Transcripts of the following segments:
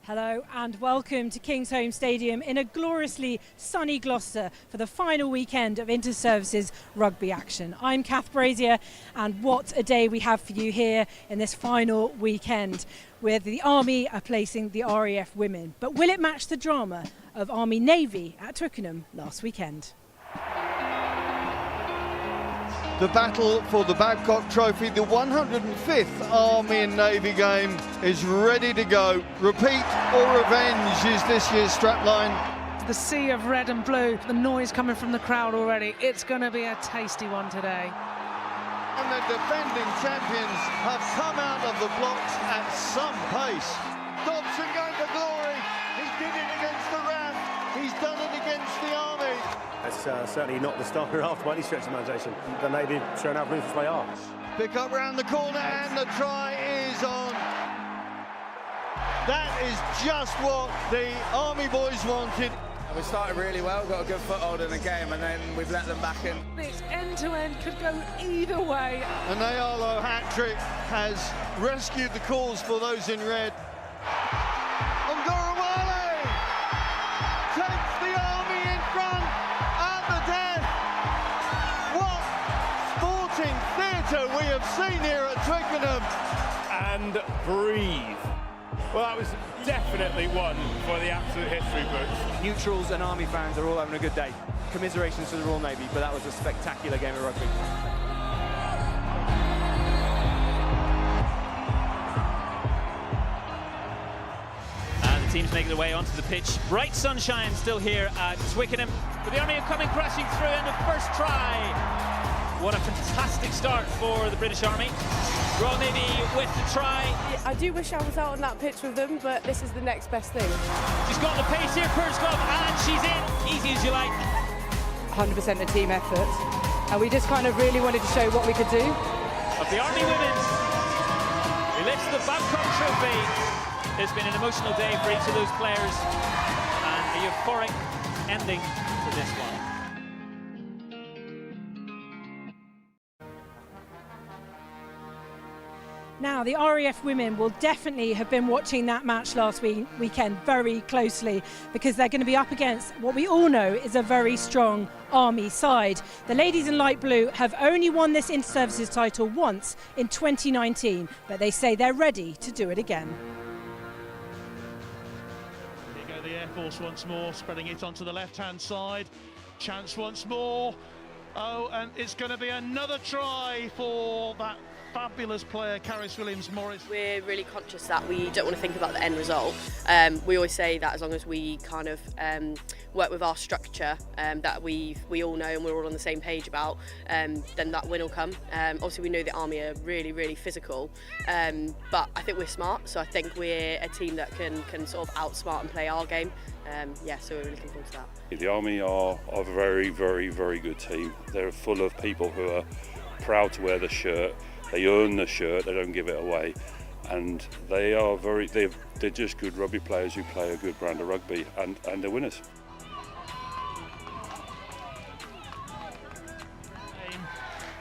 Hello and welcome to Kingsholm Stadium in a gloriously sunny Gloucester for the final weekend of Inter-Services rugby action. I'm Kath Brazier, and what a day we have for you here in this final weekend where the Army are placing the RAF women. But will it match the drama of Army Navy at Twickenham last weekend? The battle for the Babcock Trophy, the 105th Army and Navy game, is ready to go. Repeat or revenge is this year's strapline. The sea of red and blue, the noise coming from the crowd already. It's going to be a tasty one today. And the defending champions have come out of the blocks at some pace. Dobson going to glory. He did it against the RAF. He's done it against the Army. That's certainly not the starter after by any stretch of imagination. The Navy showing how ruthless they are. Pick up round the corner and the try is on. That is just what the Army boys wanted. We started really well, got a good foothold in the game, and then we've let them back in. This end-to-end could go either way. An Ayalo hat-trick has rescued the cause for those in red. Ngorawale takes the Army in front at the death. What sporting theatre we have seen here at Twickenham. And breathe. Well, that was definitely one for the absolute history books. Neutrals and Army fans are all having a good day. Commiserations to the Royal Navy, but that was a spectacular game of rugby. And the team's making their way onto the pitch. Bright sunshine still here at Twickenham. But the Army are coming crashing through in the first try. What a fantastic start for the British Army. Royal Navy with the try. I do wish I was out on that pitch with them, but this is the next best thing. She's got the pace here, Perskov, and she's in. Easy as you like. 100% a team effort. And we just kind of really wanted to show what we could do. Of the Army women, who lifts the Babcock Trophy. It's been an emotional day for each of those players, and a euphoric ending to this one. Now, the RAF women will definitely have been watching that match last weekend very closely, because they're going to be up against what we all know is a very strong Army side. The ladies in light blue have only won this inter-services title once in 2019, but they say they're ready to do it again. Here go the Air Force once more, spreading it onto the left-hand side. Chance once more. Oh, and it's going to be another try for that fabulous player, Caris Williams-Morris. We're really conscious that we don't want to think about the end result. We always say that as long as we kind of work with our structure that we all know and we're all on the same page about, then that win will come. Obviously we know the Army are really, really physical, but I think we're smart, so I think we're a team that can sort of outsmart and play our game. Yeah, so we're really looking forward to that. The Army are a very, very, very good team. They're full of people who are proud to wear the shirt. They earn the shirt, they don't give it away, and they're just good rugby players who play a good brand of rugby, and they're winners.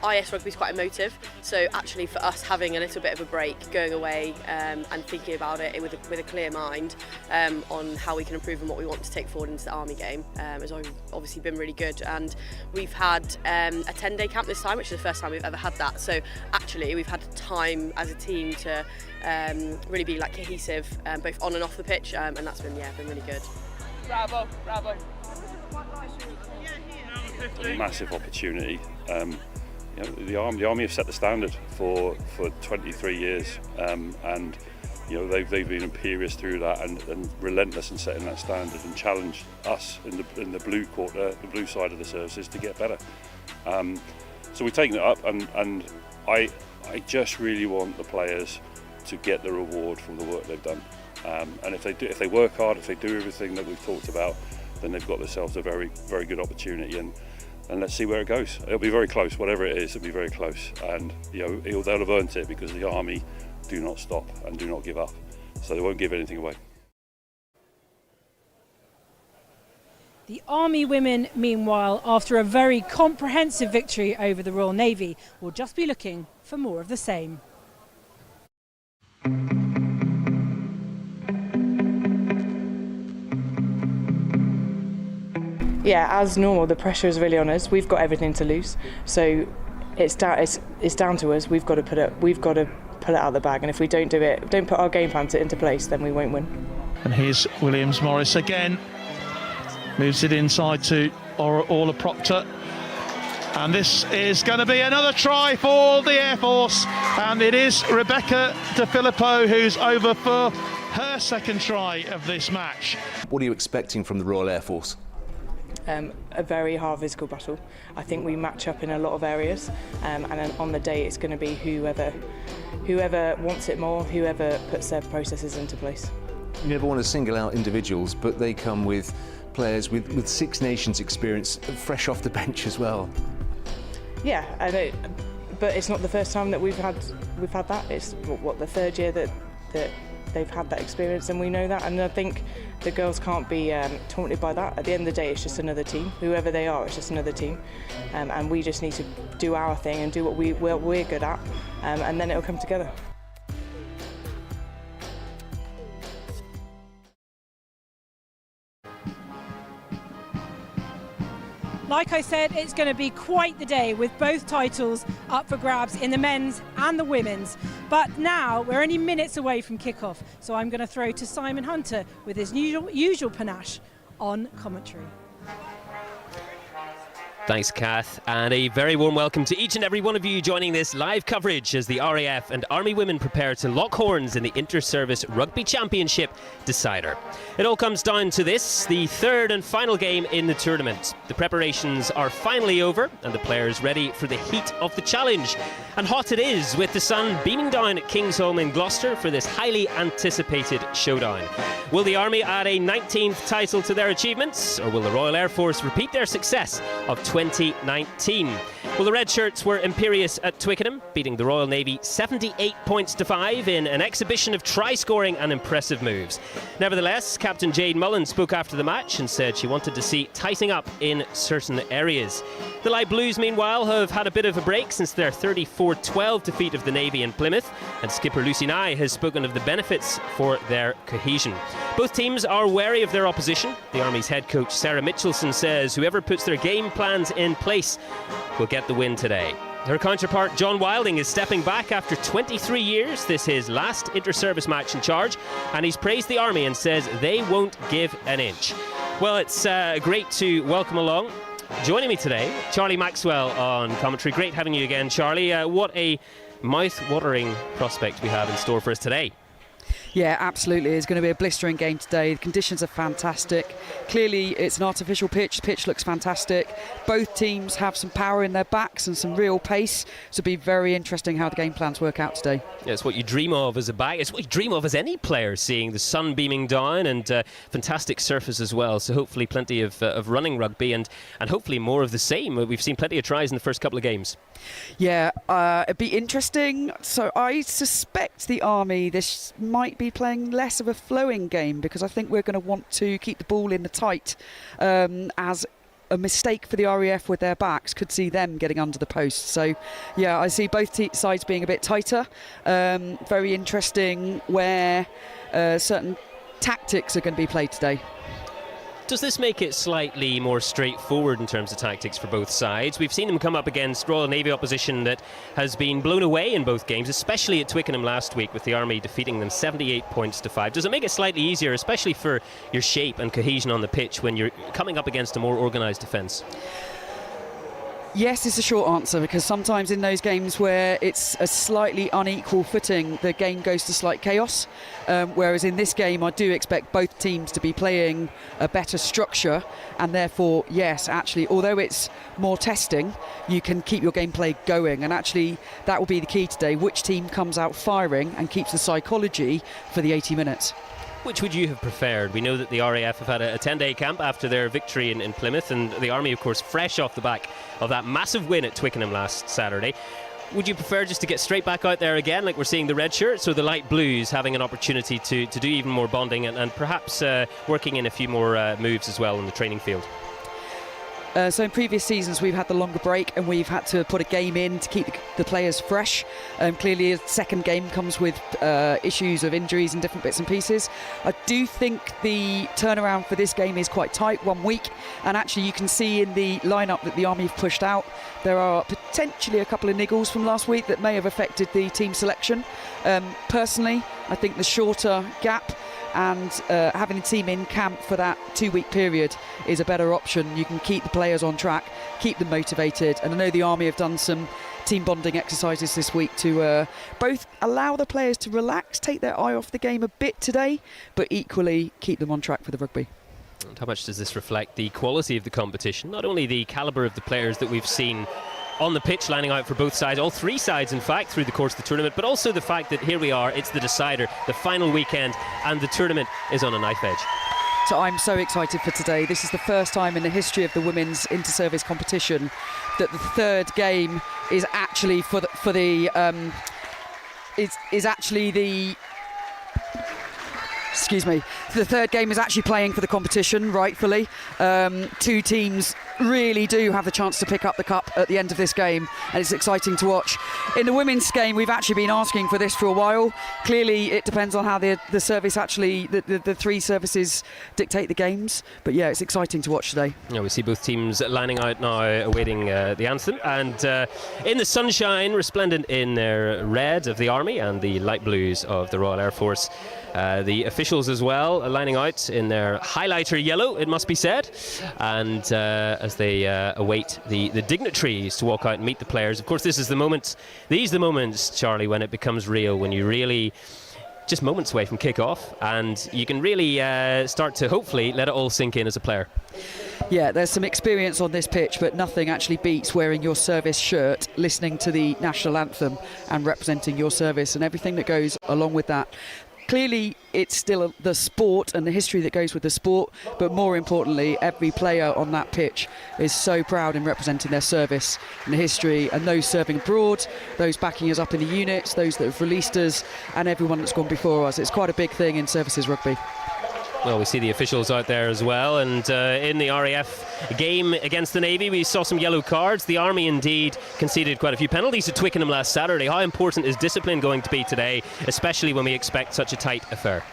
IS rugby is quite emotive, so actually for us having a little bit of a break, going away and thinking about it with a clear mind on how we can improve and what we want to take forward into the Army game has obviously been really good. And we've had a 10-day camp this time, which is the first time we've ever had that. So actually we've had time as a team to really be like cohesive, both on and off the pitch, and that's been really good. Bravo, bravo. A massive opportunity. You know, the Army have set the standard for 23 years, and you know they've been imperious through that and relentless in setting that standard and challenged us in the blue quarter, the blue side of the services, to get better. So we've taken it up, and I just really want the players to get the reward from the work they've done. And if they work hard, if they do everything that we've talked about, then they've got themselves a very, very good opportunity. And let's see where it goes. It'll be very close, whatever it is, it'll be very close. And you know, they'll have earned it, because the Army do not stop and do not give up. So they won't give anything away. The Army women, meanwhile, after a very comprehensive victory over the Royal Navy, will just be looking for more of the same. Yeah, as normal, the pressure is really on us. We've got everything to lose, so it's down to us. We've got to put it out of the bag, and if we don't do it, don't put our game plan into place, then we won't win. And here's Williams-Morris again, moves it inside to Orla Proctor, and this is going to be another try for the Air Force, and it is Rebecca De Filippo who's over for her second try of this match. What are you expecting from the Royal Air Force? A very hard physical battle. I think we match up in a lot of areas, and then on the day it's going to be whoever wants it more, whoever puts their processes into place. You never want to single out individuals, but they come with players with Six Nations experience, fresh off the bench as well. Yeah, I know, but it's not the first time that we've had that. It's the third year that they've had that experience, and we know that, and I think the girls can't be taunted by that. At the end of the day, it's just another team. Whoever they are, it's just another team, and we just need to do our thing and do what we're good at, and then it'll come together. Like I said, it's going to be quite the day, with both titles up for grabs in the men's and the women's. But now we're only minutes away from kickoff, so I'm going to throw to Simon Hunter with his usual panache on commentary. Thanks, Kath, and a very warm welcome to each and every one of you joining this live coverage as the RAF and Army women prepare to lock horns in the Inter-Service Rugby Championship decider. It all comes down to this, the third and final game in the tournament. The preparations are finally over and the players ready for the heat of the challenge. And hot it is, with the sun beaming down at Kingsholm in Gloucester for this highly anticipated showdown. Will the Army add a 19th title to their achievements, or will the Royal Air Force repeat their success of 2019. Well, the Red Shirts were imperious at Twickenham, beating the Royal Navy 78 points to 5 in an exhibition of try-scoring and impressive moves. Nevertheless, Captain Jade Mullen spoke after the match and said she wanted to see tightening up in certain areas. The Light Blues, meanwhile, have had a bit of a break since their 34-12 defeat of the Navy in Plymouth, and skipper Lucy Nye has spoken of the benefits for their cohesion. Both teams are wary of their opposition. The Army's head coach Sarah Mitchelson says whoever puts their game plans in place will get the win today. Her counterpart John Wilding is stepping back after 23 years. This is his last inter-service match in charge, and he's praised the Army and says they won't give an inch. Well, it's great to welcome along, joining me today, Charlie Maxwell on commentary. Great having you again, Charlie. What a mouth-watering prospect we have in store for us today. Yeah, absolutely. It's going to be a blistering game today. The conditions are fantastic. Clearly, it's an artificial pitch. The pitch looks fantastic. Both teams have some power in their backs and some real pace. So it'll be very interesting how the game plans work out today. Yeah, it's what you dream of as a back. It's what you dream of as any player, seeing the sun beaming down and fantastic surface as well. So hopefully plenty of running rugby and hopefully more of the same. We've seen plenty of tries in the first couple of games. Yeah, it'd be interesting. So I suspect the Army, this might be playing less of a flowing game, because I think we're going to want to keep the ball in the tight, as a mistake for the RAF with their backs could see them getting under the post. So yeah, I see both sides being a bit tighter. Very interesting where certain tactics are going to be played today. Does this make it slightly more straightforward in terms of tactics for both sides? We've seen them come up against Royal Navy opposition that has been blown away in both games, especially at Twickenham last week, with the Army defeating them 78 points to 5. Does it make it slightly easier, especially for your shape and cohesion on the pitch, when you're coming up against a more organised defence? Yes, is the short answer, because sometimes in those games where it's a slightly unequal footing, the game goes to slight chaos. Whereas in this game, I do expect both teams to be playing a better structure, and therefore, yes, actually, although it's more testing, you can keep your gameplay going, and actually that will be the key today. Which team comes out firing and keeps the psychology for the 80 minutes? Which would you have preferred? We know that the RAF have had a 10-day camp after their victory in Plymouth, and the Army, of course, fresh off the back of that massive win at Twickenham last Saturday. Would you prefer just to get straight back out there again, like we're seeing the Red Shirts, or the Light Blues having an opportunity to do even more bonding and perhaps working in a few more moves as well in the training field? So in previous seasons we've had the longer break, and we've had to put a game in to keep the players fresh. Clearly a second game comes with issues of injuries and different bits and pieces. I do think the turnaround for this game is quite tight, 1 week, and actually you can see in the lineup that the Army have pushed out, there are potentially a couple of niggles from last week that may have affected the team selection. Personally, I think the shorter gap and having the team in camp for that 2-week period is a better option. You can keep the players on track, keep them motivated, and I know the Army have done some team bonding exercises this week to both allow the players to relax, take their eye off the game a bit today, but equally keep them on track for the rugby. And how much does this reflect the quality of the competition? Not only the calibre of the players that we've seen on the pitch lining out for both sides, all three sides in fact, through the course of the tournament, but also the fact that here we are, it's the decider, the final weekend, and the tournament is on a knife edge. So I'm so excited for today. This is the first time in the history of the women's inter-service competition that the third game is actually the third game is actually playing for the competition, rightfully. Two teams really do have the chance to pick up the cup at the end of this game, and it's exciting to watch. In the women's game, we've actually been asking for this for a while. Clearly, it depends on how the service actually, the three services dictate the games. But yeah, it's exciting to watch today. Yeah, we see both teams lining out now, awaiting the anthem, and in the sunshine, resplendent in their red of the Army and the light blues of the Royal Air Force. The officials as well lining out in their highlighter yellow, it must be said, and as they await the dignitaries to walk out and meet the players. Of course, these are the moments, Charlie, when it becomes real, when you really just moments away from kick-off, and you can really start to hopefully let it all sink in as a player. Yeah, there's some experience on this pitch, but nothing actually beats wearing your service shirt, listening to the national anthem and representing your service and everything that goes along with that. clearly it's still the sport and the history that goes with the sport, but more importantly, every player on that pitch is so proud in representing their service and the history, and those serving abroad, those backing us up in the units, those that have released us, and everyone that's gone before us. It's quite a big thing in services rugby. Well, we see the officials out there as well, and in the RAF game against the Navy we saw some yellow cards. The Army indeed conceded quite a few penalties to Twickenham last Saturday. How important is discipline going to be today, especially when we expect such a tight affair?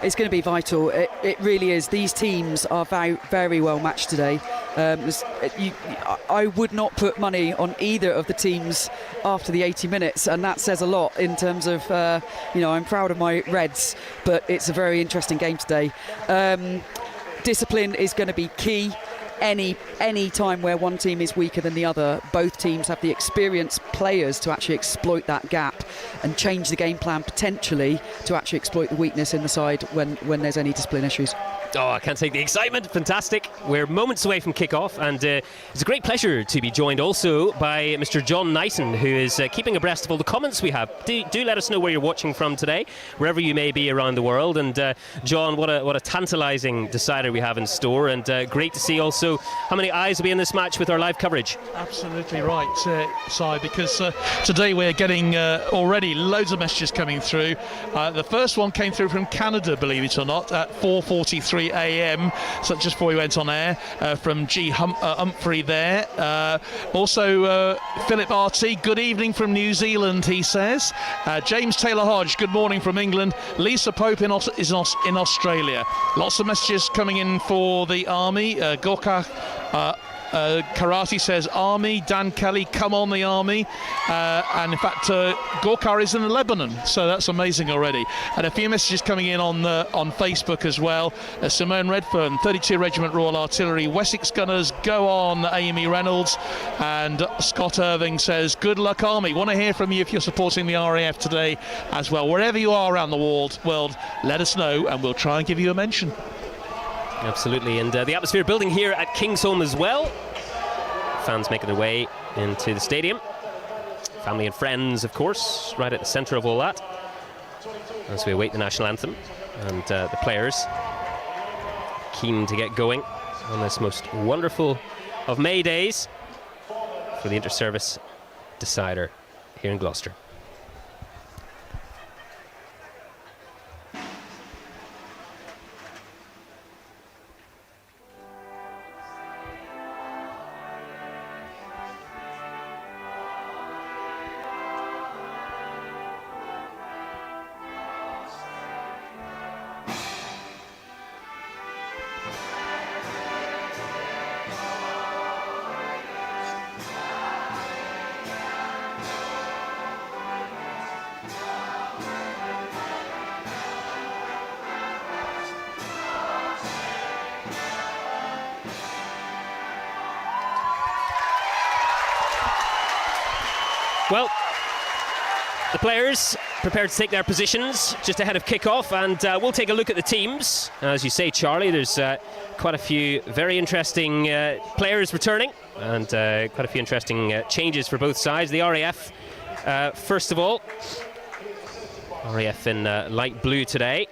It's going to be vital. It really is. These teams are very, very well matched today. I would not put money on either of the teams after the 80 minutes, and that says a lot in terms of, I'm proud of my Reds, but it's a very interesting game today. Discipline is going to be key. Any time where one team is weaker than the other, both teams have the experienced players to actually exploit that gap and change the game plan potentially to actually exploit the weakness in the side when there's any discipline issues. Oh, I can't take the excitement. Fantastic. We're moments away from kick-off, and it's a great pleasure to be joined also by Mr. John Knighton, who is keeping abreast of all the comments we have. Do let us know where you're watching from today, wherever you may be around the world. And John, what a tantalising decider we have in store, and great to see also how many eyes will be in this match with our live coverage. Absolutely right, Si, because today we're getting already loads of messages coming through. The first one came through from Canada, believe it or not, at 4:43 a.m. So just before we went on air, from G. Humphrey there. Also, Philip RT, good evening from New Zealand, he says. James Taylor Hodge, good morning from England. Lisa Pope is in Australia. Lots of messages coming in for the Army. Gorka Karate says Army. Dan Kelly, come on the Army. And in fact, Gorka is in Lebanon, so that's amazing already. And a few messages coming in on Facebook as well. Simone Redfern, 32 Regiment Royal Artillery, Wessex Gunners, go on, Amy Reynolds. And Scott Irving says, good luck Army. Want to hear from you if you're supporting the RAF today as well. Wherever you are around the world, let us know and we'll try and give you a mention. Absolutely, and the atmosphere building here at Kingsholm as well. Fans making their way into the stadium. Family and friends, of course, right at the centre of all that, as we await the national anthem. And the players keen to get going on this most wonderful of May days for the inter-service decider here in Gloucester. Well, the players prepared to take their positions just ahead of kick-off, and we'll take a look at the teams. As you say, Charlie, there's quite a few very interesting players returning, and quite a few interesting changes for both sides. The RAF, first of all, RAF in light blue today.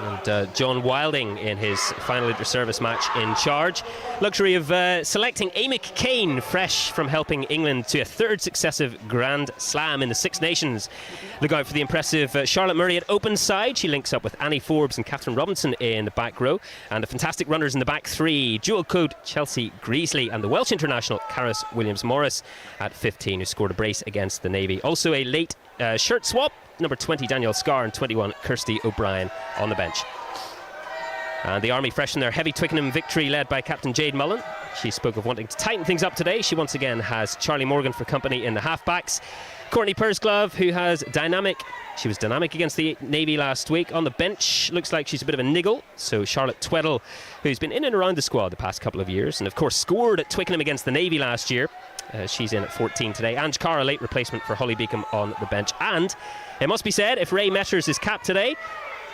And John Wilding in his final inter-service match in charge. Luxury of selecting Amy Kane, fresh from helping England to a third successive Grand Slam in the Six Nations. Look out for the impressive Charlotte Murray at open side. She links up with Annie Forbes and Catherine Robinson in the back row. And the fantastic runners in the back three, dual code Chelsea Greasley and the Welsh international Caris Williams-Morris at 15, who scored a brace against the Navy. Also a late shirt swap. Number 20 Danielle Scarr and 21 Kirsty O'Brien on the bench. And the Army fresh in their heavy Twickenham victory led by Captain Jade Mullen. She spoke of wanting to tighten things up today. She once again has Charlie Morgan for company in the halfbacks. Courtney Pursglove, who has she was dynamic against the Navy last week. On the bench, looks like she's a bit of a niggle. So Charlotte Tweddle, who's been in and around the squad the past couple of years, and of course scored at Twickenham against the Navy last year. She's in at 14 today. Ange Carr, a late replacement for Holly Beacom on the bench. And it must be said, if Ray Metters is capped today,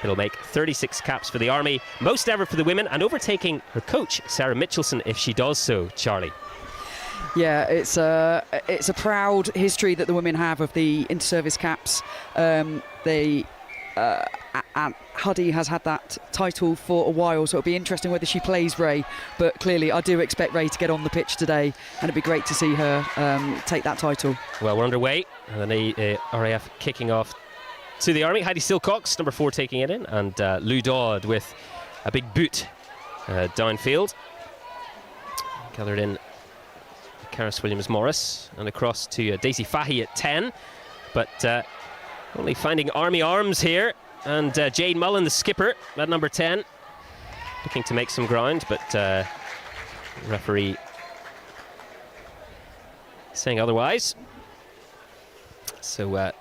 it'll make 36 caps for the Army, most ever for the women, and overtaking her coach, Sarah Mitchelson, if she does so. Charlie. Yeah, it's a proud history that the women have of the inter-service caps. They and Huddy has had that title for a while, so it'll be interesting whether she plays Ray. But clearly, I do expect Ray to get on the pitch today, and it'd be great to see her take that title. Well, we're underway, and the RAF kicking off to the Army. Heidi Silcox, number 4, taking it in, and Lou Dodd with a big boot downfield. Gathered in Karis Williams-Morris, and across to Daisy Fahy at 10, but only finding Army arms here, and Jade Mullen, the skipper, at number 10, looking to make some ground, but referee saying otherwise. So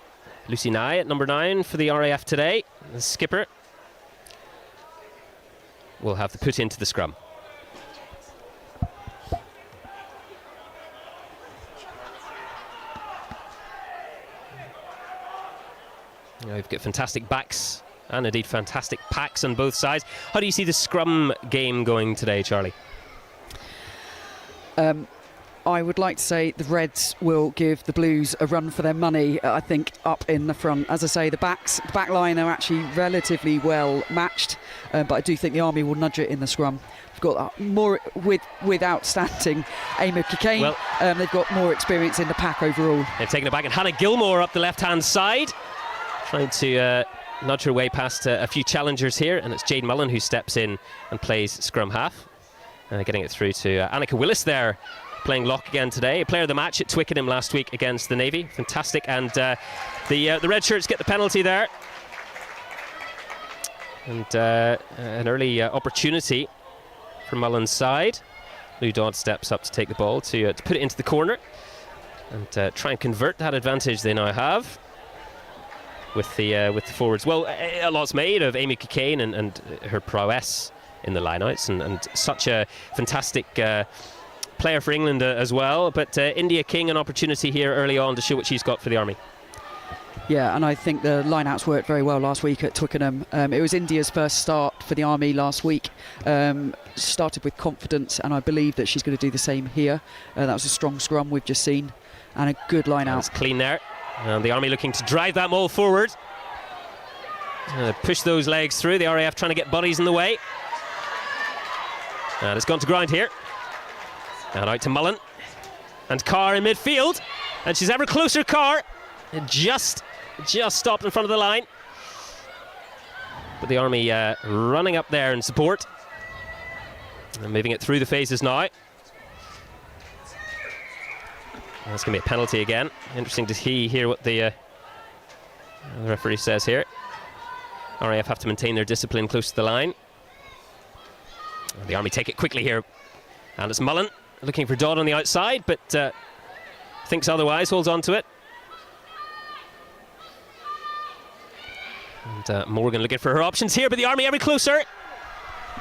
Lucy Nye at number 9 for the RAF today. The skipper will have the put into the scrum. We've got fantastic backs and indeed fantastic packs on both sides. How do you see the scrum game going today, Charlie? I would like to say the Reds will give the Blues a run for their money, I think, up in the front. As I say, the back line are actually relatively well matched, but I do think the Army will nudge it in the scrum. We've got more with outstanding Amy Kikane. Well, they've got more experience in the pack overall. They've taken it back, and Hannah Gilmore up the left-hand side, trying to nudge her way past a few challengers here, and it's Jade Mullen who steps in and plays scrum half, getting it through to Annika Willis there, playing lock again today. A player of the match at Twickenham last week against the Navy. Fantastic. And the red shirts get the penalty there. And an early opportunity from Mullen's side. Lou Dodd steps up to take the ball to put it into the corner and try and convert that advantage they now have with the forwards. Well, a lot's made of Amy Kikane and her prowess in the lineouts, and such a fantastic player for England as well, but India King, an opportunity here early on to show what she's got for the Army. Yeah, and I think the lineouts worked very well last week at Twickenham. It was India's first start for the Army last week. Started with confidence, and I believe that she's going to do the same here. That was a strong scrum we've just seen, and a good lineout. It's clean there, and the Army looking to drive that maul forward. Push those legs through. The RAF trying to get bodies in the way. And it's gone to ground here. And out to Mullen, and Carr in midfield, and she's ever closer. Carr just stopped in front of the line, but the Army running up there in support and moving it through the phases now. That's going to be a penalty again. Interesting to hear what the referee says here. RAF have to maintain their discipline close to the line. The Army take it quickly here, and it's Mullen looking for Dodd on the outside, but thinks otherwise, holds on to it. And Morgan looking for her options here, but the Army ever closer.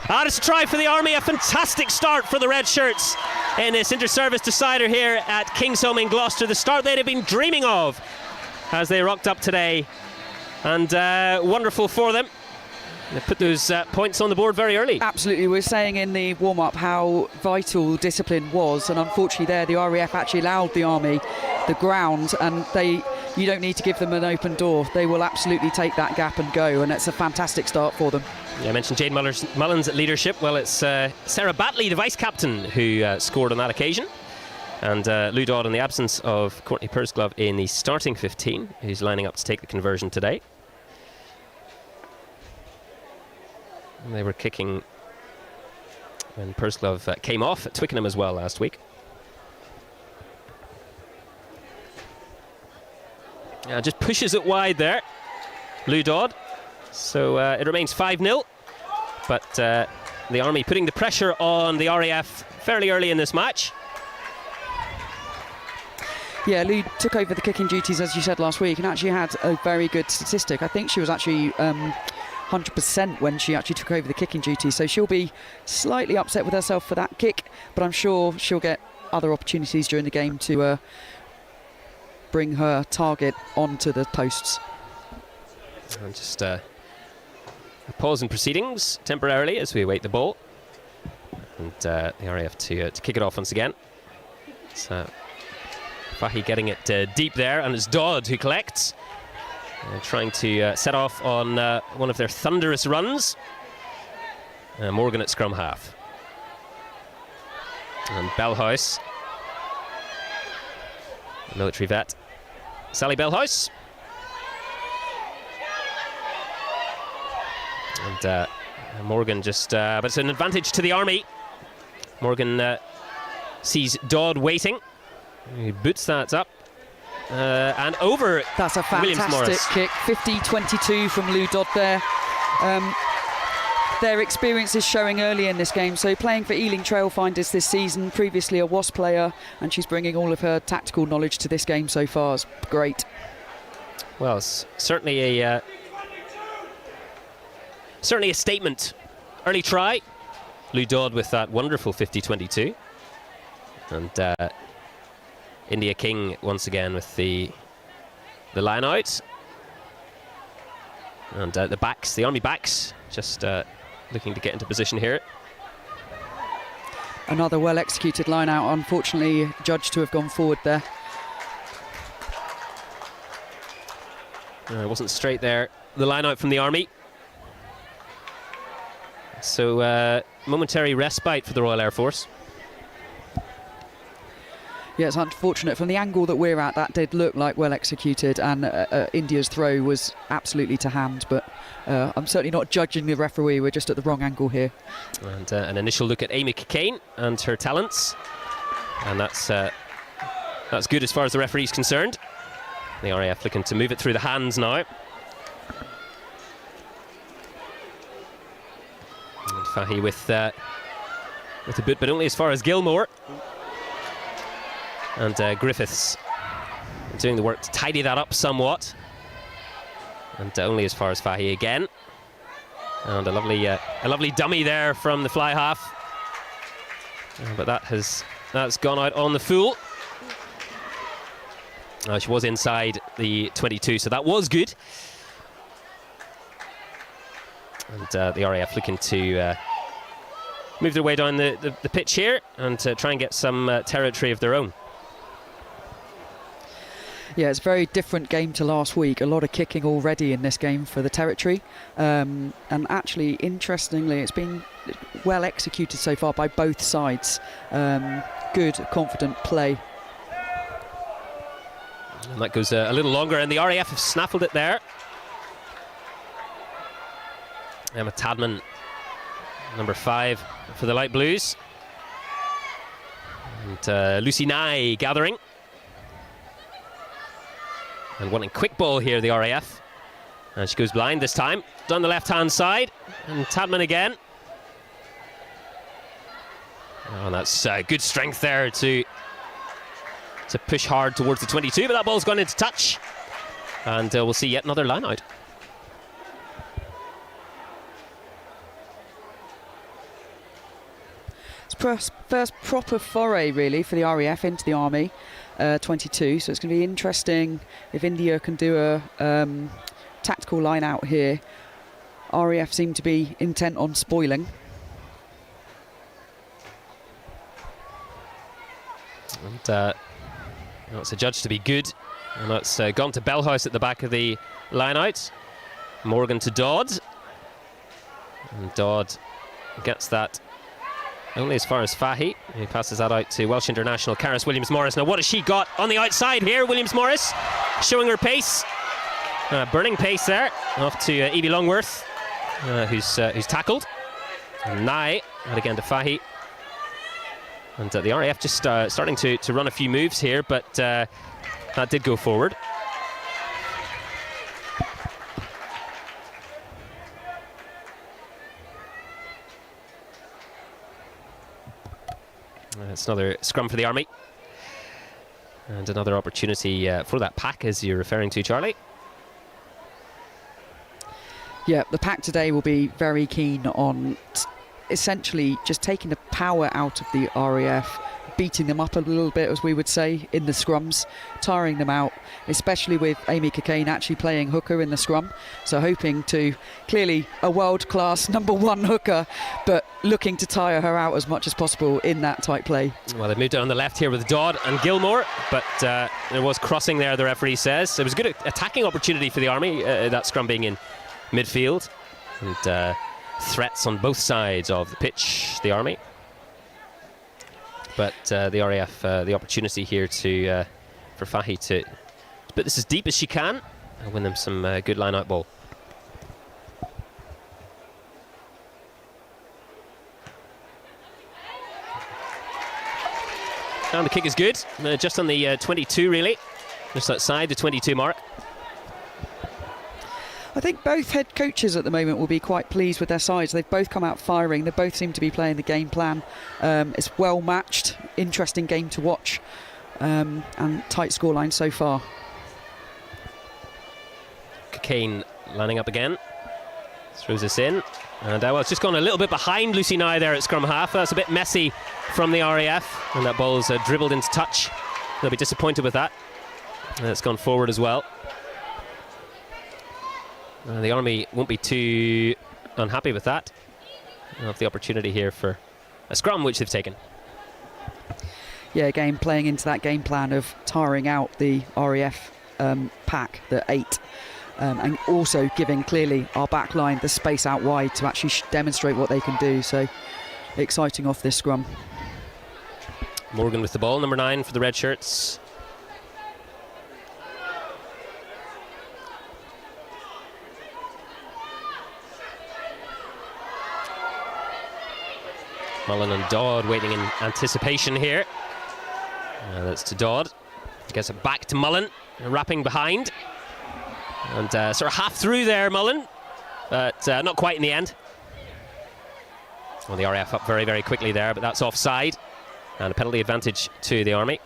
And it's a try for the Army, a fantastic start for the red shirts in this inter-service decider here at Kingsholm in Gloucester. The start they'd have been dreaming of as they rocked up today, and wonderful for them. They put those points on the board very early. Absolutely. We were saying in the warm-up how vital discipline was, and unfortunately there the RAF actually allowed the Army the ground, and you don't need to give them an open door. They will absolutely take that gap and go, and it's a fantastic start for them. Yeah, I mentioned Jade Mullen's leadership. Well, it's Sarah Batley, the vice-captain, who scored on that occasion. And Lou Dodd, in the absence of Courtney Pursglove in the starting 15, who's lining up to take the conversion today. And they were kicking when Pursglove came off at Twickenham as well last week. Just pushes it wide there, Lou Dodd. So it remains 5-0, but the Army putting the pressure on the RAF fairly early in this match. Yeah, Lou took over the kicking duties, as you said, last week, and actually had a very good statistic. I think she was actually 100% when she actually took over the kicking duty, so she'll be slightly upset with herself for that kick, but I'm sure she'll get other opportunities during the game to bring her target onto the posts. And just a pause in proceedings temporarily as we await the ball, and the RAF to kick it off once again. So Fahy getting it deep there, and it's Dodd who collects. trying to set off on one of their thunderous runs. Morgan at scrum half. And Bellhouse, military vet, Sally Bellhouse. And Morgan just, but it's an advantage to the Army. Morgan sees Dodd waiting. He boots that up and over. That's a fantastic kick. 50-22 from Lou Dodd there. Their experience is showing early in this game. So playing for Ealing Trailfinders this season, previously a Wasp player, and she's bringing all of her tactical knowledge to this game so far. It's great. Well, it's certainly a statement. Early try. Lou Dodd with that wonderful 50-22. And India King once again with the line out. And the backs, the Army backs, just looking to get into position here. Another well-executed line out, unfortunately judged to have gone forward there. It wasn't straight there, the line out from the Army. So momentary respite for the Royal Air Force. Yeah, it's unfortunate. From the angle that we're at, that did look like well executed, and India's throw was absolutely to hand, but I'm certainly not judging the referee. We're just at the wrong angle here. And an initial look at Amy Kane and her talents, and that's good as far as the referee's concerned. The RAF looking to move it through the hands now. And Fahy with a boot, but only as far as Gilmore. And Griffiths doing the work to tidy that up somewhat. And only as far as Fahy again. And a lovely dummy there from the fly half. But that's gone out on the full. She was inside the 22, so that was good. And the RAF looking to move their way down the pitch here and try and get some territory of their own. Yeah, it's a very different game to last week. A lot of kicking already in this game for the territory. And actually, interestingly, it's been well executed so far by both sides. Good, confident play. And that goes a little longer, and the RAF have snaffled it there. Emma Tadman, number 5 for the Light Blues. And Lucy Nye gathering. And wanting quick ball here, the RAF. And she goes blind this time, down the left-hand side. And Tadman again. Oh, and that's good strength there to push hard towards the 22, but that ball's gone into touch. And we'll see yet another line out. It's first proper foray, really, for the RAF into the Army. 22, so it's going to be interesting if India can do a tactical line out here. RAF seem to be intent on spoiling. And it's adjudged to be good, and that's gone to Bellhouse at the back of the line out. Morgan to Dodd, and Dodd gets that only as far as Fahy. He passes that out to Welsh international Caris Williams-Morris. Now what has she got on the outside here? Williams-Morris showing her pace. Burning pace there. Off to Evie Longworth, who's tackled. And Nye, and again to Fahy. And the RAF just starting to run a few moves here, but that did go forward. It's another scrum for the Army. And another opportunity for that pack, as you're referring to, Charlie. Yeah, the pack today will be very keen on essentially just taking the power out of the RAF, beating them up a little bit, as we would say, in the scrums, tiring them out, especially with Amy Cockayne actually playing hooker in the scrum. So hoping to, clearly a world-class #1 hooker, but looking to tire her out as much as possible in that tight play. Well, they've moved it on the left here with Dodd and Gilmore, but there was crossing there, the referee says. It was a good attacking opportunity for the Army, that scrum being in midfield. And threats on both sides of the pitch, the Army. But the RAF, the opportunity here to for Fahy to put this as deep as she can and win them some good line-out ball. And the kick is good, just on the 22 really, just outside the 22 mark. I think both head coaches at the moment will be quite pleased with their sides. They've both come out firing. They both seem to be playing the game plan. It's well matched, interesting game to watch, and tight scoreline so far. Cockayne lining up again, throws this in, and well, it's just gone a little bit behind Lucy Nye there at scrum half. That's a bit messy from the RAF, and that ball's dribbled into touch. They'll be disappointed with that. And it's gone forward as well. The Army won't be too unhappy with that. They'll have the opportunity here for a scrum, which they've taken. Yeah, again, playing into that game plan of tiring out the RAF pack, the 8, and also giving clearly our back line the space out wide to actually demonstrate what they can do. So exciting off this scrum. Morgan with the ball, number 9 for the red shirts. Mullen and Dodd waiting in anticipation here. That's to Dodd. Gets it back to Mullen, wrapping behind. And sort of half through there, Mullen, but not quite in the end. Well, the RAF up very, very quickly there, but that's offside. And a penalty advantage to the Army.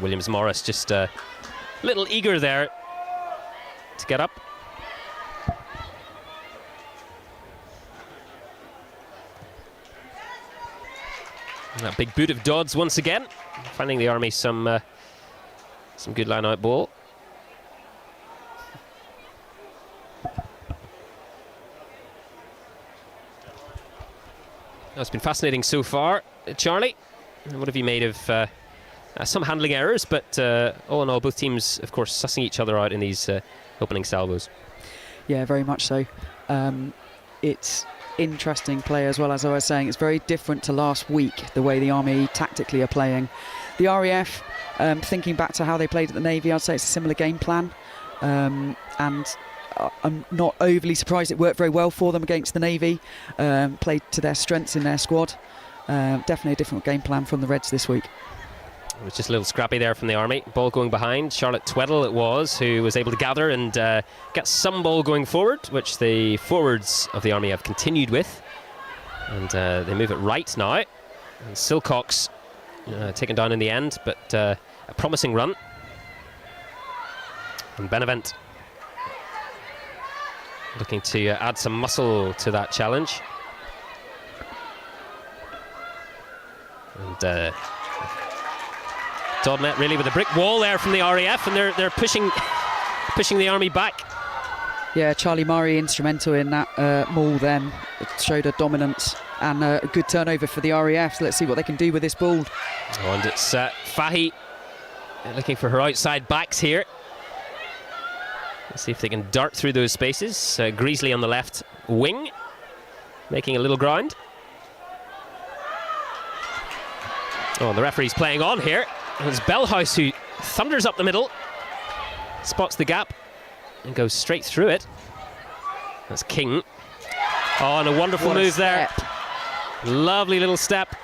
Williams Morris just a little eager there to get up. That big boot of Dodd's once again, finding the Army some good line-out ball. It's been fascinating so far, Charlie. What have you made of some handling errors, but all in all, both teams, of course, sussing each other out in these opening salvos. Yeah, very much so. It's interesting play as well. As I was saying, it's very different to last week, the way the Army tactically are playing. The RAF, thinking back to how they played at the Navy, I'd say it's a similar game plan, and I'm not overly surprised it worked very well for them against the Navy. Played to their strengths in their squad. Definitely a different game plan from the Reds this week. It was just a little scrappy there from the Army. Ball going behind. Charlotte Tweddle it was who was able to gather and get some ball going forward, which the forwards of the Army have continued with. And they move it right now. And Silcox taken down in the end, but a promising run. And Benevent looking to add some muscle to that challenge. And Dodd met really with a brick wall there from the RAF, and they're pushing the Army back. Yeah, Charlie Murray instrumental in that maul then. It showed a dominance and a good turnover for the RAF. So let's see what they can do with this ball. Oh, and it's Fahy looking for her outside backs here. Let's see if they can dart through those spaces. Greasley on the left wing, making a little ground. Oh, the referee's playing on here. It's Bellhouse who thunders up the middle, spots the gap and goes straight through it. That's King. Oh, and a wonderful move there. Lovely little step.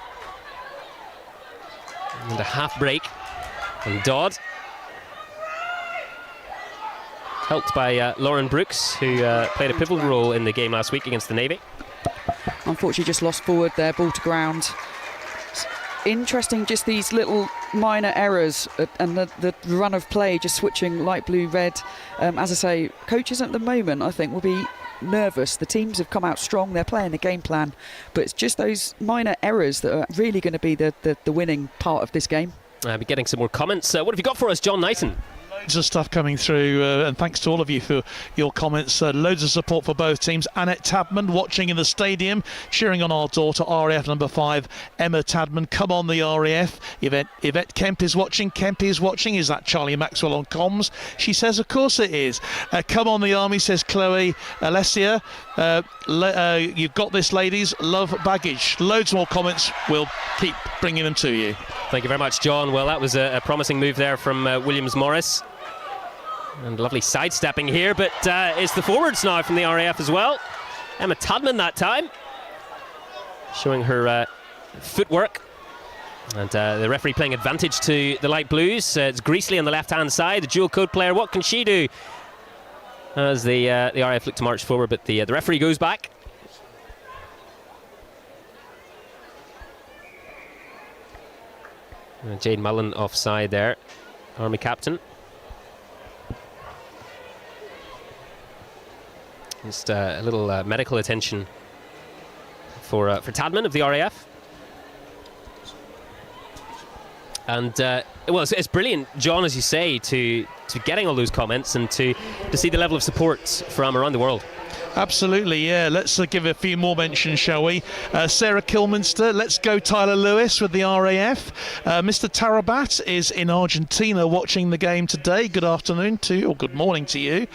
And a half break. And Dodd, helped by Lauren Brooks, who played a pivotal role in the game last week against the Navy. Unfortunately just lost forward there, ball to ground. Interesting, just these little minor errors and the run of play, just switching light blue, red. As I say, coaches at the moment, I think, will be nervous. The teams have come out strong, they're playing a game plan, but it's just those minor errors that are really going to be the winning part of this game. I'll be getting some more comments. What have you got for us, John Knighton? Loads of stuff coming through, and thanks to all of you for your comments. Loads of support for both teams. Annette Tadman watching in the stadium, cheering on our daughter, RAF number 5, Emma Tadman. Come on, the RAF. Yvette Kemp is watching. Kemp is watching. Is that Charlie Maxwell on comms? She says, of course it is. Come on, the Army, says Chloe. Alessia, you've got this, ladies. Love baggage. Loads more comments. We'll keep bringing them to you. Thank you very much, John. Well, that was a promising move there from Williams-Morris. And lovely sidestepping here, but it's the forwards now from the RAF as well. Emma Tadman that time, showing her footwork. And the referee playing advantage to the light blues. It's Greasley on the left-hand side, the dual code player. What can she do? As the RAF look to march forward, but the referee goes back. Jade Mullen offside there, Army captain. Just a little medical attention for Tadman of the RAF. And well, it's brilliant, John, as you say, to getting all those comments and to see the level of support from around the world. Absolutely, yeah. Let's give a few more mentions, shall we? Sarah Kilminster, let's go Tyler Lewis with the RAF. Mr. Tarabat is in Argentina watching the game today. Good afternoon to you, or good morning to you.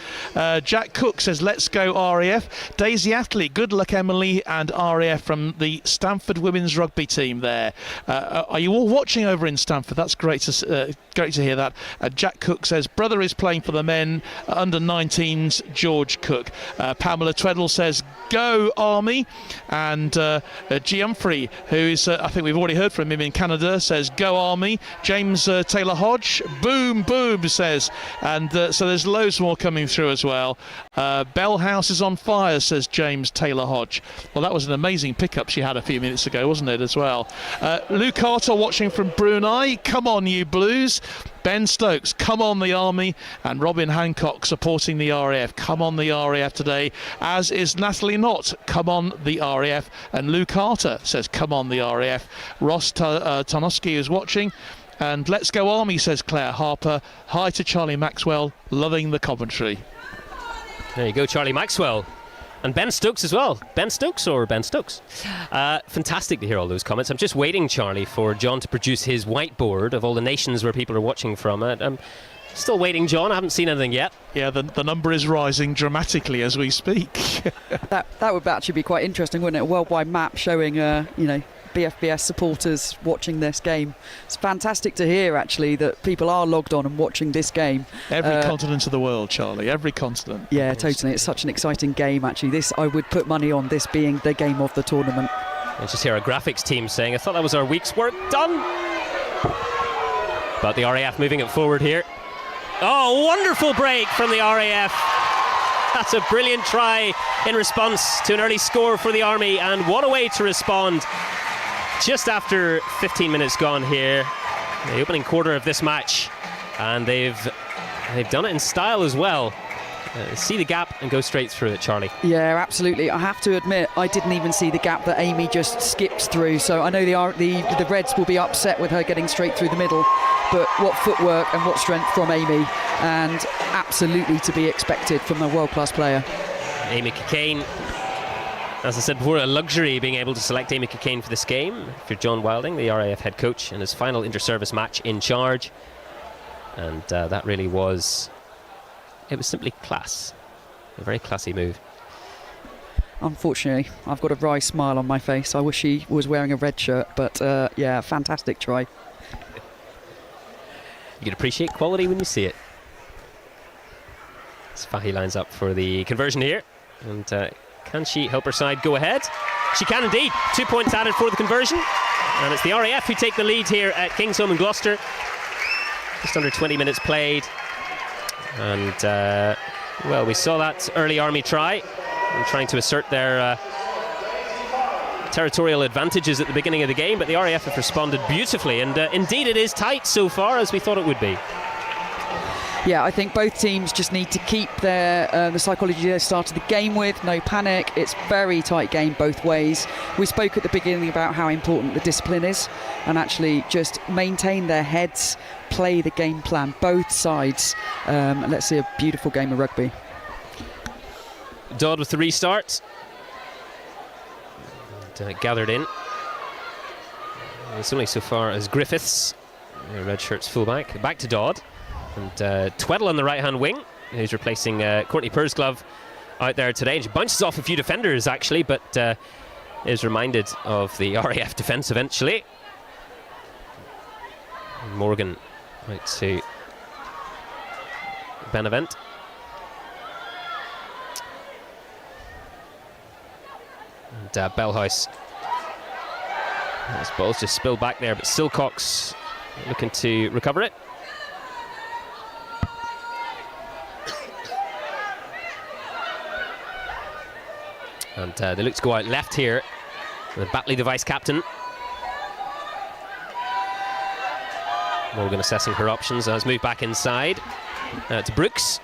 Jack Cook says, let's go RAF. Daisy Atlee, good luck Emily and RAF from the Stamford women's rugby team there. Are you all watching over in Stamford? That's great to hear that. Jack Cook says, brother is playing for the men under 19s, George Cook. Pamela Tweddle says, go Army. And G. Humphrey, who is, I think we've already heard from him in Canada, says, go Army. James Taylor Hodge, boom, boom, says. And so there's loads more coming through as well. Bell House is on fire, says James Taylor Hodge. Well, that was an amazing pickup she had a few minutes ago, wasn't it, as well? Lou Carter watching from Brunei. Come on, you Blues. Ben Stokes, come on the Army, and Robin Hancock supporting the RAF. Come on the RAF today, as is Natalie Knott. Come on the RAF, and Lou Carter says, come on the RAF. Ross Tarnowski is watching, and let's go Army, says Claire Harper. Hi to Charlie Maxwell, loving the commentary. There you go, Charlie Maxwell. And Ben Stokes as well. Ben Stokes or Ben Stokes? Fantastic to hear all those comments. I'm just waiting, Charlie, for John to produce his whiteboard of all the nations where people are watching from. I'm still waiting, John. I haven't seen anything yet. Yeah, the number is rising dramatically as we speak. that would actually be quite interesting, wouldn't it? A worldwide map showing, BFBS supporters watching this game. It's fantastic to hear, actually, that people are logged on and watching this game. Every continent of the world, Charlie, every continent. Yeah, totally. It's such an exciting game, actually. This, I would put money on this being the game of the tournament. I just hear our graphics team saying, I thought that was our week's work done. But the RAF moving it forward here. Oh, wonderful break from the RAF. That's a brilliant try in response to an early score for the Army, and what a way to respond. Just after 15 minutes gone here, the opening quarter of this match, and they've done it in style as well. See the gap and go straight through it, Charlie. Yeah, absolutely. I have to admit, I didn't even see the gap that Amy just skipped through, so I know the Reds will be upset with her getting straight through the middle, but what footwork and what strength from Amy, and absolutely to be expected from a world-class player. Amy Cockayne, as I said before, a luxury being able to select Amy Cockayne for this game. For John Wilding, the RAF head coach, and his final inter-service match in charge. And that really was, it was simply class. A very classy move. Unfortunately, I've got a wry smile on my face. I wish he was wearing a red shirt, but yeah, fantastic try. You can appreciate quality when you see it. Fahy lines up for the conversion here, and can she help her side go ahead? She can indeed. 2 points added for the conversion, and it's the RAF who take the lead here at Kingsholm in Gloucester. Just under 20 minutes played, and well, we saw that early Army try, and trying to assert their territorial advantages at the beginning of the game, but the RAF have responded beautifully, and indeed it is tight so far, as we thought it would be. Yeah, I think both teams just need to keep their the psychology they started the game with. No panic. It's very tight game both ways. We spoke at the beginning about how important the discipline is, and actually just maintain their heads, play the game plan, both sides. Let's see a beautiful game of rugby. Dodd with the restart. And, gathered in. It's only so far as Griffiths, red shirt's fullback. Back to Dodd. And Tweddle on the right-hand wing, who's replacing Courtney Pursglove out there today. She bounces off a few defenders, actually, but is reminded of the RAF defence eventually. Morgan out to Benevent. And Bellhouse. This ball's just spilled back there, but Silcox looking to recover it. And they look to go out left here with Batley, the vice-captain. Morgan assessing her options. Has moved back inside to Brooks.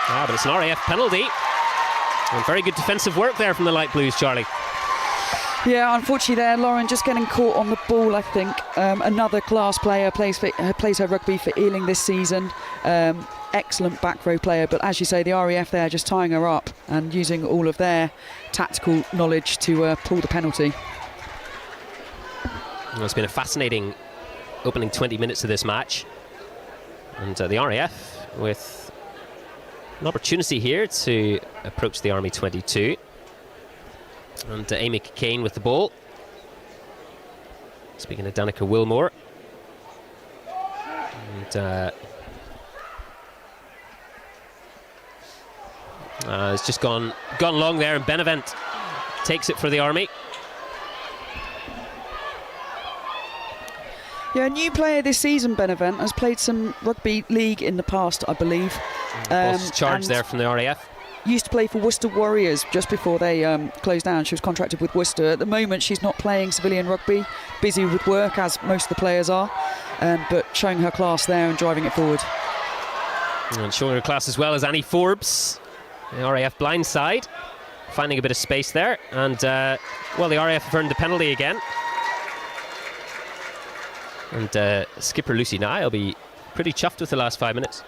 But it's an RAF penalty. And very good defensive work there from the Light Blues, Charlie. Yeah, unfortunately there, Lauren just getting caught on the ball, I think. Another class player plays her rugby for Ealing this season. Excellent back row player, but as you say, the RAF there just tying her up and using all of their tactical knowledge to pull the penalty. Well, it's been a fascinating opening 20 minutes of this match. And the RAF with an opportunity here to approach the Army 22. And Amy Kane with the ball. Speaking of Danica Wilmore. And it's just gone long there, and Benevent takes it for the Army. Yeah, a new player this season, Benevent, has played some rugby league in the past, I believe. Charge there from the RAF. Used to play for Worcester Warriors just before they closed down. She was contracted with Worcester. At the moment, she's not playing civilian rugby, busy with work, as most of the players are, but showing her class there and driving it forward. And showing her class as well as Annie Forbes. The RAF blind side, finding a bit of space there. And, well, the RAF have earned the penalty again. And skipper Lucy Nye will be pretty chuffed with the last 5 minutes.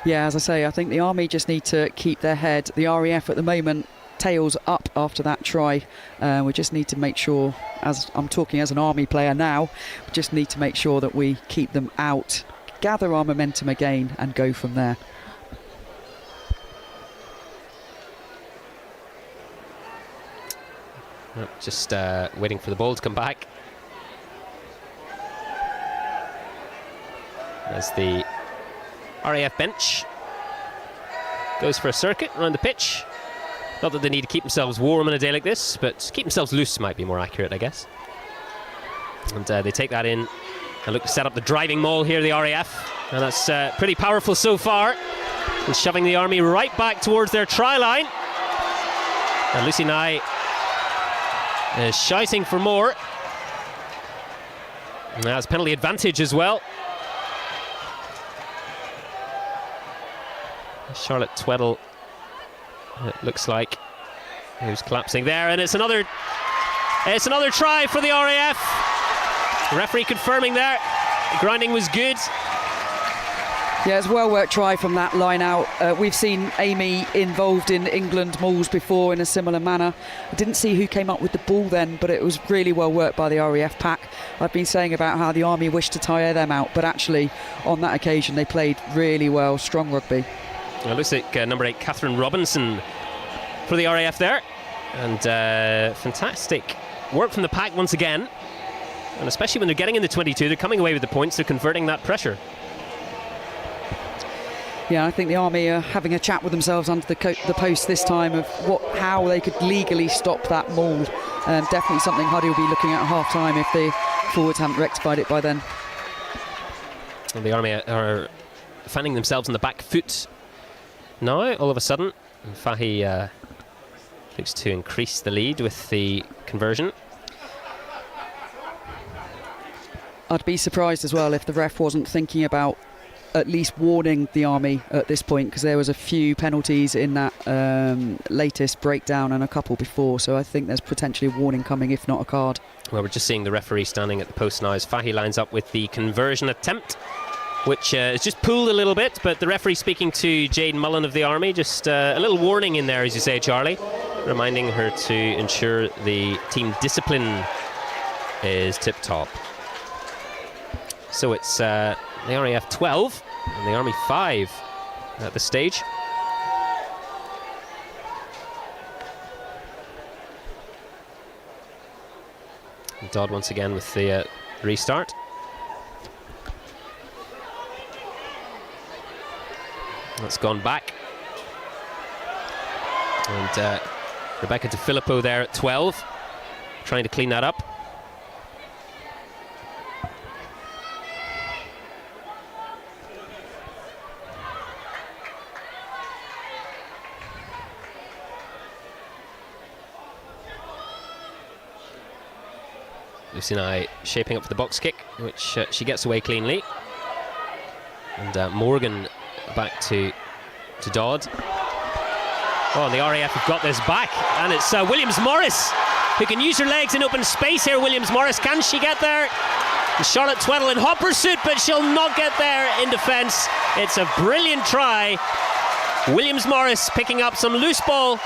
Yeah, as I say, I think the Army just need to keep their head. The RAF at the moment, tails up after that try. We just need to make sure, as I'm talking as an Army player now, we just need to make sure that we keep them out, gather our momentum again and go from there. Just waiting for the ball to come back. As the RAF bench goes for a circuit around the pitch. Not that they need to keep themselves warm on a day like this, but keep themselves loose might be more accurate, I guess. And they take that in and look to set up the driving maul here, the RAF. And that's pretty powerful so far. And shoving the Army right back towards their try line. And Lucy Nye is shouting for more. And that's penalty advantage as well. Charlotte Tweddle, it looks like, who's collapsing there, and it's another try for the RAF. The referee confirming there, the grounding was good. Yeah, it's a well-worked try from that line out. We've seen Amy involved in England mauls before in a similar manner. I didn't see who came up with the ball then, but it was really well worked by the RAF pack. I've been saying about how the Army wished to tire them out, but actually on that occasion they played really well, strong rugby. It looks like number 8 Catherine Robinson for the RAF there, and fantastic work from the pack once again, and especially when they're getting in the 22, they're coming away with the points, they're converting that pressure. Yeah, I think the Army are having a chat with themselves under the post this time of how they could legally stop that maul. Definitely something Huddy will be looking at half-time if the forwards haven't rectified it by then. And the Army are finding themselves on the back foot now, all of a sudden. And Fahy looks to increase the lead with the conversion. I'd be surprised as well if the ref wasn't thinking about at least warning the Army at this point, because there was a few penalties in that latest breakdown and a couple before, so I think there's potentially a warning coming, if not a card. Well, we're just seeing the referee standing at the post now as Fahy lines up with the conversion attempt, which is just pulled a little bit, but the referee speaking to Jade Mullen of the Army, just a little warning in there, as you say, Charlie, reminding her to ensure the team discipline is tip-top. So it's the RAF 12 and the Army 5 at this stage. Dodd once again with the restart. That's gone back. And Rebecca De Filippo there at 12, trying to clean that up. Lucinai shaping up for the box kick, which she gets away cleanly. And Morgan back to Dodd. Oh, and the RAF have got this back, and it's Williams-Morris who can use her legs in open space here. Williams-Morris, can she get there? And Charlotte Tweddle in hot pursuit, but she'll not get there in defence. It's a brilliant try. Williams-Morris picking up some loose ball,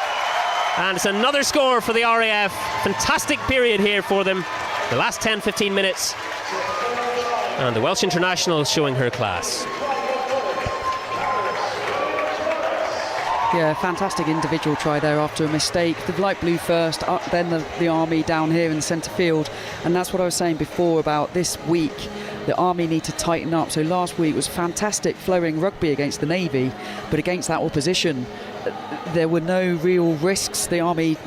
and it's another score for the RAF. Fantastic period here for them. The last 10-15 minutes, and the Welsh international showing her class. Yeah, fantastic individual try there after a mistake. The light blue first, then the Army down here in the centre field. And that's what I was saying before about this week. The Army need to tighten up. So last week was fantastic flowing rugby against the Navy, but against that opposition, there were no real risks. The Army,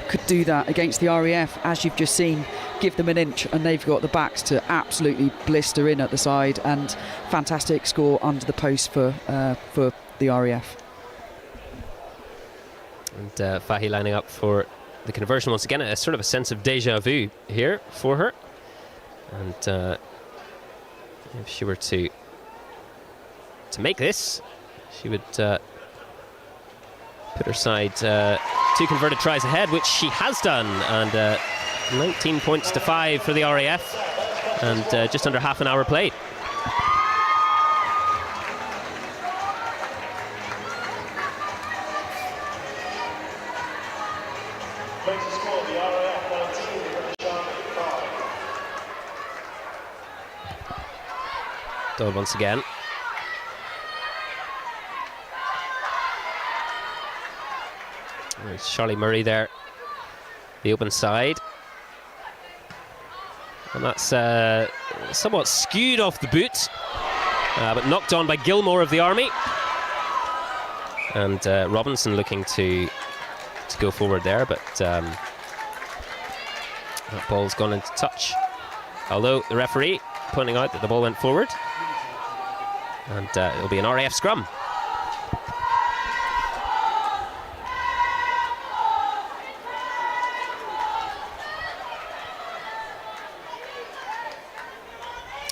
could do that against the RAF, as you've just seen. Give them an inch and they've got the backs to absolutely blister in at the side, and fantastic score under the post for the RAF. And Fahy lining up for the conversion once again. A sort of a sense of deja vu here for her. And if she were to make this, she would put her side 2 converted tries ahead, which she has done. And 19 points to 5 for the RAF, and just under half an hour played. Dodd once again. There's Charlie Murray there, the open side. And that's somewhat skewed off the boot, but knocked on by Gilmore of the Army. And Robinson looking to go forward there, but that ball's gone into touch. Although the referee pointing out that the ball went forward. And it'll be an RAF scrum.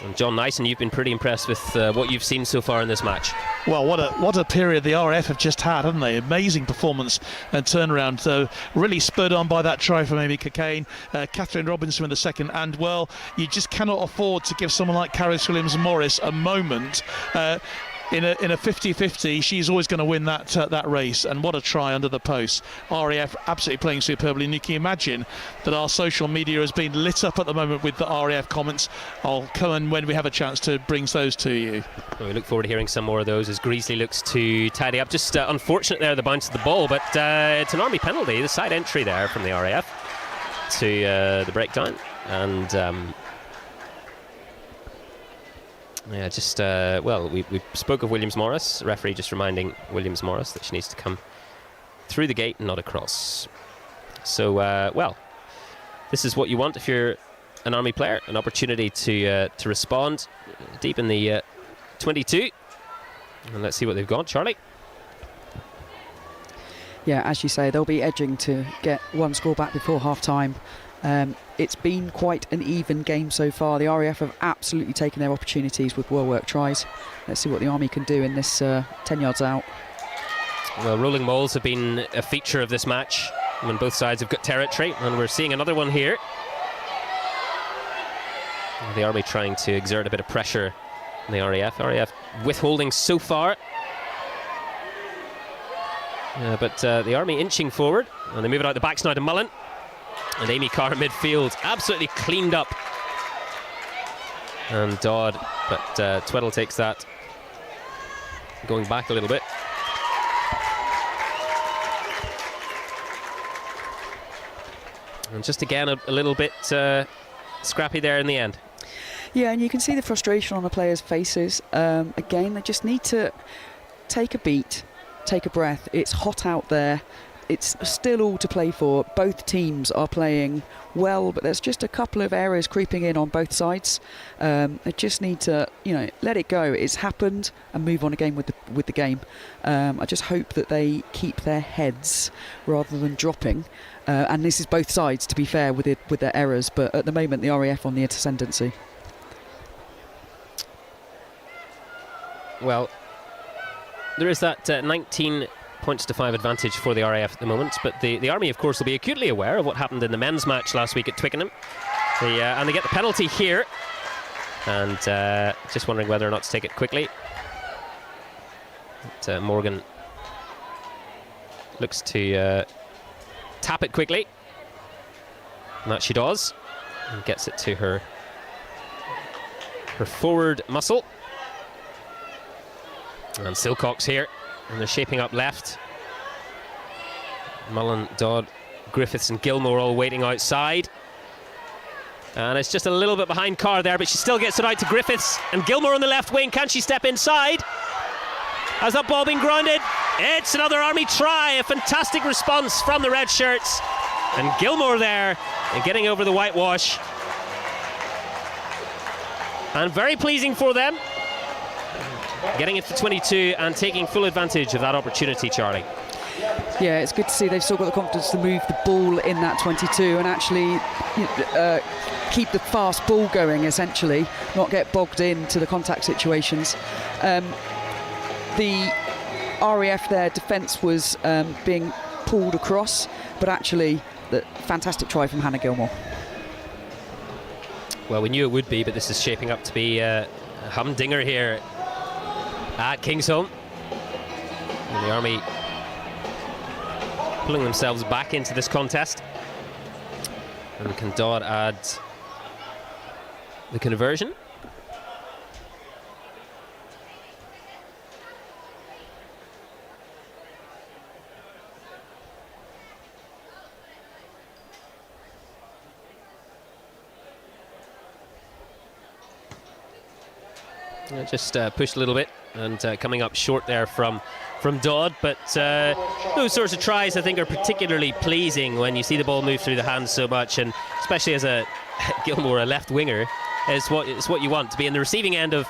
And John Nyson, you've been pretty impressed with what you've seen so far in this match. Well, what a period the RAF have just had, haven't they? Amazing performance and turnaround. Really spurred on by that try from Amy Cockayne, Catherine Robinson in the second, and well, you just cannot afford to give someone like Caris Williams-Morris a moment. In a 50-50, she's always going to win that race, and what a try under the post. RAF absolutely playing superbly, and you can imagine that our social media has been lit up at the moment with the RAF comments. I'll come in when we have a chance to bring those to you. Well, we look forward to hearing some more of those as Greasley looks to tidy up. Just unfortunate there, the bounce of the ball, but it's an Army penalty, the side entry there from the RAF to the breakdown, and yeah, just, well, we spoke of Williams-Morris. Referee just reminding Williams-Morris that she needs to come through the gate and not across. So, well, this is what you want if you're an Army player, an opportunity to respond deep in the 22. And let's see what they've got. Charlie? Yeah, as you say, they'll be edging to get one score back before half-time. It's been quite an even game so far. The RAF have absolutely taken their opportunities with well-worked tries. Let's see what the Army can do in this 10 yards out. Well, rolling mauls have been a feature of this match when both sides have got territory, and we're seeing another one here. The Army trying to exert a bit of pressure on the RAF. RAF withholding so far. But the Army inching forward, and they move it out the backs now to Mullen. And Amy Carr in midfield, absolutely cleaned up. And Dodd, but Tweddle takes that, going back a little bit. And just again a little bit scrappy there in the end. Yeah, and you can see the frustration on the players' faces. Again, they just need to take a beat, take a breath. It's hot out there. It's still all to play for. Both teams are playing well, but there's just a couple of errors creeping in on both sides. They just need to, let it go. It's happened and move on again with the game. I just hope that they keep their heads rather than dropping. And this is both sides, to be fair, with their errors. But at the moment, the RAF on the ascendancy. Well, there is that 19 points to 5 advantage for the RAF at the moment, but the Army, of course, will be acutely aware of what happened in the men's match last week at Twickenham. And they get the penalty here, and just wondering whether or not to take it quickly. But, Morgan looks to tap it quickly, and that she does, and gets it to her forward muscle. And Silcox here, and they're shaping up left. Mullen, Dodd, Griffiths and Gilmore all waiting outside. And it's just a little bit behind Carr there, but she still gets it out to Griffiths. And Gilmore on the left wing, can she step inside? Has that ball been grounded? It's another Army try, a fantastic response from the red shirts. And Gilmore there, and getting over the whitewash. And very pleasing for them. Getting it for 22 and taking full advantage of that opportunity, Charlie. Yeah, it's good to see they've still got the confidence to move the ball in that 22 and actually keep the fast ball going, essentially, not get bogged into the contact situations. The RAF, their defence was being pulled across, but actually, the fantastic try from Hannah Gilmore. Well, we knew it would be, but this is shaping up to be a humdinger here at Kingsholm. And the Army pulling themselves back into this contest. And can Dodd add the conversion? Just pushed a little bit and coming up short there from Dodd, but those sorts of tries I think are particularly pleasing when you see the ball move through the hands so much, and especially as a Gilmore, a left winger, is what you want to be in the receiving end of.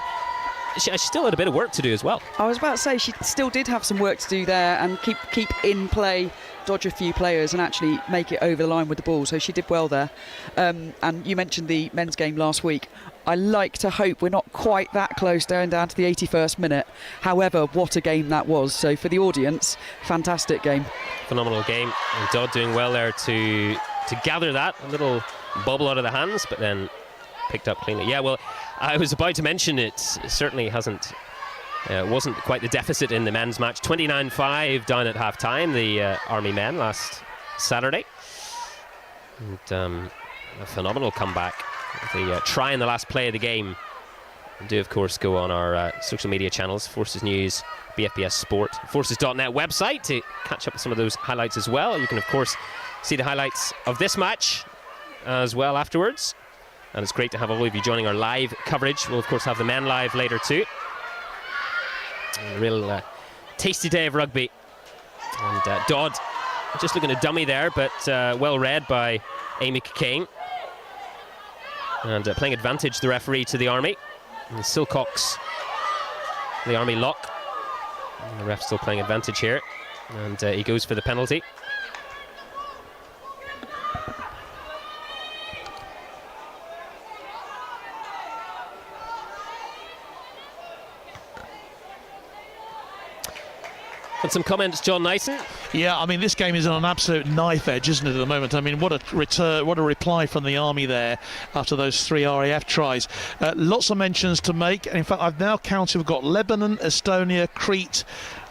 She still had a bit of work to do as well. I was about to say she still did have some work to do there and keep in play, dodge a few players and actually make it over the line with the ball, so she did well there. And you mentioned the men's game last week. I like to hope we're not quite that close down to the 81st minute. However, what a game that was. So for the audience, fantastic game. Phenomenal game, and Dodd doing well there to gather that. A little bobble out of the hands, but then picked up cleanly. Yeah, well, I was about to mention it certainly wasn't quite the deficit in the men's match. 29-5 down at half-time, the Army men last Saturday. And a phenomenal comeback. The try in the last play of the game. And do, of course, go on our social media channels, Forces News, BFBS Sport, Forces.net website to catch up with some of those highlights as well. You can, of course, see the highlights of this match as well afterwards. And it's great to have all of you joining our live coverage. We'll, of course, have the men live later too. A real tasty day of rugby. And Dodd just looking a dummy there, but well read by Amy Kane. And playing advantage, the referee, to the Army. And Silcox, the Army lock. And the ref still playing advantage here. And he goes for the penalty. And some comments, John Nyson. Yeah, I mean, this game is on an absolute knife edge, isn't it, at the moment? I mean, what a reply from the Army there after those 3 RAF tries. Lots of mentions to make. In fact, I've now counted, we've got Lebanon, Estonia, Crete,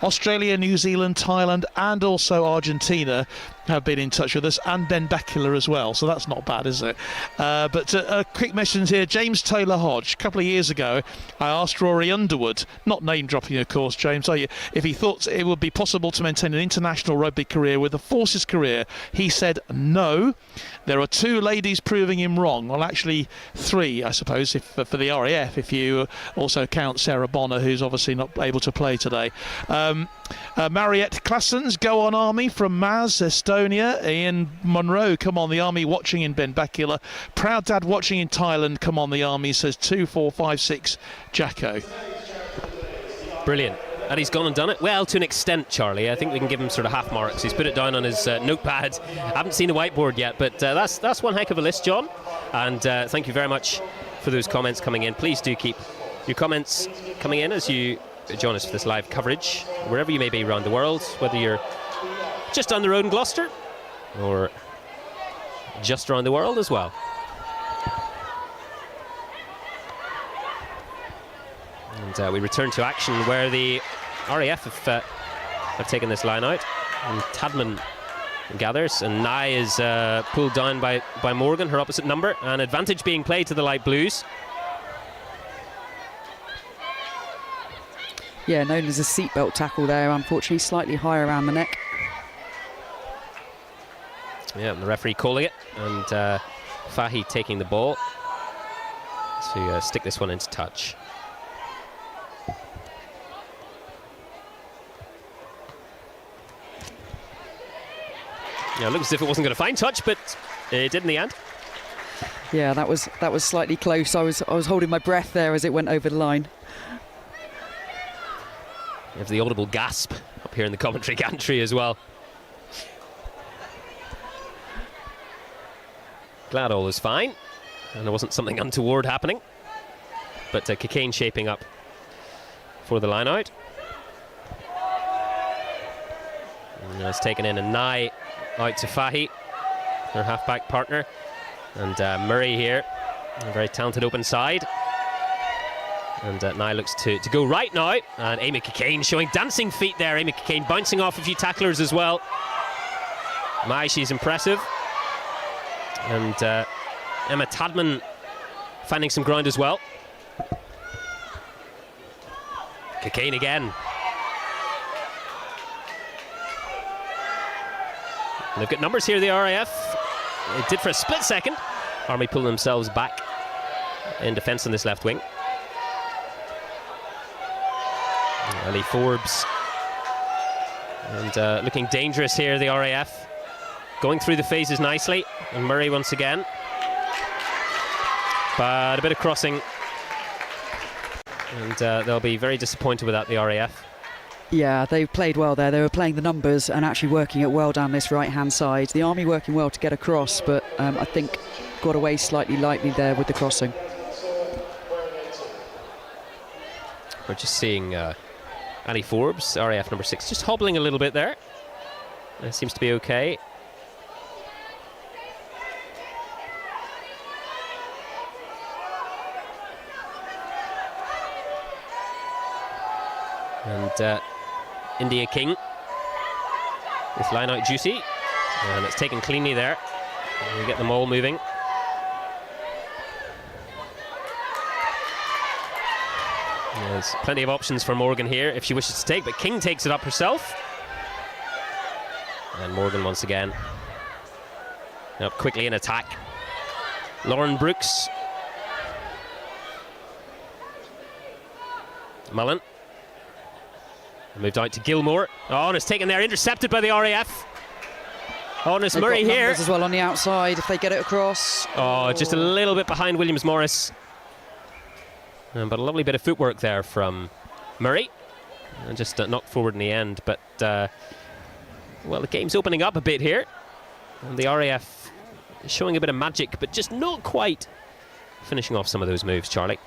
Australia, New Zealand, Thailand, and also Argentina have been in touch with us, and Ben Bakula as well, so that's not bad, is it? But a quick mention here, James Taylor Hodge. A couple of years ago, I asked Rory Underwood, not name dropping of course, James, are you, if he thought it would be possible to maintain an international rugby career with a forces career. He said no. There are 2 ladies proving him wrong. Well, actually 3, I suppose, if for the RAF, if you also count Sarah Bonner, who's obviously not able to play today. Mariette Claessens, go on Army from Maz, Estonia. Ian Monroe, come on the Army, watching in Ben Bakula. Proud Dad watching in Thailand, come on the Army, says 2-4-5-6 Jacko. Brilliant. And he's gone and done it well to an extent, Charlie. I think we can give him sort of half marks. He's put it down on his notepad. I haven't seen the whiteboard yet, but that's one heck of a list, John. And thank you very much for those comments coming in. Please do keep your comments coming in as you join us for this live coverage, wherever you may be around the world, whether you're just down the road in Gloucester or just around the world as well. And we return to action where the RAF have taken this line out. And Tadman gathers, and Nye is pulled down by Morgan, her opposite number, and advantage being played to the light blues. Yeah, known as a seatbelt tackle there, unfortunately slightly higher around the neck. Yeah, and the referee calling it, and Fahy taking the ball to stick this one into touch. Yeah, it looks as if it wasn't going to find touch, but it did in the end. Yeah, that was slightly close. I was holding my breath there as it went over the line. You have the audible gasp up here in the commentary gantry as well. Glad all is fine, and there wasn't something untoward happening. But Cockayne shaping up for the line out. And it's taken in, and Nye out to Fahy, her halfback partner, and Murray here, a very talented open side. And Nye looks to go right now, and Amy Cockayne showing dancing feet there. Amy Cockayne bouncing off a few tacklers as well. My, she's impressive. And Emma Tadman finding some ground as well. Cockayne again. And they've got numbers here, the RAF. It did for a split second. Army pull themselves back in defence on this left wing. Ellie Forbes. And looking dangerous here, the RAF. Going through the phases nicely. And Murray once again. But a bit of crossing. And they'll be very disappointed with that, the RAF. Yeah, they played well there. They were playing the numbers and actually working it well down this right-hand side. The Army working well to get across, but I think got away slightly lightly there with the crossing. We're just seeing Annie Forbes, RAF number 6, just hobbling a little bit there. It seems to be okay. And India King with line out duty, and it's taken cleanly there. And we get them all moving. There's plenty of options for Morgan here if she wishes to take, but King takes it up herself. And Morgan once again up quickly in attack. Lauren Brooks. Mullen. Moved out to Gilmore. Oh, and it's taken there, intercepted by the RAF. Oh, and it's Murray here. As well on the outside if they get it across. Oh, just a little bit behind Williams-Morris. But a lovely bit of footwork there from Murray. And just knocked forward in the end. But, well, the game's opening up a bit here. And the RAF showing a bit of magic, but just not quite finishing off some of those moves, Charlie.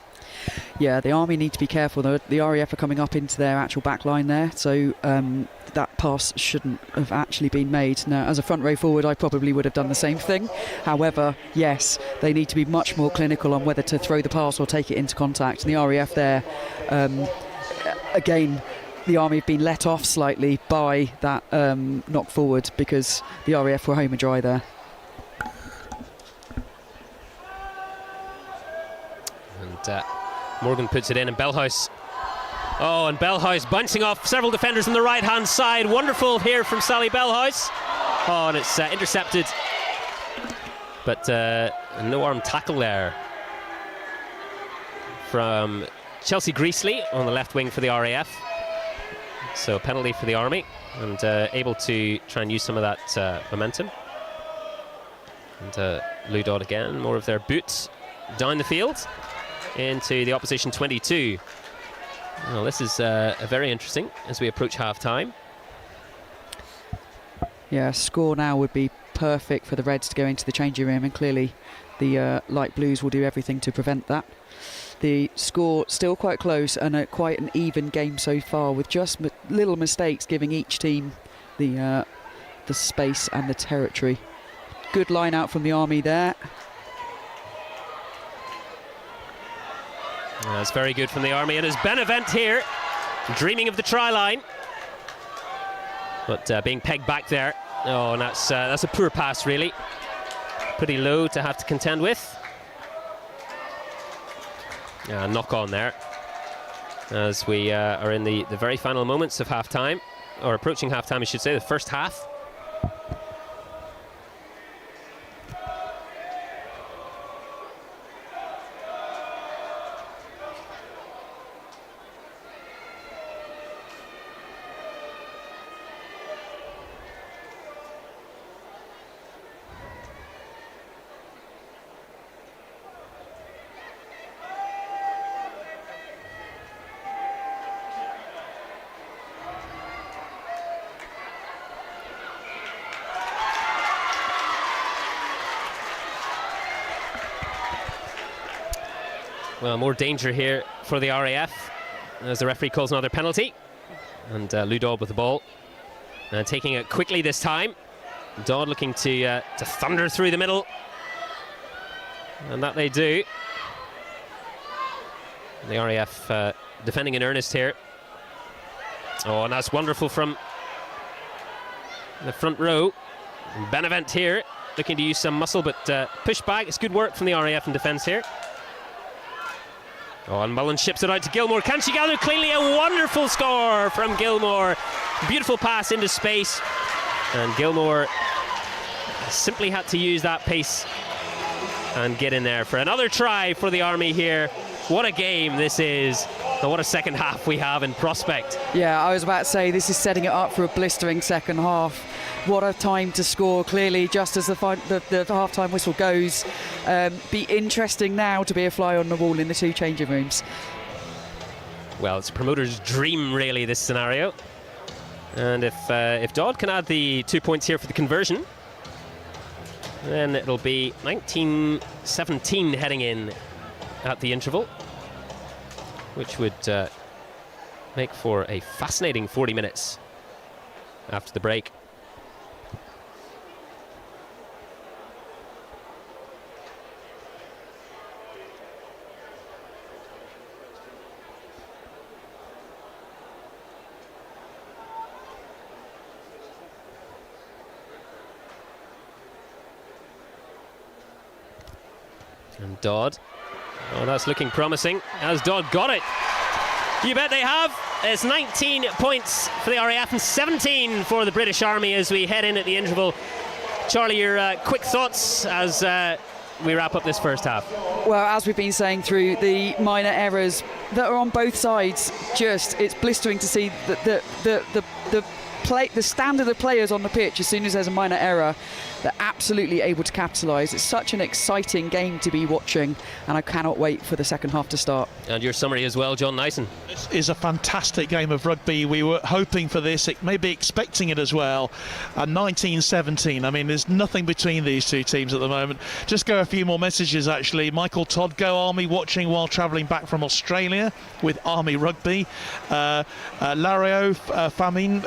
Yeah, the Army need to be careful. The RAF are coming up into their actual back line there, so that pass shouldn't have actually been made. Now, as a front row forward, I probably would have done the same thing. However, yes, they need to be much more clinical on whether to throw the pass or take it into contact. And the RAF there, again, the Army have been let off slightly by that knock forward because the RAF were home and dry there. And Morgan puts it in, and Bellhouse. Oh, and Bellhouse bouncing off several defenders on the right-hand side. Wonderful here from Sally Bellhouse. Oh, and it's intercepted. But no arm tackle there from Chelsea Greasley on the left wing for the RAF. So a penalty for the Army, and able to try and use some of that momentum. And Lou Dodd again, more of their boots down the field into the opposition 22. Well, this is very interesting as we approach half-time. Yeah, score now would be perfect for the Reds to go into the changing room, and clearly the light blues will do everything to prevent that. The score still quite close and quite an even game so far, with just little mistakes giving each team the space and the territory. Good line out from the Army there. That's very good from the Army, and as Benevent here, dreaming of the try line, but being pegged back there. Oh, and that's a poor pass, really. Pretty low to have to contend with. Knock on there, as we are in the very final moments of half-time, or approaching half-time, I should say, the first half. Well, more danger here for the RAF as the referee calls another penalty. And Lou Dodd with the ball. Taking it quickly this time. Dodd looking to thunder through the middle. And that they do. The RAF defending in earnest here. Oh, and that's wonderful from the front row. Benevent here looking to use some muscle, but push back. It's good work from the RAF in defence here. Oh, and Mullen ships it out to Gilmore. Can she gather cleanly? A wonderful score from Gilmore. Beautiful pass into space. And Gilmore simply had to use that pace and get in there for another try for the Army here. What a game this is. And what a second half we have in prospect. Yeah, I was about to say, this is setting it up for a blistering second half. What a time to score, clearly, just as the half-time whistle goes. Be interesting now to be a fly on the wall in the two changing rooms. Well, it's a promoter's dream, really, this scenario. And if Dodd can add the 2 points here for the conversion, then it'll be 19-17 heading in at the interval, which would make for a fascinating 40 minutes after the break. And Dodd, oh, that's looking promising. Has Dodd got it? You bet they have. It's 19 points for the RAF and 17 for the British Army as we head in at the interval. Charlie, your quick thoughts as we wrap up this first half? Well, as we've been saying through, the minor errors that are on both sides, just it's blistering to see the the standard of players on the pitch, as soon as there's a minor error, they're absolutely able to capitalise. It's such an exciting game to be watching, and I cannot wait for the second half to start. And your summary as well, John Nyson. This is a fantastic game of rugby. We were hoping for this, maybe expecting it as well. And 19-17, I mean, there's nothing between these two teams at the moment. Just go a few more messages, actually. Michael Todd, go Army, watching while travelling back from Australia with Army Rugby. Lario, Famine,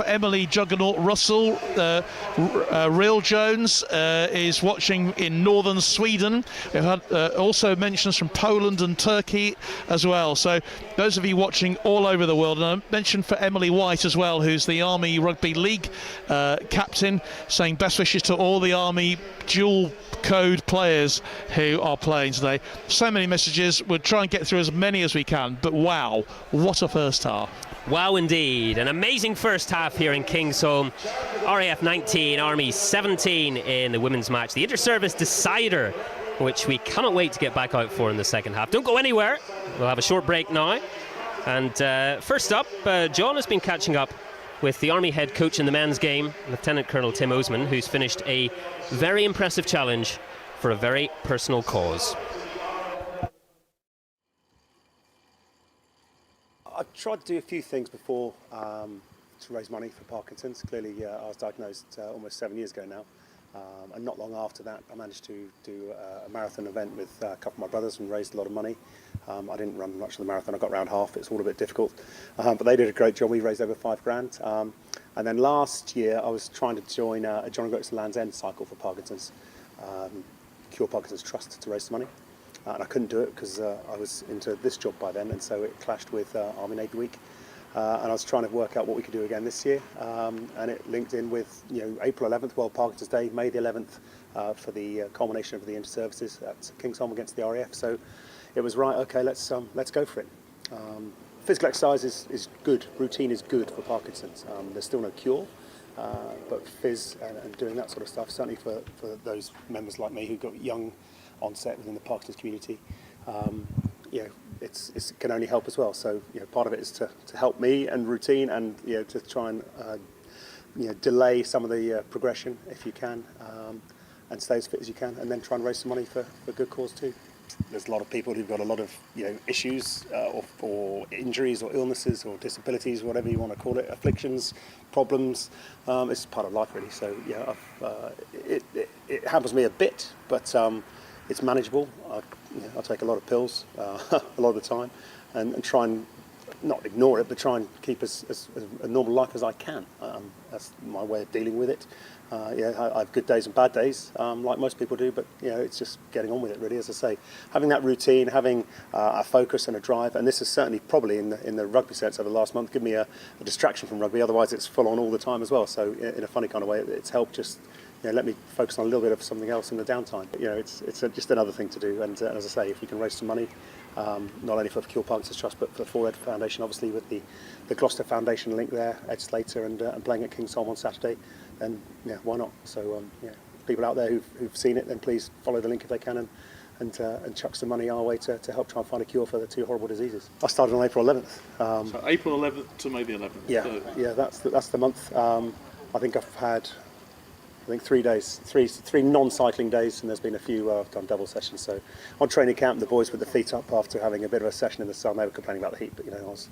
Emily Juggernaut Russell, Real Jones is watching in northern Sweden. We've had also mentions from Poland and Turkey as well. So those of you watching all over the world, and I mentioned for Emily White as well, who's the Army Rugby League captain, saying best wishes to all the Army dual code players who are playing today. So many messages. We'll try and get through as many as we can, but wow, what a first half. Wow, indeed. An amazing first half here in Kingsholm. RAF 19, Army 17 in the women's match. The inter-service decider, which we cannot wait to get back out for in the second half. Don't go anywhere. We'll have a short break now. And first up, John has been catching up with the Army head coach in the men's game, Lieutenant Colonel Tim Osman, who's finished a very impressive challenge for a very personal cause. I've tried to do a few things before to raise money for Parkinson's. Clearly, I was diagnosed almost 7 years ago now. And not long after that, I managed to do a marathon event with a couple of my brothers and raised a lot of money. I didn't run much of the marathon. I got round half. It's all a bit difficult. But they did a great job. We raised over £5,000. And then last year, I was trying to join a John O'Groats to Land's End cycle for Parkinson's, Cure Parkinson's Trust, to raise some money. And I couldn't do it because I was into this job by then, and so it clashed with Army Navy Week. And I was trying to work out what we could do again this year, and it linked in with April 11th, World Parkinson's Day, May the 11th for the culmination of the inter-services at Kingsholm against the RAF. So it was right. Okay, let's go for it. Physical exercise is good. Routine is good for Parkinson's. There's still no cure, but phys and doing that sort of stuff, certainly for those members like me who got young onset within the Parkinson's community, it can only help as well. So part of it is to help me and routine, and to try and delay some of the progression if you can, and stay as fit as you can, and then try and raise some money for a good cause too. There's a lot of people who've got a lot of issues or injuries or illnesses or disabilities, whatever you want to call it, afflictions, problems. It's part of life really. So it happens to me a bit, but it's manageable. I take a lot of pills a lot of the time, and try and not ignore it, but try and keep as a normal life as I can. That's my way of dealing with it. I have good days and bad days, like most people do, but it's just getting on with it really. As I say, having that routine, having a focus and a drive, and this is certainly probably in the rugby sense over the last month, given me a distraction from rugby. Otherwise it's full on all the time as well. So in a funny kind of way, it's helped just let me focus on a little bit of something else in the downtime. But, it's just another thing to do. And as I say, if we can raise some money, not only for the Cure Parkinson's Trust, but for the 4Ed Foundation, obviously with the Gloucester Foundation link there, Ed Slater, and playing at Kingsholm on Saturday, then why not? So people out there who've seen it, then please follow the link if they can, and chuck some money our way to help try and find a cure for the two horrible diseases. I started on April 11th. So April 11th to May the 11th. Yeah, that's the month. I think I've had 3 days, three non-cycling days, and there's been a few I've done double sessions. So on training camp, the boys with the feet up after having a bit of a session in the sun, they were complaining about the heat, but I was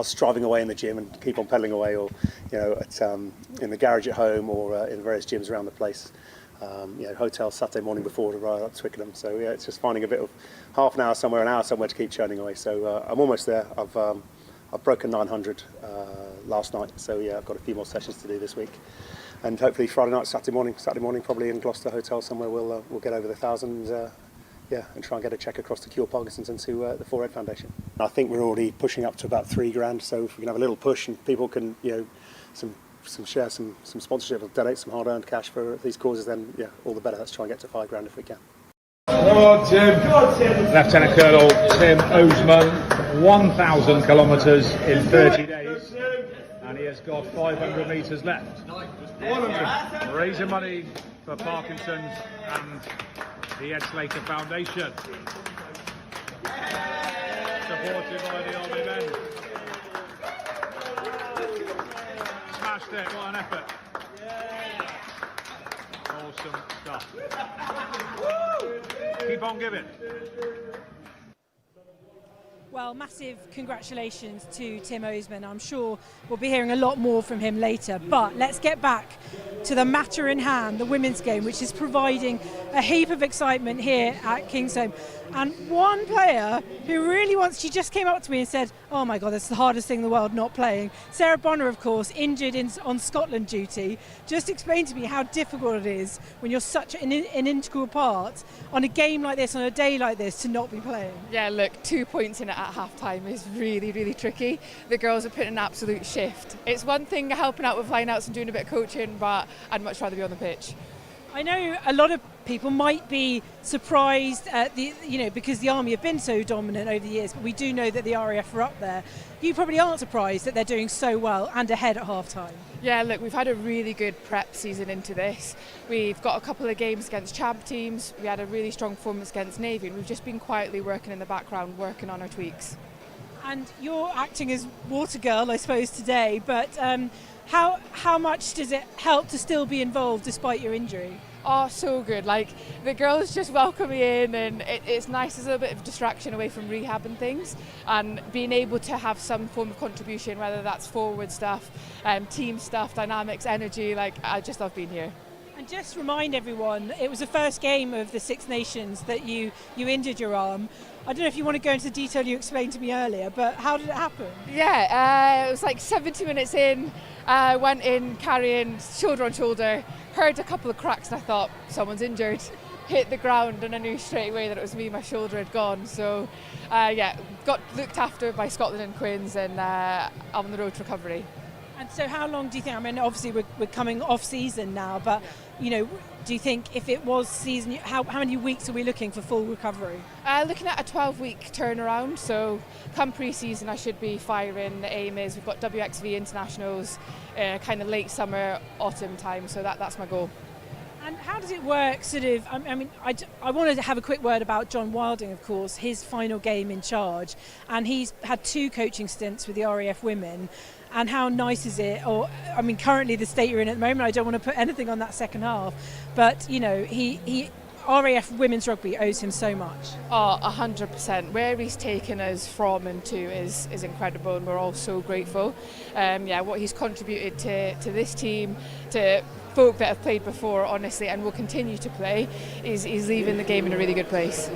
striving away in the gym and keep on pedalling away, or in the garage at home, or in various gyms around the place. Hotels Saturday morning before to ride up Twickenham. So it's just finding a bit of half an hour somewhere, an hour somewhere to keep churning away. So I'm almost there. I've broken 900 last night, so I've got a few more sessions to do this week. And hopefully Friday night, Saturday morning, probably in Gloucester Hotel somewhere, we'll get over the 1,000, and try and get a check across to Cure Parkinson's and to the 4Ed Foundation. I think we're already pushing up to about $3,000, so if we can have a little push and people can, share some sponsorship or donate some hard-earned cash for these causes, then all the better. Let's try and get to $5,000 if we can. Well, Tim. Lieutenant Colonel Tim Osman, 1,000 kilometres in 30 days, and he has got 500 metres left. Raising money for Parkinson's and the Ed Slater Foundation. Supported by the Army men. Smashed Fantastic, what an effort. Awesome stuff. Keep on giving. Well, massive congratulations to Tim Osman. I'm sure we'll be hearing a lot more from him later. But let's get back to the matter in hand, the women's game, which is providing a heap of excitement here at Kingsholm. And one player who really she just came up to me and said, oh my God, that's the hardest thing in the world, not playing. Sarah Bonner, of course, injured on Scotland duty. Just explain to me how difficult it is when you're such an integral part on a game like this, on a day like this, to not be playing. Yeah, look, 2 points in it at half-time is really, really tricky. The girls are putting an absolute shift. It's one thing helping out with line-outs and doing a bit of coaching, but I'd much rather be on the pitch. I know a lot of people might be surprised at because the Army have been so dominant over the years, but we do know that the RAF are up there. You probably aren't surprised that they're doing so well and ahead at half-time. Yeah, look, we've had a really good prep season into this. We've got a couple of games against champ teams. We had a really strong performance against Navy, and we've just been quietly working in the background, working on our tweaks. And you're acting as water girl, I suppose, today, but how much does it help to still be involved despite your injury? Oh, so good. Like, the girls just welcome me in, and it's nice as a bit of distraction away from rehab and things, and being able to have some form of contribution, whether that's forward stuff, team stuff, dynamics, energy. Like, I just love being here. And just remind everyone, it was the first game of the Six Nations that you injured your arm. I don't know if you want to go into the detail you explained to me earlier, but how did it happen? Yeah, it was like 70 minutes in, went in carrying shoulder on shoulder, heard a couple of cracks and I thought, someone's injured. Hit the ground and I knew straight away that it was me, my shoulder had gone. So got looked after by Scotland and Quins, and I'm on the road to recovery. And so how long do you think, I mean obviously we're coming off season now, but do you think if it was season, how many weeks are we looking for full recovery? Looking at a 12-week turnaround, so come pre-season I should be firing. The aim is we've got WXV internationals kind of late summer, autumn time, so that's my goal. And how does it work, sort of, I wanted to have a quick word about John Wilding, of course, his final game in charge, and he's had 2 coaching stints with the RAF women, and how nice is it, currently the state you're in at the moment, I don't want to put anything on that second half, but, RAF women's rugby owes him so much. Oh, 100%. Where he's taken us from and to is incredible, and we're all so grateful. What he's contributed to this team, to folk that have played before, honestly, and will continue to play, is leaving the game in a really good place.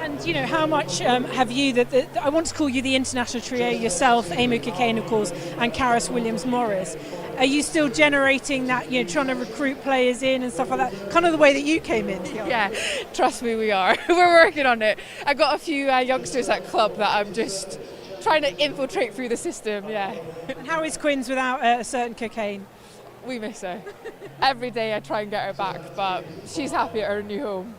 And how much have you, I want to call you the international trio, yourself, Amy Cockayne, of course, and Karis Williams-Morris. Are you still generating that, trying to recruit players in and stuff like that, kind of the way that you came in? Yeah, trust me, we are. We're working on it. I got a few youngsters at club that I'm just trying to infiltrate through the system, yeah. And how is Quins without a certain Cockayne? We miss her. Every day I try and get her back, but she's happy at her new home.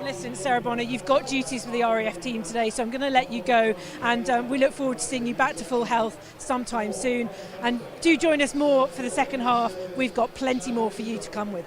Listen, Sarah Bonner, you've got duties with the RAF team today, so I'm going to let you go, and we look forward to seeing you back to full health sometime soon. And do join us more for the second half. We've got plenty more for you to come with.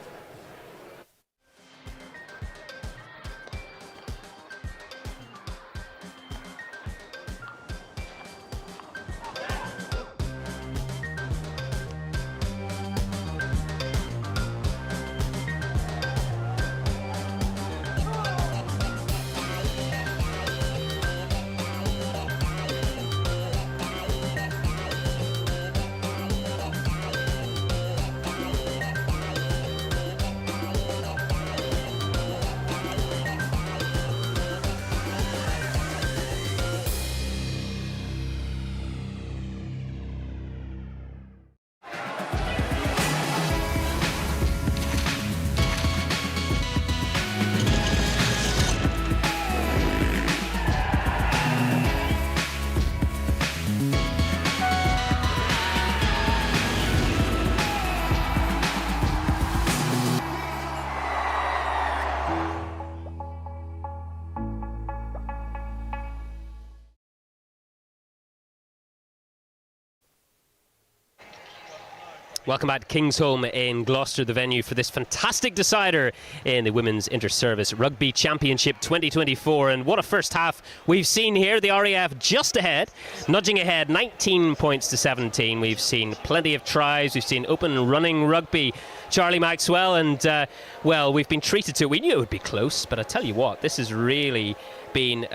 Welcome back to Kingsholm in Gloucester, the venue for this fantastic decider in the Women's Inter-Service Rugby Championship 2024. And what a first half we've seen here. The RAF just ahead, nudging ahead 19 points to 17. We've seen plenty of tries. We've seen open running rugby. Charlie Maxwell, and well, we've been treated to it. We knew it would be close, but I tell you what, this has really been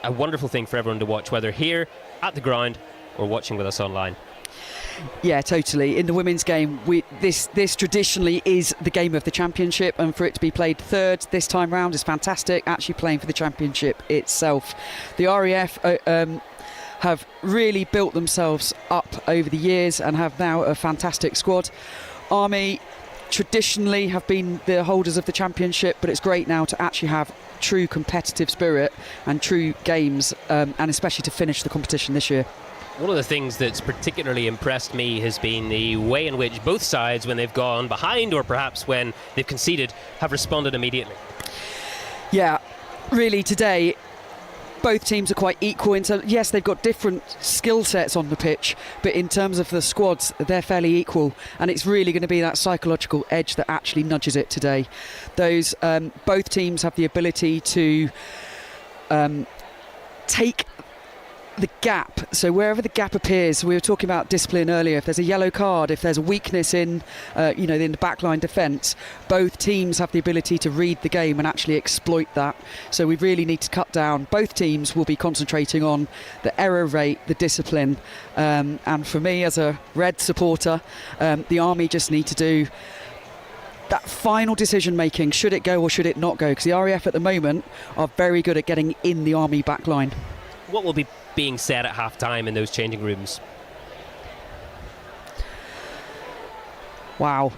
a wonderful thing for everyone to watch, whether here at the ground or watching with us online. Yeah, totally. In the women's game, this traditionally is the game of the championship, and for it to be played third this time round is fantastic. Actually playing for the championship itself. The RAF have really built themselves up over the years and have now a fantastic squad. Army traditionally have been the holders of the championship, but it's great now to actually have true competitive spirit and true games, and especially to finish the competition this year. One of the things that's particularly impressed me has been the way in which both sides, when they've gone behind or perhaps when they've conceded, have responded immediately. Yeah, really today, both teams are quite equal. Yes, they've got different skill sets on the pitch, but in terms of the squads, they're fairly equal, and it's really going to be that psychological edge that actually nudges it today. Both teams have the ability to take the gap, so wherever the gap appears, we were talking about discipline earlier, if there's a yellow card, if there's a weakness in in the backline defence, both teams have the ability to read the game and actually exploit that. So we really need to cut down. Both teams will be concentrating on the error rate, the discipline, and for me as a Red supporter, the Army just need to do that final decision making, should it go or should it not go, because the RAF at the moment are very good at getting in the Army backline. What will be being said at half-time in those changing rooms? Wow.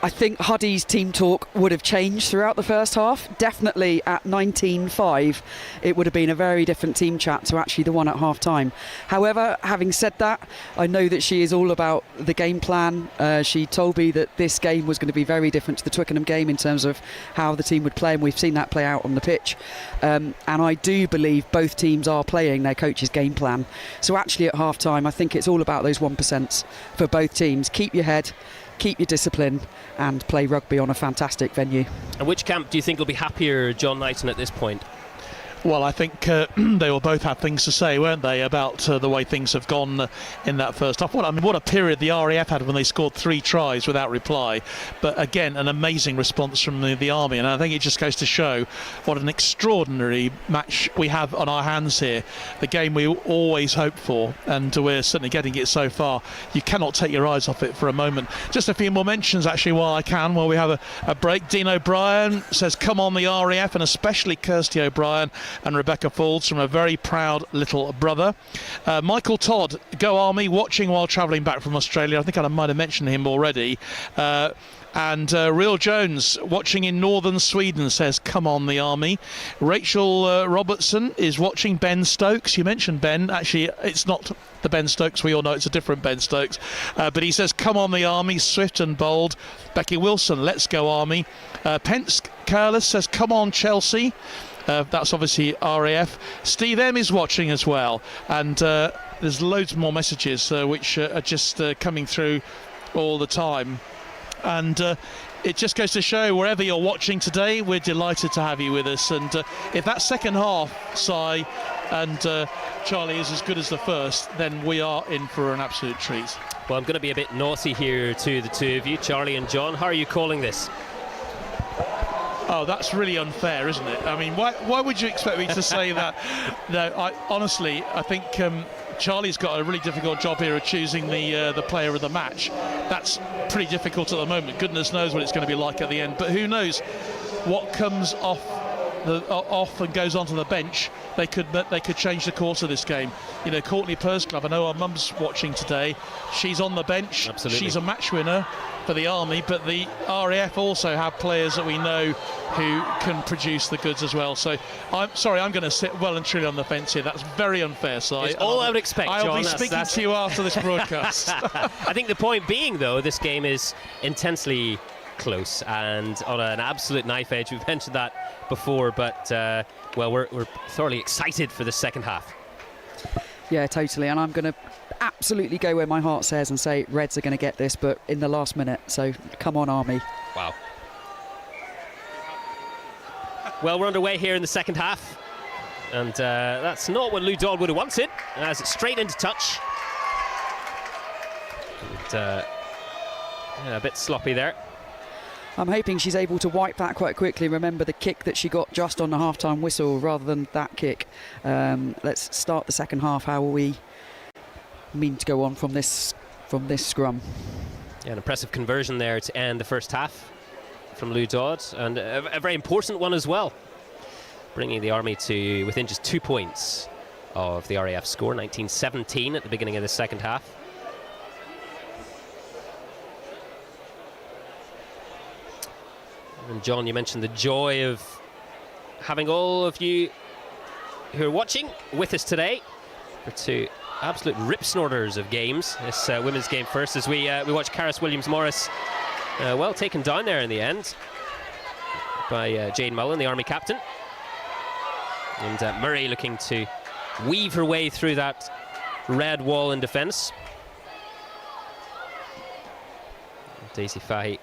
I think Huddy's team talk would have changed throughout the first half. Definitely at 19-5, it would have been a very different team chat to actually the one at half-time. However, having said that, I know that she is all about the game plan. She told me that this game was going to be very different to the Twickenham game in terms of how the team would play, and we've seen that play out on the pitch. And I do believe both teams are playing their coach's game plan. So actually at half-time, I think it's all about those 1% for both teams. Keep your head, keep your discipline, and play rugby on a fantastic venue. And which camp do you think will be happier, John Knighton, at this point? Well, I think they will both have things to say, won't they, about the way things have gone in that first half. What a period the RAF had when they scored 3 tries without reply. But again, an amazing response from the Army, and I think it just goes to show what an extraordinary match we have on our hands here. The game we always hoped for, and we're certainly getting it so far. You cannot take your eyes off it for a moment. Just a few more mentions, actually, while I can, while we have a break. Dean O'Brien says, come on the RAF, and especially Kirsty O'Brien and Rebecca Falls from a very proud little brother. Michael Todd, go Army, watching while travelling back from Australia. I think I might have mentioned him already. And Real Jones, watching in northern Sweden, says, come on the Army. Rachel Robertson is watching. Ben Stokes, you mentioned Ben. Actually, it's not the Ben Stokes we all know, it's a different Ben Stokes. But he says, come on the Army, swift and bold. Becky Wilson, let's go Army. Pence Careless says, come on Chelsea. That's obviously RAF. Steve M is watching as well, and there's loads more messages which are just coming through all the time, and it just goes to show, wherever you're watching today, we're delighted to have you with us. And if that second half, Si and Charlie, is as good as the first, then we are in for an absolute treat. Well, I'm going to be a bit naughty here to the two of you, Charlie and John. How are you calling this? Oh, that's really unfair, isn't it? I mean, why would you expect me to say that? No, honestly, I think Charlie's got a really difficult job here of choosing the player of the match. That's pretty difficult at the moment. Goodness knows what it's going to be like at the end. But who knows what comes off and goes onto the bench. They could change the course of this game. You know, Courtney Pursglove, I know our mum's watching today. She's on the bench. Absolutely. She's a match winner for the Army, but the RAF also have players that we know who can produce the goods as well. So I'm sorry, I'm going to sit well and truly on the fence here. That's very unfair, Si. It's all I would expect, John. I'll be speaking to you after this broadcast. I think the point being, though, this game is intensely close and on an absolute knife edge. We've mentioned that before, but well, we're thoroughly excited for the second half. Yeah, totally, and I'm going to absolutely go where my heart says and say Reds are going to get this, but in the last minute. So come on, Army. Wow. Well, we're underway here in the second half, and that's not what Lou Dodd would have wanted, as it's straight into touch. And, yeah, a bit sloppy there. I'm hoping she's able to wipe that quite quickly. Remember the kick that she got just on the half-time whistle rather than that kick. Let's start the second half. How will we mean to go on from this scrum? Yeah, an impressive conversion there to end the first half from Lou Dodd, and a very important one as well, bringing the Army to within just 2 points of the RAF score, 19-17 at the beginning of the second half. And John, you mentioned the joy of having all of you who are watching with us today for two absolute rip snorters of games. This women's game first, as we watch Karis Williams-Morris well taken down there in the end by Jane Mullen, the Army captain. And Murray looking to weave her way through that red wall in defence. Daisy Fahy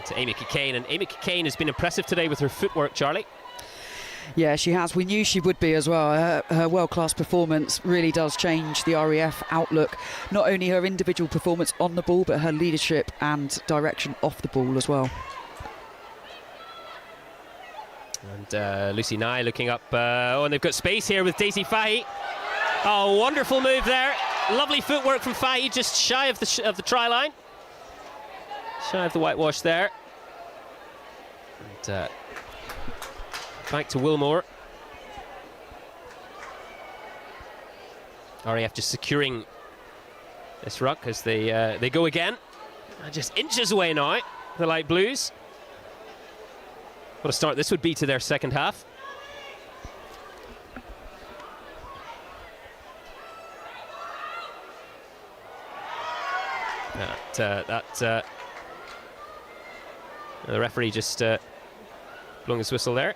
to Amy Kikane, and Amy Kikane has been impressive today with her footwork, Charlie. Yeah, she has. We knew she would be as well. Her world-class performance really does change the RAF outlook. Not only her individual performance on the ball, but her leadership and direction off the ball as well. And Lucy Nye looking up. And they've got space here with Daisy Fahy. Oh, wonderful move there. Lovely footwork from Fahy, just shy of the try line. Shy of the whitewash there. And back to Wilmore. RAF just securing this ruck as they go again. And just inches away now, the light blues. What a start this would be to their second half. The referee just blowing his whistle there.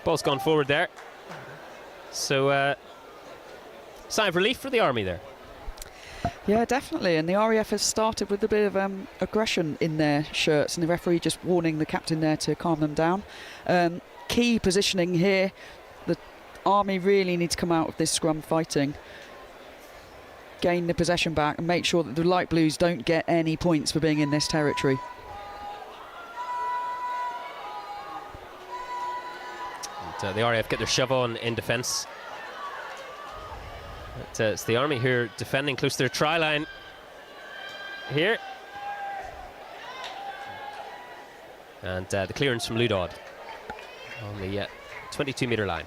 Ball's gone forward there. So, sign of relief for the Army there. Yeah, definitely. And the RAF has started with a bit of aggression in their shirts, and the referee just warning the captain there to calm them down. Key positioning here. The Army really need to come out of this scrum fighting, gain the possession back, and make sure that the light blues don't get any points for being in this territory. And, the RAF get their shove on in defence. It's the Army who are defending close to their try line here. And the clearance from Lou Dodd on the 22-metre line.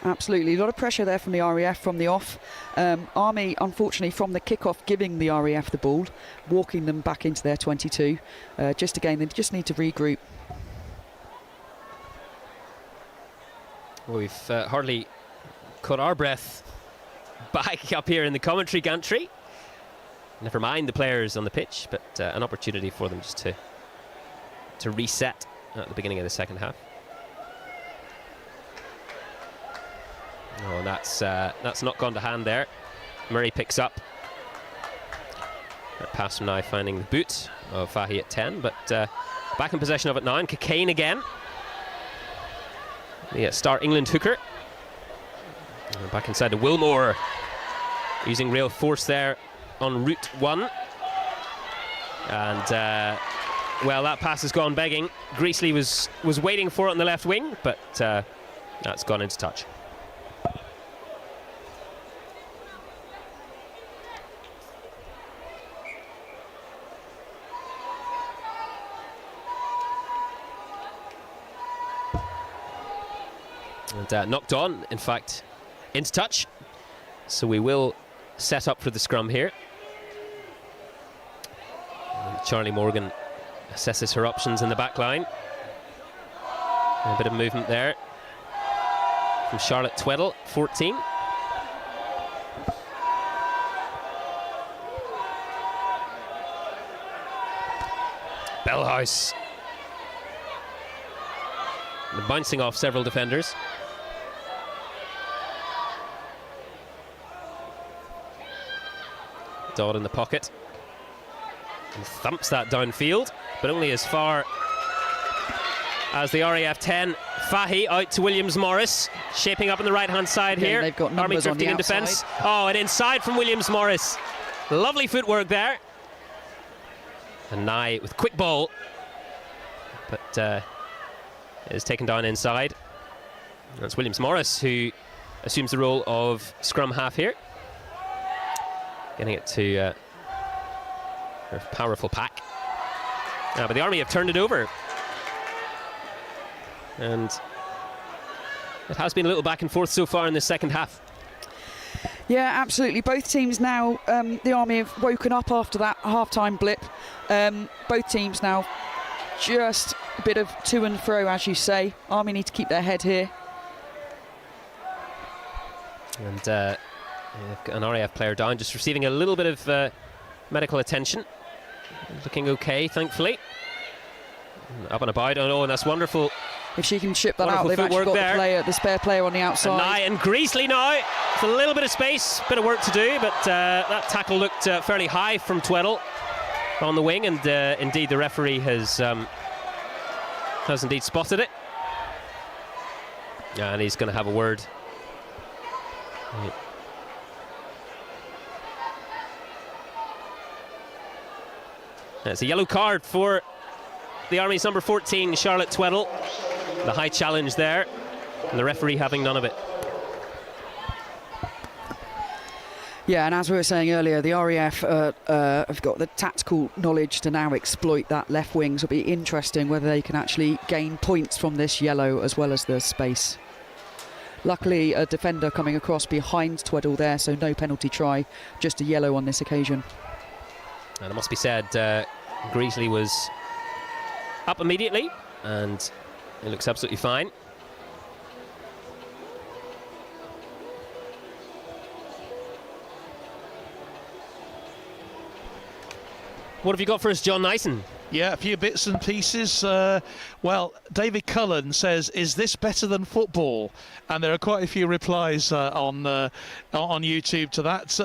Absolutely, a lot of pressure there from the RAF from the off. Army, unfortunately, from the kick-off, giving the RAF the ball, walking them back into their 22. Just again, they just need to regroup. Well, we've hardly caught our breath back up here in the commentary gantry. Never mind the players on the pitch, but an opportunity for them just to reset at the beginning of the second half. Oh, and that's not gone to hand there. Murray picks up. That pass from now finding the boot of Fahy at 10, but back in possession of it now, and Kikane again. The Star England hooker. And back inside to Wilmore, using real force there on route 1. And well, that pass has gone begging. Greasley was waiting for it on the left wing, but that's gone into touch. And knocked on, in fact, into touch. So we will set up for the scrum here. And Charlie Morgan assesses her options in the back line. A bit of movement there from Charlotte Tweddle, 14. Bellhouse. Bouncing off several defenders. Dodd in the pocket. And thumps that downfield, but only as far as the RAF 10. Fahy out to Williams-Morris, shaping up on the right-hand side here. They've got Army numbers on drifting the in defence. outside. Oh, and inside from Williams-Morris. Lovely footwork there. And Nye with quick ball, but is taken down inside. That's Williams-Morris who assumes the role of scrum half here. Getting it to a powerful pack. But the Army have turned it over. And it has been a little back and forth so far in the second half. Yeah, absolutely. Both teams now, the Army have woken up after that half-time blip. Both teams now just a bit of to and fro, as you say. Army need to keep their head here. And they've got an RAF player down, just receiving a little bit of medical attention. Looking okay, thankfully. Up and about. Oh, and that's wonderful. If she can chip that out, they've actually got the spare player on the outside. And Nye and Greasley now. It's a little bit of space, bit of work to do, but that tackle looked fairly high from Tweddle on the wing, and indeed the referee has indeed spotted it. And he's going to have a word. It's a yellow card for the Army's number 14, Charlotte Tweddle. The high challenge there, and the referee having none of it. Yeah, and as we were saying earlier, the RAF have got the tactical knowledge to now exploit that left wing. So it'll be interesting whether they can actually gain points from this yellow as well as the space. Luckily, a defender coming across behind Tweddle there, so no penalty try, just a yellow on this occasion. And it must be said, Greasley was up immediately, and it looks absolutely fine. What have you got for us, John Nyson? Yeah, a few bits and pieces. Well, David Cullen says, "Is this better than football?" And there are quite a few replies on YouTube to that.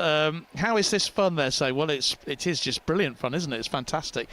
How is this fun? They say. Well, it is just brilliant fun, isn't it? It's fantastic.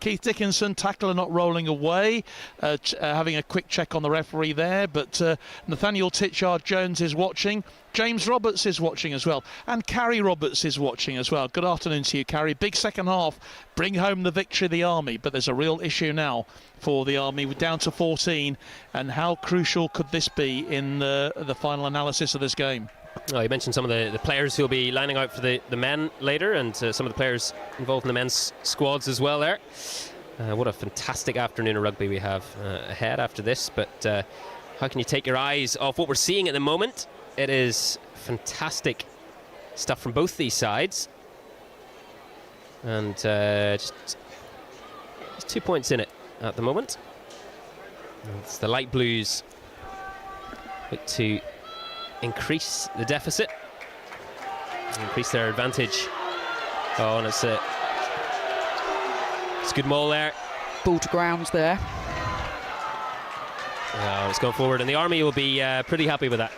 Keith Dickinson, tackler not rolling away, having a quick check on the referee there. But Nathaniel Titchard-Jones is watching. James Roberts is watching as well, and Carrie Roberts is watching as well. Good afternoon to you, Carrie. Big second half, bring home the victory, the Army, but there's a real issue now for the Army. We're down to 14, and how crucial could this be in the final analysis of this game? Oh, you mentioned some of the players who'll be lining out for the men later, and some of the players involved in the men's squads as well there. What a fantastic afternoon of rugby we have ahead after this, but how can you take your eyes off what we're seeing at the moment? It is fantastic stuff from both these sides, and just 2 points in it at the moment. It's the light blues look to increase the deficit, increase their advantage. Oh, and it's a good maul there. Ball to ground there. Oh, it's gone forward, and the Army will be pretty happy with that.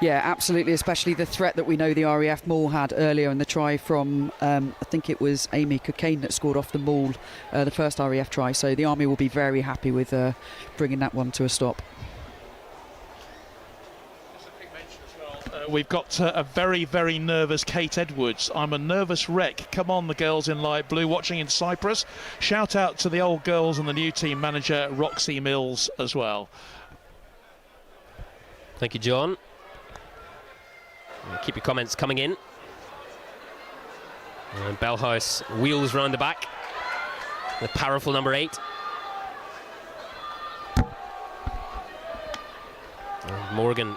Yeah, absolutely, especially the threat that we know the RAF maul had earlier in the try from, I think it was Amy Cocaine that scored off the maul, the first RAF try. So the Army will be very happy with bringing that one to a stop. We've got a very, very nervous Kate Edwards. I'm a nervous wreck. Come on, the girls in light blue watching in Cyprus. Shout out to the old girls and the new team manager, Roxy Mills, as well. Thank you, John. Keep your comments coming in. And Bellhouse wheels round the back. The powerful number 8. And Morgan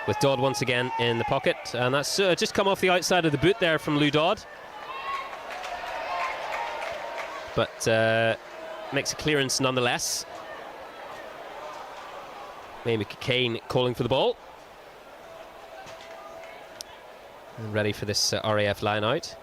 with Dodd once again in the pocket. And that's just come off the outside of the boot there from Lou Dodd. But makes a clearance nonetheless. Amy Cocaine calling for the ball. And ready for this RAF line out.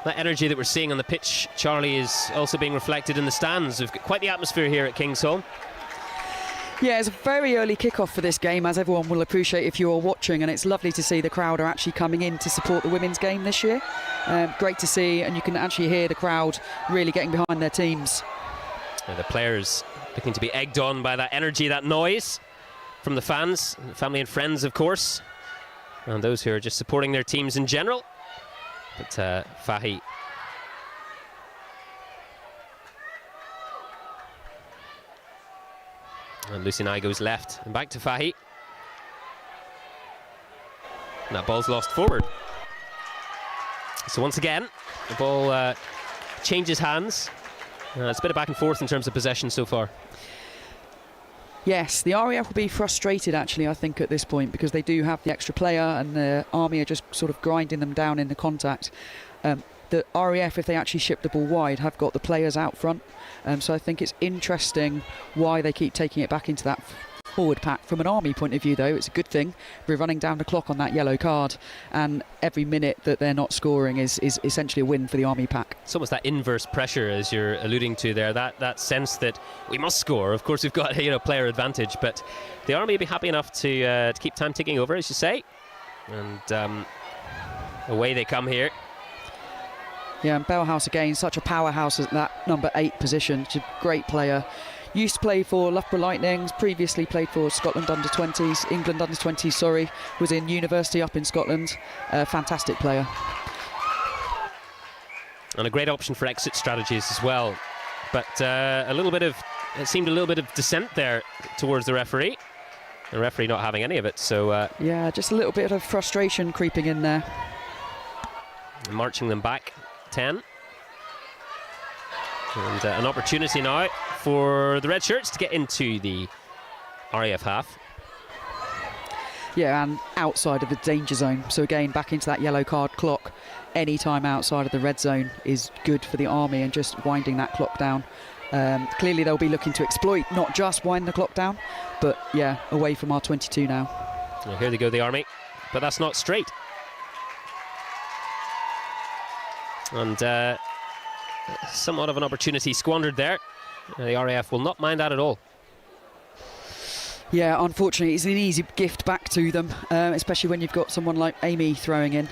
That energy that we're seeing on the pitch, Charlie, is also being reflected in the stands. We've got quite the atmosphere here at Kingsholm. Yeah, it's a very early kickoff for this game, as everyone will appreciate if you are watching, and it's lovely to see the crowd are actually coming in to support the women's game this year. Great to see, and you can actually hear the crowd really getting behind their teams. The players looking to be egged on by that energy, that noise from the fans, family and friends, of course, and those who are just supporting their teams in general. But Fahy and Lucy Nye goes left and back to Fahy. And that ball's lost forward. So once again, the ball changes hands. It's a bit of back and forth in terms of possession so far. Yes, the RAF will be frustrated actually, I think, at this point, because they do have the extra player and the Army are just sort of grinding them down in the contact. The RAF, if they actually ship the ball wide, have got the players out front. So I think it's interesting why they keep taking it back into that forward pack. From an Army point of view, though, it's a good thing. We're running down the clock on that yellow card, and every minute that they're not scoring is essentially a win for the Army pack. It's almost that inverse pressure, as you're alluding to there, that sense that we must score. Of course, we've got player advantage, but the Army will be happy enough to keep time ticking over, as you say. And away they come here. Yeah, and Bellhouse again, such a powerhouse at that number 8 position. She's a great player. Used to play for Loughborough Lightnings, previously played for Scotland under-20s, England under-20s, sorry. Was in university up in Scotland. Fantastic player. And a great option for exit strategies as well. But it seemed a little bit of dissent there towards the referee. The referee not having any of it, so... yeah, just a little bit of frustration creeping in there. Marching them back 10. And an opportunity now for the red shirts to get into the RAF half. Yeah, and outside of the danger zone. So again, back into that yellow card clock. Any time outside of the red zone is good for the Army, and just winding that clock down. Clearly they'll be looking to exploit, not just wind the clock down, but yeah, away from our 22 now. Well, here they go, the Army, but that's not straight. And somewhat of an opportunity squandered there. The RAF will not mind that at all. Yeah, unfortunately, it's an easy gift back to them, especially when you've got someone like Amy throwing in.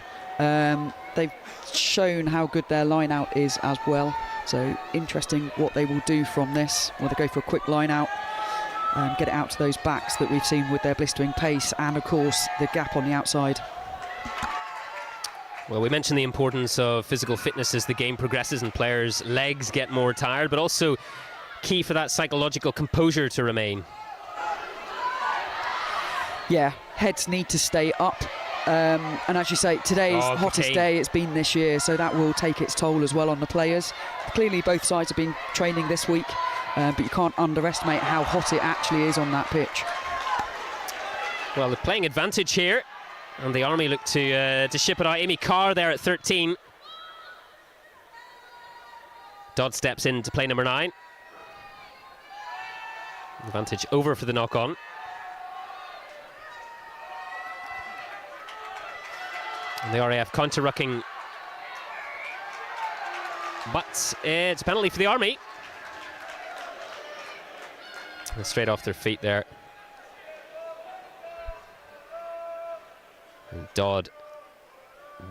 They've shown how good their line out is as well. So interesting what they will do from this. Will they go for a quick line out, get it out to those backs that we've seen with their blistering pace, and of course the gap on the outside. Well, we mentioned the importance of physical fitness as the game progresses and players' legs get more tired, but also key for that psychological composure to remain. Yeah, heads need to stay up. And as you say, today's hottest day it's been this year, so that will take its toll as well on the players. Clearly both sides have been training this week, but you can't underestimate how hot it actually is on that pitch. Well, the playing advantage here, and the Army look to ship it out. Amy Carr there at 13. Dodd steps in to play number 9. Advantage over for the knock-on. And the RAF counter-rucking, but it's a penalty for the Army. And straight off their feet there. And Dodd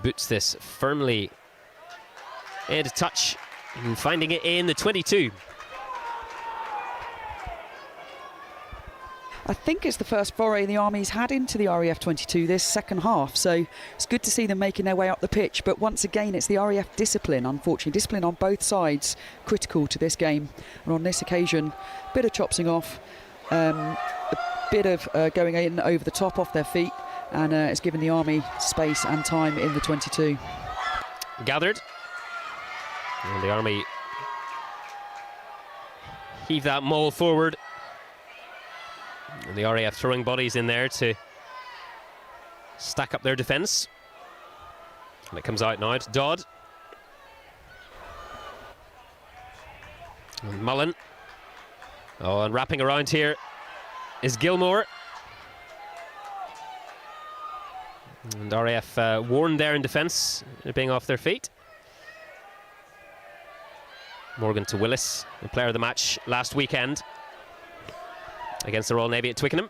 boots this firmly into touch and finding it in the 22. I think it's the first foray the Army's had into the RAF 22 this second half, so it's good to see them making their way up the pitch. But once again, it's the RAF discipline, unfortunately. Discipline on both sides, critical to this game. And on this occasion, a bit of chopsing off, a bit of going in over the top off their feet, and it's given the Army space and time in the 22. Gathered. And the Army heave that maul forward. And the RAF throwing bodies in there to stack up their defence. And it comes out now to Dodd. And Mullen. Oh, and wrapping around here is Gilmore. And RAF warned there in defence, being off their feet. Morgan to Willis, the player of the match last weekend against the Royal Navy at Twickenham.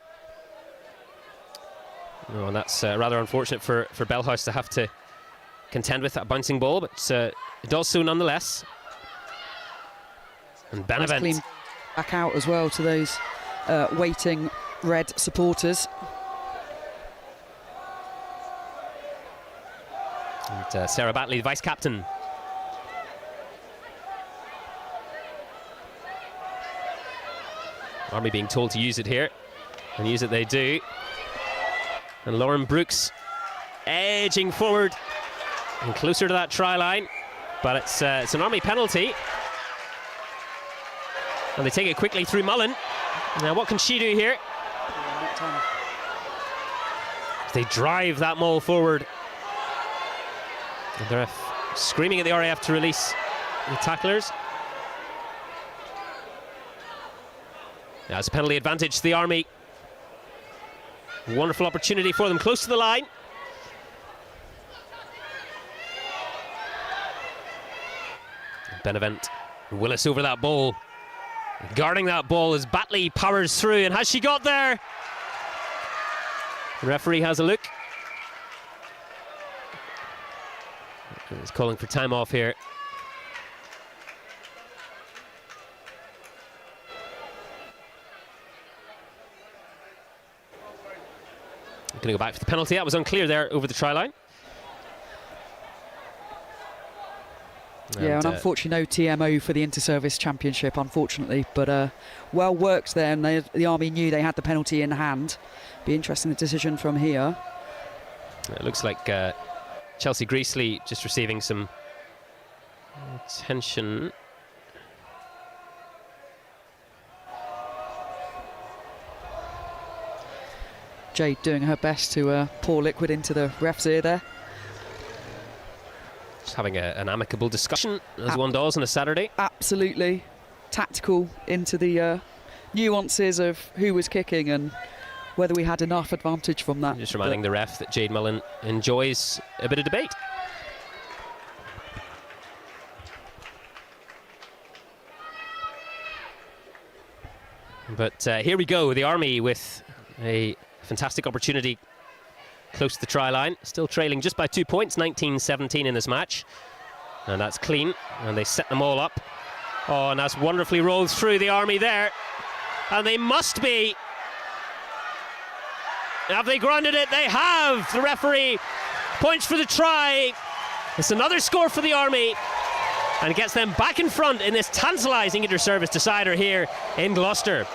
Oh, and that's rather unfortunate for Bellhouse to have to contend with that bouncing ball, but it does so nonetheless. And Benevent clean back out as well to those waiting red supporters. And Sarah Batley, the vice-captain. Army being told to use it here, and use it they do. And Lauren Brooks edging forward and closer to that try line, but it's an Army penalty. And they take it quickly through Mullen. Now what can she do here? They drive that maul forward. And the ref screaming at the RAF to release the tacklers. Now it's a penalty advantage to the Army. Wonderful opportunity for them close to the line. Benevent, Willis over that ball. Guarding that ball as Batley powers through, and has she got there? The referee has a look. He's calling for time off here. Going to go back for the penalty. That was unclear there over the try line. Yeah, and unfortunately no TMO for the Inter-Service Championship, unfortunately, but well worked there, and the Army knew they had the penalty in hand. Be interesting, the decision from here. It looks like Chelsea Greasley just receiving some attention. Jade doing her best to pour liquid into the ref's ear there. Just having an amicable discussion, as one does on a Saturday. Absolutely. Tactical into the nuances of who was kicking and whether we had enough advantage from that. Just reminding the ref that Jade Mullen enjoys a bit of debate. But here we go, the Army with a fantastic opportunity close to the try line, still trailing just by 2 points, 19-17 in this match, and that's clean, and they set them all up. Oh, and that's wonderfully rolled through the Army there, and they must be. Have they grounded it? They have. The referee points for the try. It's another score for the Army, and gets them back in front in this tantalising inter-service decider here in Gloucester.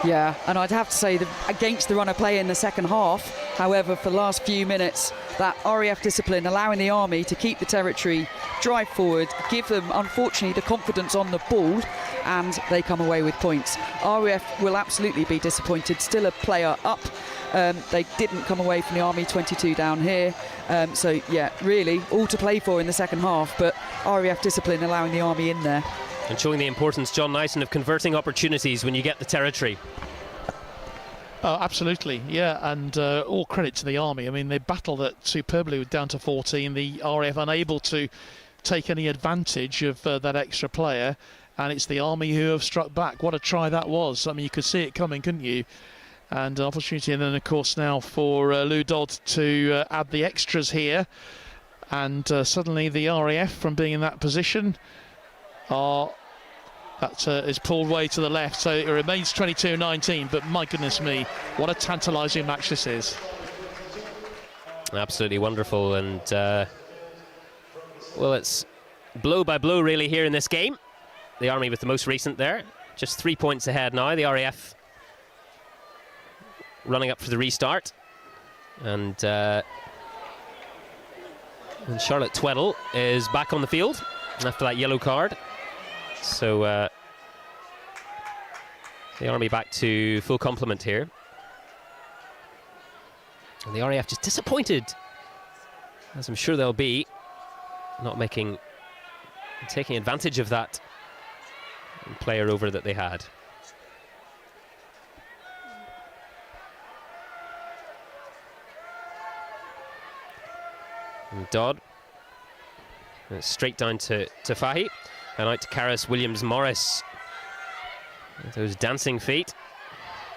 Yeah, and I'd have to say that against the run of play in the second half, however, for the last few minutes, that RAF discipline allowing the Army to keep the territory, drive forward, give them, unfortunately, the confidence on the ball, and they come away with points. RAF will absolutely be disappointed, still a player up. They didn't come away from the Army 22 down here. So, yeah, really, all to play for in the second half, but RAF discipline allowing the Army in there. And showing the importance, John Nyson, of converting opportunities when you get the territory. Oh, absolutely, yeah, and all credit to the Army. I mean, they battled it superbly with down to 14. The RAF unable to take any advantage of that extra player, and it's the Army who have struck back. What a try that was. I mean, you could see it coming, couldn't you? And an opportunity, and then, of course, now for Lou Dodd to add the extras here. And suddenly the RAF, from being in that position, that is pulled way to the left, so it remains 22-19, but my goodness me, what a tantalising match this is. Absolutely wonderful, and well, it's blow by blow really here in this game. The Army with the most recent there, just 3 points ahead now. The RAF running up for the restart, and Charlotte Tweddle is back on the field after that yellow card. So the Army back to full complement here. And the RAF just disappointed, as I'm sure they'll be, not taking advantage of that player over that they had. And Dodd Straight down to Fahy, and out to Karis Williams-Morris. Those dancing feet.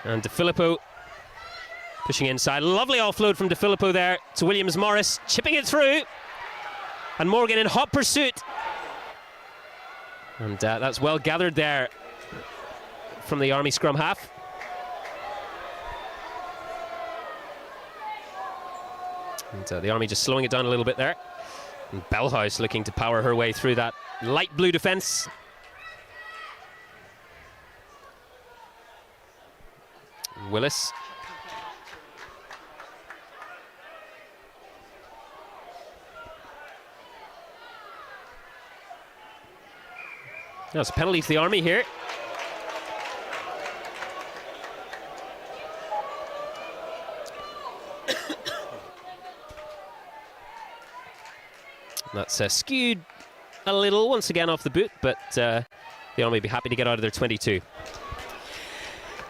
And De Filippo pushing inside. Lovely offload from De Filippo there to Williams-Morris, chipping it through. And Morgan in hot pursuit. And that's well gathered there from the Army scrum half. And the Army just slowing it down a little bit there. And Bellhouse looking to power her way through that light blue defence. Willis. That's a penalty to the Army here. That's skewed a little once again off the boot, but the Army will be happy to get out of their 22.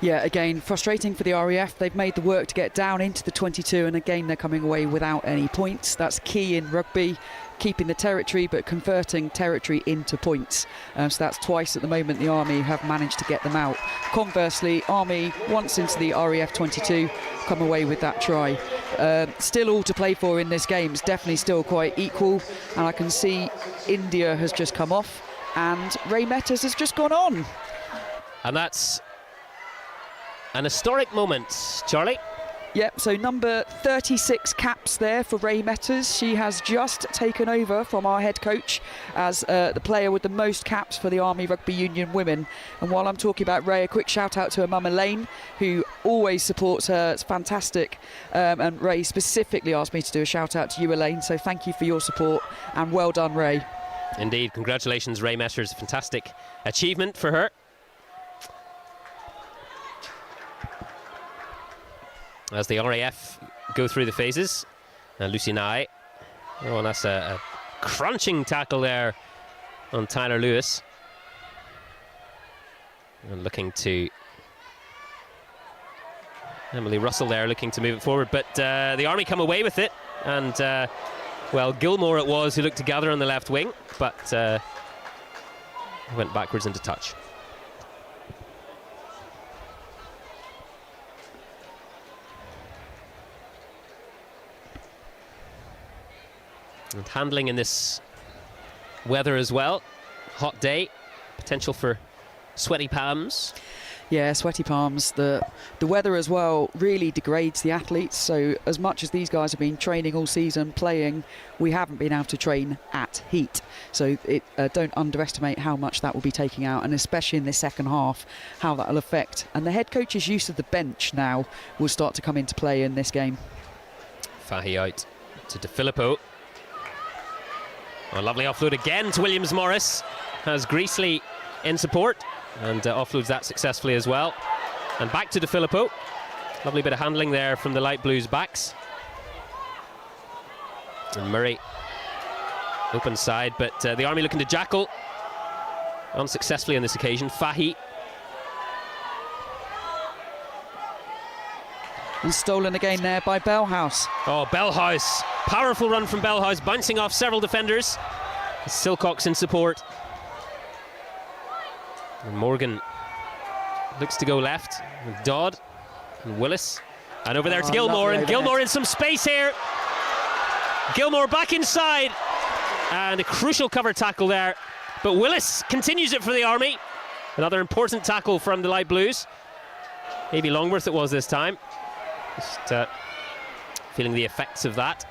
Yeah, again, frustrating for the RAF. They've made the work to get down into the 22, and again, they're coming away without any points. That's key in rugby, keeping the territory, but converting territory into points. So that's twice at the moment the Army have managed to get them out. Conversely, Army, once into the RAF 22, come away with that try. Still all to play for in this game. It's definitely still quite equal, and I can see India has just come off, and Ray Metters has just gone on. And that's an historic moment, Charlie. Yep, so number 36 caps there for Ray Metters. She has just taken over from our head coach as the player with the most caps for the Army Rugby Union women. And while I'm talking about Ray, a quick shout out to her mum Elaine, who always supports her. It's fantastic. And Ray specifically asked me to do a shout out to you, Elaine, so thank you for your support and well done, Ray. Indeed, congratulations, Ray Metters. Fantastic achievement for her. As the RAF go through the phases. Lucy Nye. Oh, and that's a crunching tackle there on Tyler Lewis. And looking to Emily Russell there, looking to move it forward. But the Army come away with it. And, well, Gilmore it was who looked to gather on the left wing. But went backwards into touch. And handling in this weather as well. Hot day, potential for sweaty palms. Yeah, sweaty palms. The weather as well really degrades the athletes. So as much as these guys have been training all season, playing, we haven't been able to train at heat. So don't underestimate how much that will be taking out, and especially in this second half, how that will affect. And the head coach's use of the bench now will start to come into play in this game. Fahy out to De Filippo. A lovely offload again to Williams-Morris. Has Greasley in support and offloads that successfully as well. And back to De Filippo. Lovely bit of handling there from the light blues backs. And Murray open side, but the Army looking to jackal. Unsuccessfully on this occasion. Fahy. And stolen again there by Bellhouse. Oh, Bellhouse. Powerful run from Bellhouse, bouncing off several defenders. Silcox in support. And Morgan looks to go left. And Dodd and Willis. And over there to Gilmore. And Gilmore in some space here. Gilmore back inside. And a crucial cover tackle there. But Willis continues it for the Army. Another important tackle from the light blues. Maybe Longworth it was this time. Just feeling the effects of that.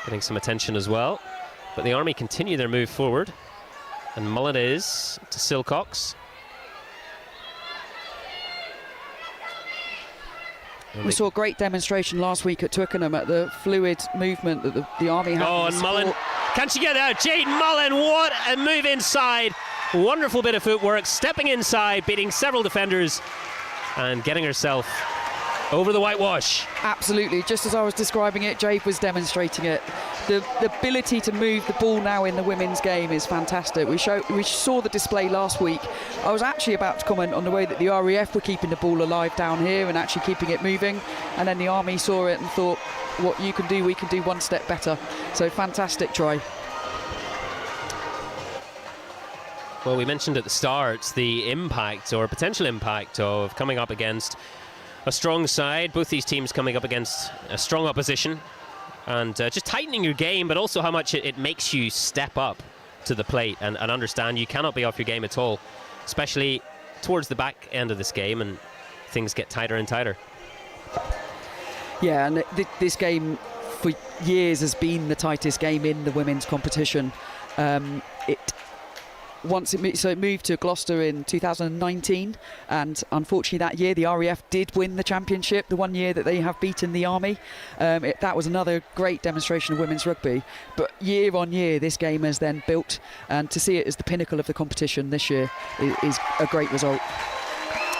Getting some attention as well. But the Army continue their move forward. And Mullen is to Silcox. We saw a great demonstration last week at Twickenham at the fluid movement that the Army had. Oh, and Mullen, can she get out? Jaden Mullen, what a move inside. Wonderful bit of footwork, stepping inside, beating several defenders and getting herself over the whitewash. Absolutely, just as I was describing it, Jade was demonstrating it. The ability to move the ball now in the women's game is fantastic. We saw the display last week. I was actually about to comment on the way that the RAF were keeping the ball alive down here and actually keeping it moving, and then the Army saw it and thought, what you can do, we can do one step better. So fantastic try. Well, we mentioned at the start the impact or potential impact of coming up against a strong side. Both these teams coming up against a strong opposition, and just tightening your game, but also how much it makes you step up to the plate and understand you cannot be off your game at all, especially towards the back end of this game, and things get tighter and tighter. Yeah, and this game for years has been the tightest game in the women's competition. It moved to Gloucester in 2019, and unfortunately that year the RAF did win the championship, the one year that they have beaten the Army. That was another great demonstration of women's rugby, but year on year this game has then built, and to see it as the pinnacle of the competition this year is a great result.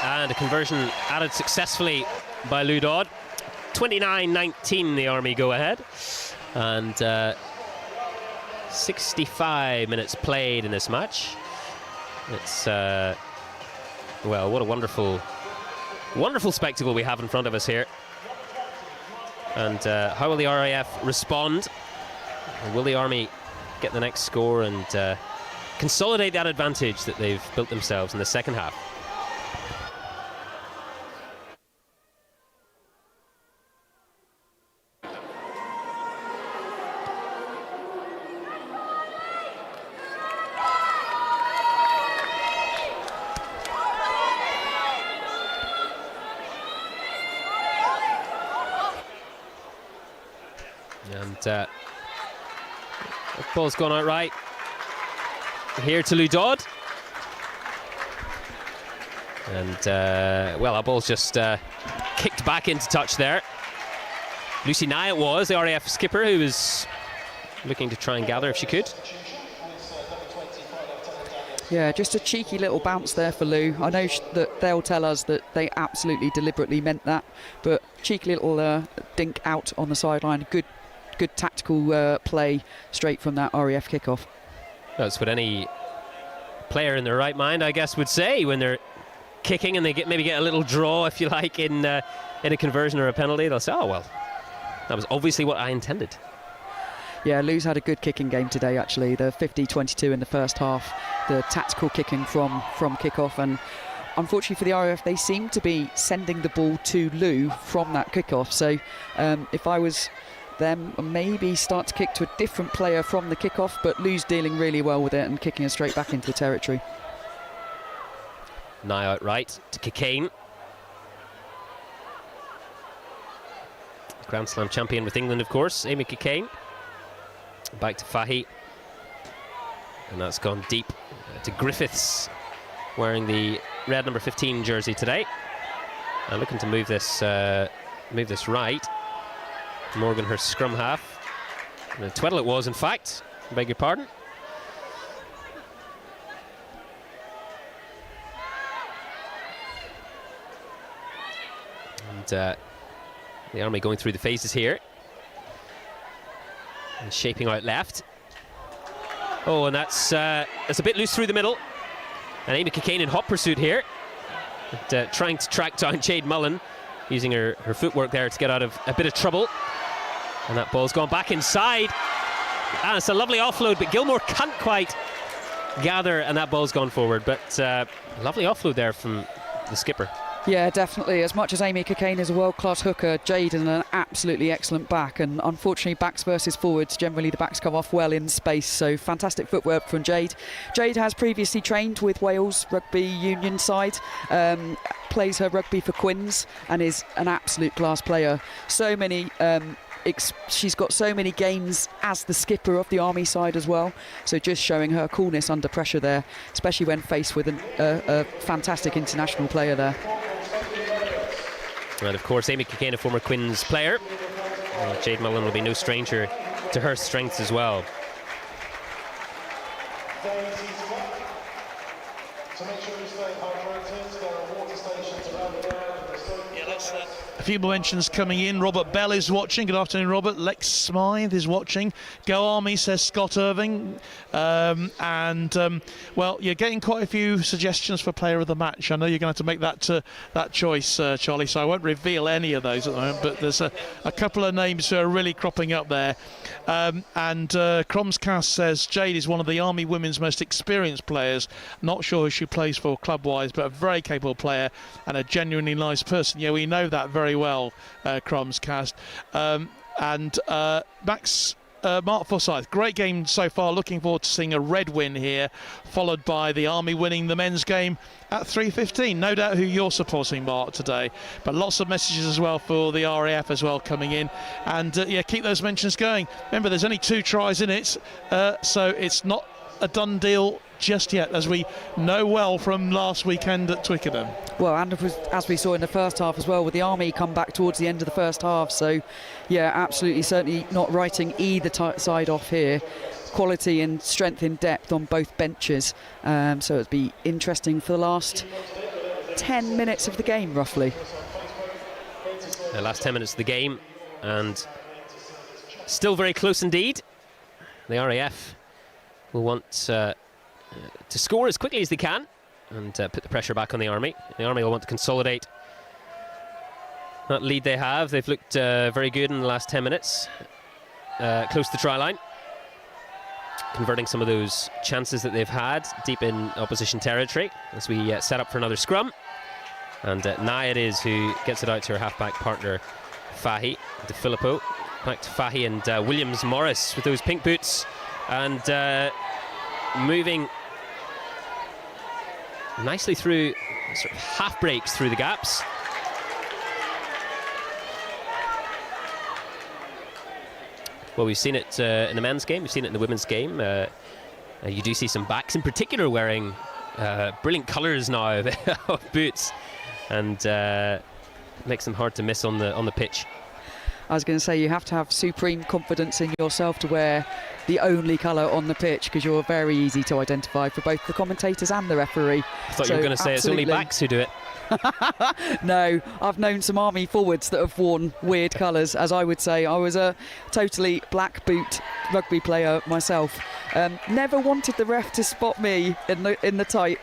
And a conversion added successfully by Lou Dodd. 29-19 the Army go ahead, and 65 minutes played in this match. It's well, what a wonderful spectacle we have in front of us here. And how will the RAF respond? Will the Army get the next score and consolidate that advantage that they've built themselves in the second half? And the ball's gone out right. Here to Lou Dodd. And, well, our ball's just kicked back into touch there. Lucy Nye it was, the RAF skipper, who was looking to try and gather if she could. Yeah, just a cheeky little bounce there for Lou. I know that they'll tell us that they absolutely deliberately meant that, but cheeky little dink out on the sideline. Good tactical play straight from that RAF kickoff. That's what any player in their right mind, I guess, would say when they're kicking and they maybe get a little draw, if you like, in a conversion or a penalty. They'll say, oh, well, that was obviously what I intended. Yeah, Lou's had a good kicking game today, actually. The 50-22 in the first half, the tactical kicking from kickoff, and unfortunately for the RAF, they seem to be sending the ball to Lou from that kickoff. So if I was them, maybe start to kick to a different player from the kickoff, but Lou's dealing really well with it and kicking us straight back into the territory. Nye out right to Kikane. Grand Slam champion with England, of course, Amy Kikane. Back to Fahy. And that's gone deep to Griffiths, wearing the red number 15 jersey today. And looking to move this right. Morgan, her scrum half. And a Tweddle it was, in fact. I beg your pardon. And the Army going through the phases here. And shaping out left. Oh, and that's a bit loose through the middle. And Amy Kikane in hot pursuit here. And, trying to track down Jade Mullen, using her footwork there to get out of a bit of trouble. And that ball's gone back inside. And it's a lovely offload, but Gilmore can't quite gather, and that ball's gone forward. But lovely offload there from the skipper. Yeah, definitely. As much as Amy Kikane is a world-class hooker, Jade is an absolutely excellent back, and unfortunately backs versus forwards, generally the backs come off well in space, so fantastic footwork from Jade. Jade has previously trained with Wales Rugby Union side, plays her rugby for Quins, and is an absolute class player. So many she's got so many games as the skipper of the Army side as well, so just showing her coolness under pressure there, especially when faced with a fantastic international player there. And of course Amy Kikane, a former Quins player. Jade Mullen will be no stranger to her strengths as well. few more mentions coming in. Robert Bell is watching. Good afternoon, Robert. Lex Smythe is watching. Go Army, says Scott Irving. Well, you're getting quite a few suggestions for player of the match. I know you're going to have to make that choice, Charlie, so I won't reveal any of those at the moment, but there's a couple of names who are really cropping up there. Cromscast says Jade is one of the Army women's most experienced players. Not sure who she plays for club-wise, but a very capable player and a genuinely nice person. Yeah, we know that very well, Cromscast. Mark Forsyth, great game so far. Looking forward to seeing a red win here, followed by the Army winning the men's game at 3:15. No doubt who you're supporting, Mark, today. But lots of messages as well for the RAF as well coming in. And yeah, keep those mentions going. Remember, there's only 2 tries in it, so it's not a done deal just yet, as we know well from last weekend at Twickenham. Well, and as we saw in the first half as well, with the Army come back towards the end of the first half. So yeah, absolutely, certainly not writing either side off here. Quality and strength in depth on both benches, so it'd be interesting for the last 10 minutes of the game, roughly. The last 10 minutes of the game, and still very close indeed. The RAF will want to score as quickly as they can and put the pressure back on the Army. The Army will want to consolidate that lead they have. They've looked very good in the last 10 minutes, close to the try line, converting some of those chances that they've had deep in opposition territory as we set up for another scrum. And Naya it is who gets it out to her half-back partner Fahy, De Filippo. Back to Fahy and Williams-Morris with those pink boots, and moving nicely through sort of half breaks through the gaps. Well, we've seen it in the men's game, we've seen it in the women's game. You do see some backs in particular wearing brilliant colours now of boots, and makes them hard to miss on the pitch. I was going to say, you have to have supreme confidence in yourself to wear the only colour on the pitch, because you're very easy to identify for both the commentators and the referee. I thought you were going to say it's only backs who do it. No, I've known some Army forwards that have worn weird colours, as I would say. I was a totally black boot rugby player myself. Never wanted the ref to spot me in the tight.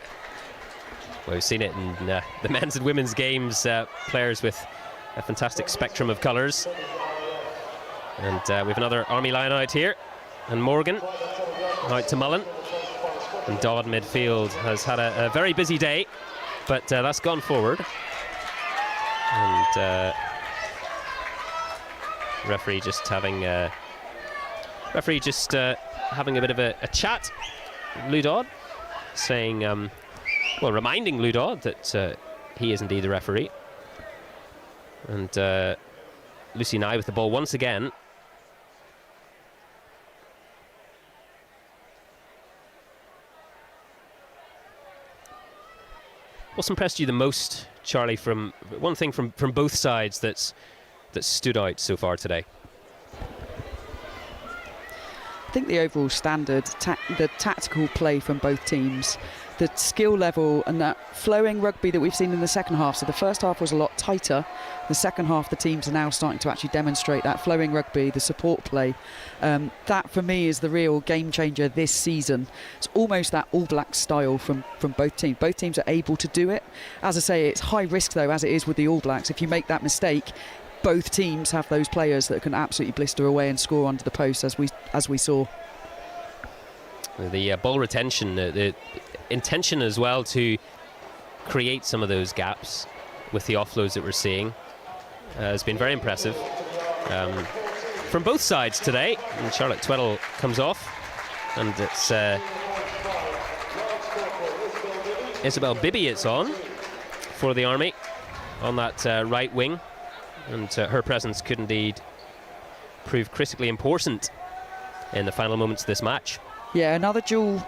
Well, we've seen it in the men's and women's games, players with a fantastic spectrum of colours. And we have another Army line out here, and Morgan out to Mullen, and Dodd midfield has had a very busy day, but that's gone forward, and referee just having a bit of a chat. Lou Dodd saying, well, reminding Lou Dodd that he is indeed the referee. And Lucy Nye with the ball once again. What's impressed you the most, Charlie, from one thing from both sides that stood out so far today? I think the overall standard, the tactical play from both teams, the skill level and that flowing rugby that we've seen in the second half. So the first half was a lot tighter. The second half, the teams are now starting to actually demonstrate that flowing rugby, the support play. That for me is the real game changer this season. It's almost that All Blacks style from both teams. Both teams are able to do it. As I say, it's high risk though, as it is with the All Blacks. If you make that mistake, both teams have those players that can absolutely blister away and score under the post, as we saw. The ball retention, the intention as well to create some of those gaps with the offloads that we're seeing has been very impressive from both sides today. And Charlotte Tweddle comes off, and it's Isabel Bibby it's on for the Army on that right wing, and her presence could indeed prove critically important in the final moments of this match. Yeah, another dual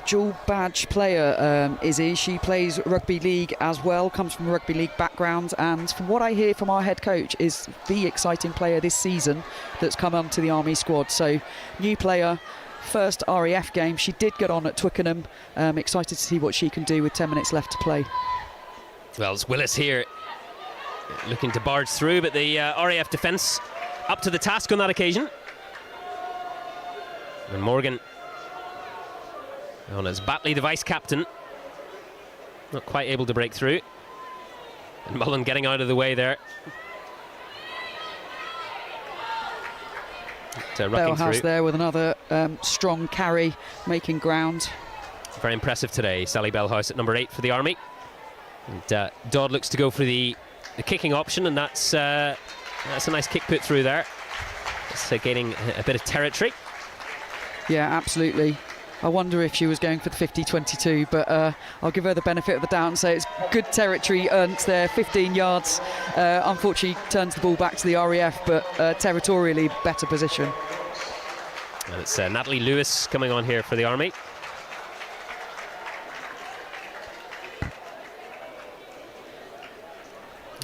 badge player, Izzy. She plays rugby league as well, comes from a rugby league background, and from what I hear from our head coach, is the exciting player this season that's come onto the Army squad. So, new player, first RAF game. She did get on at Twickenham. Excited to see what she can do with 10 minutes left to play. Well, it's Willis here looking to barge through, but the RAF defence up to the task on that occasion. And Morgan on as Batley, the vice-captain, not quite able to break through. And Mullen getting out of the way there. Bellhouse there with another strong carry, making ground. Very impressive today, Sally Bellhouse at number 8 for the Army. And Dodd looks to go for the kicking option, and that's a nice kick put through there. It's gaining a bit of territory. Yeah, absolutely. I wonder if she was going for the 50-22, but I'll give her the benefit of the doubt and say it's good territory earned there, 15 yards. Unfortunately, turns the ball back to the RAF, but territorially better position. And it's Natalie Lewis coming on here for the Army.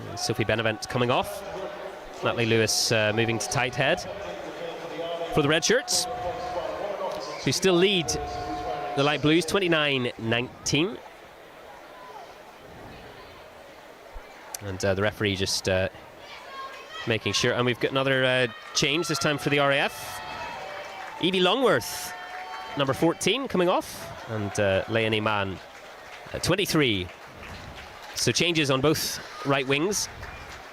And Sophie Benevent coming off. Natalie Lewis moving to tight head for the red shirts, who still lead the light blues 29-19. And the referee just making sure. And we've got another change, this time for the RAF. Evie Longworth, number 14, coming off. And Leonie Mann, 23. So changes on both right wings.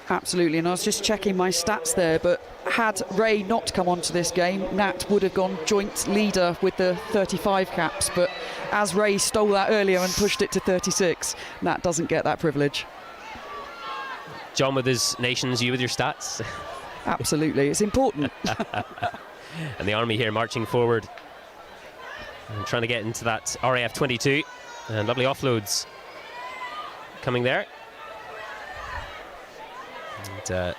Absolutely, and I was just checking my stats there, but had Ray not come onto this game, Nat would have gone joint leader with the 35 caps, but as Ray stole that earlier and pushed it to 36, Nat doesn't get that privilege. John with his nations, you with your stats. Absolutely, it's important. And the Army here marching forward and trying to get into that RAF 22, and lovely offloads coming there. And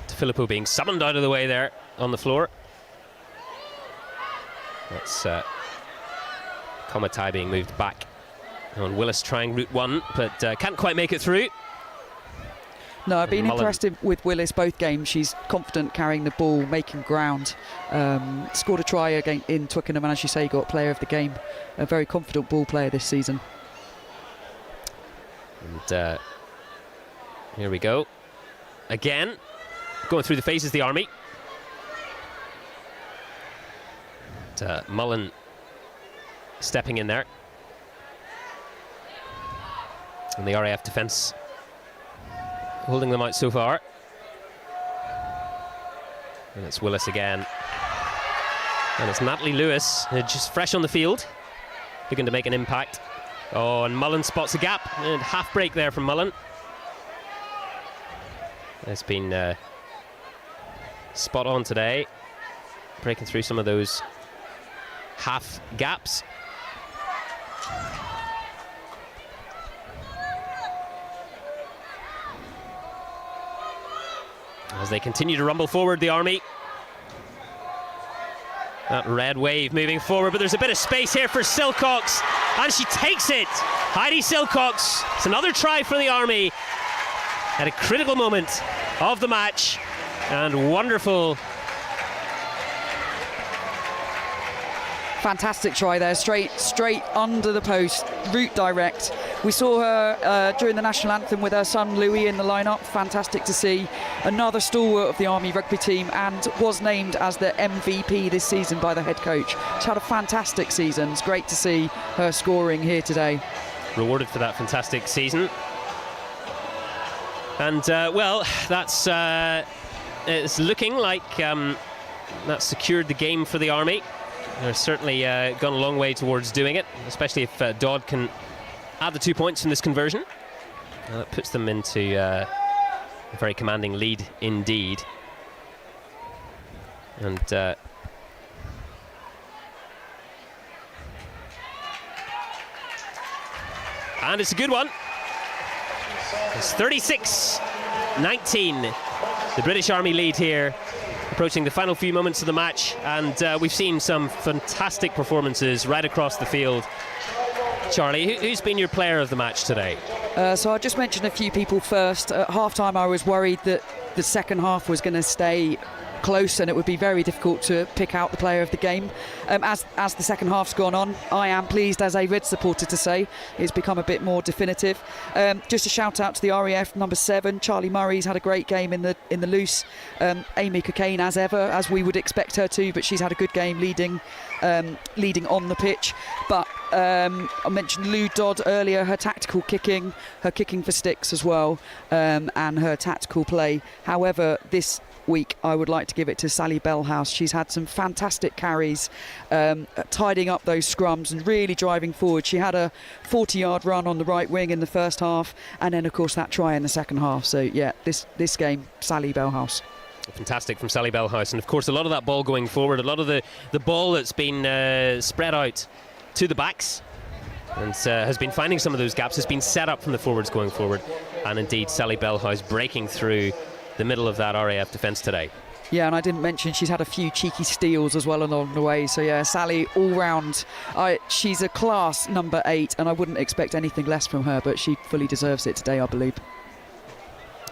Filippo being summoned out of the way there on the floor. That's Komatai being moved back. And Willis trying route 1, but can't quite make it through. No, I've been impressed with Willis both games. She's confident carrying the ball, making ground. Scored a try again in Twickenham, and as you say, got player of the game. A very confident ball player this season. And here we go. Again, going through the phases, the Army. And, Mullen stepping in there. And the RAF defence holding them out so far. And it's Willis again. And it's Natalie Lewis, just fresh on the field, looking to make an impact. Oh, and Mullen spots a gap. And half break there from Mullen. It's been spot on today, breaking through some of those half gaps. As they continue to rumble forward, the Army. That red wave moving forward, but there's a bit of space here for Silcox, and she takes it. Heidi Silcox. It's another try for the Army at a critical moment of the match, and wonderful. Fantastic try there, straight under the post, route direct. We saw her during the national anthem with her son Louis in the lineup. Fantastic to see. Another stalwart of the Army rugby team, and was named as the MVP this season by the head coach. She's had a fantastic season. It's great to see her scoring here today. Rewarded for that fantastic season. And well, that's it's looking like that's secured the game for the Army. They're certainly gone a long way towards doing it, especially if Dodd can add the 2 points from this conversion. That puts them into a very commanding lead indeed. And it's a good one. It's 36-19. The British Army lead here, approaching the final few moments of the match, and we've seen some fantastic performances right across the field. Charlie, who's been your player of the match today? So I'll just mention a few people first. At half-time I was worried that the second half was going to stay close, and it would be very difficult to pick out the player of the game. As the second half's gone on, I am pleased, as a Red supporter, to say it's become a bit more definitive. Just a shout out to the RAF number 7, Charlie Murray's had a great game in the loose. Amy Cockayne, as ever, as we would expect her to, but she's had a good game leading on the pitch. But I mentioned Lou Dodd earlier, her tactical kicking, her kicking for sticks as well, and her tactical play. However, this week I would like to give it to Sally Bellhouse. She's had some fantastic carries, tidying up those scrums and really driving forward. She had a 40-yard run on the right wing in the first half, and then of course that try in the second half. So yeah, this game, Sally Bellhouse. Fantastic from Sally Bellhouse, and of course a lot of that ball going forward, a lot of the ball that's been spread out to the backs and has been finding some of those gaps, has been set up from the forwards going forward, and indeed Sally Bellhouse breaking through the middle of that RAF defence today. Yeah, and I didn't mention she's had a few cheeky steals as well along the way. So yeah, Sally all round, she's a class number 8, and I wouldn't expect anything less from her, but she fully deserves it today, I believe.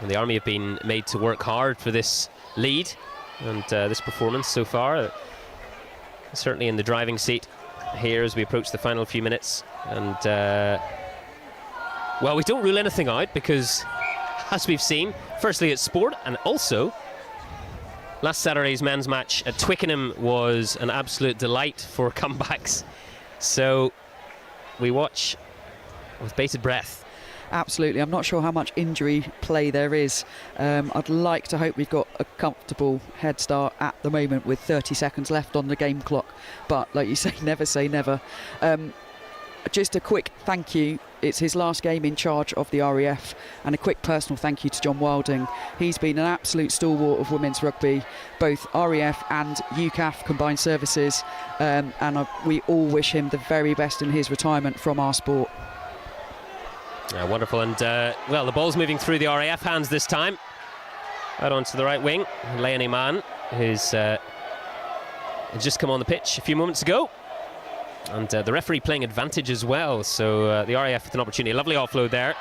And the Army have been made to work hard for this lead and this performance so far. Certainly in the driving seat here as we approach the final few minutes. And well, we don't rule anything out, because as we've seen, firstly it's sport, and also last Saturday's men's match at Twickenham was an absolute delight for comebacks. So we watch with bated breath. Absolutely. I'm not sure how much injury play there is. I'd like to hope we've got a comfortable head start at the moment with 30 seconds left on the game clock. But like you say never. Just a quick thank you. It's his last game in charge of the RAF, and a quick personal thank you to John Wilding. He's been an absolute stalwart of women's rugby, both RAF and UCAF combined services, and we all wish him the very best in his retirement from our sport. Wonderful, and well, the ball's moving through the RAF hands this time, out onto the right wing. Leonie Mann, who's just come on the pitch a few moments ago. And the referee playing advantage as well, so the RAF with an opportunity. A lovely offload there.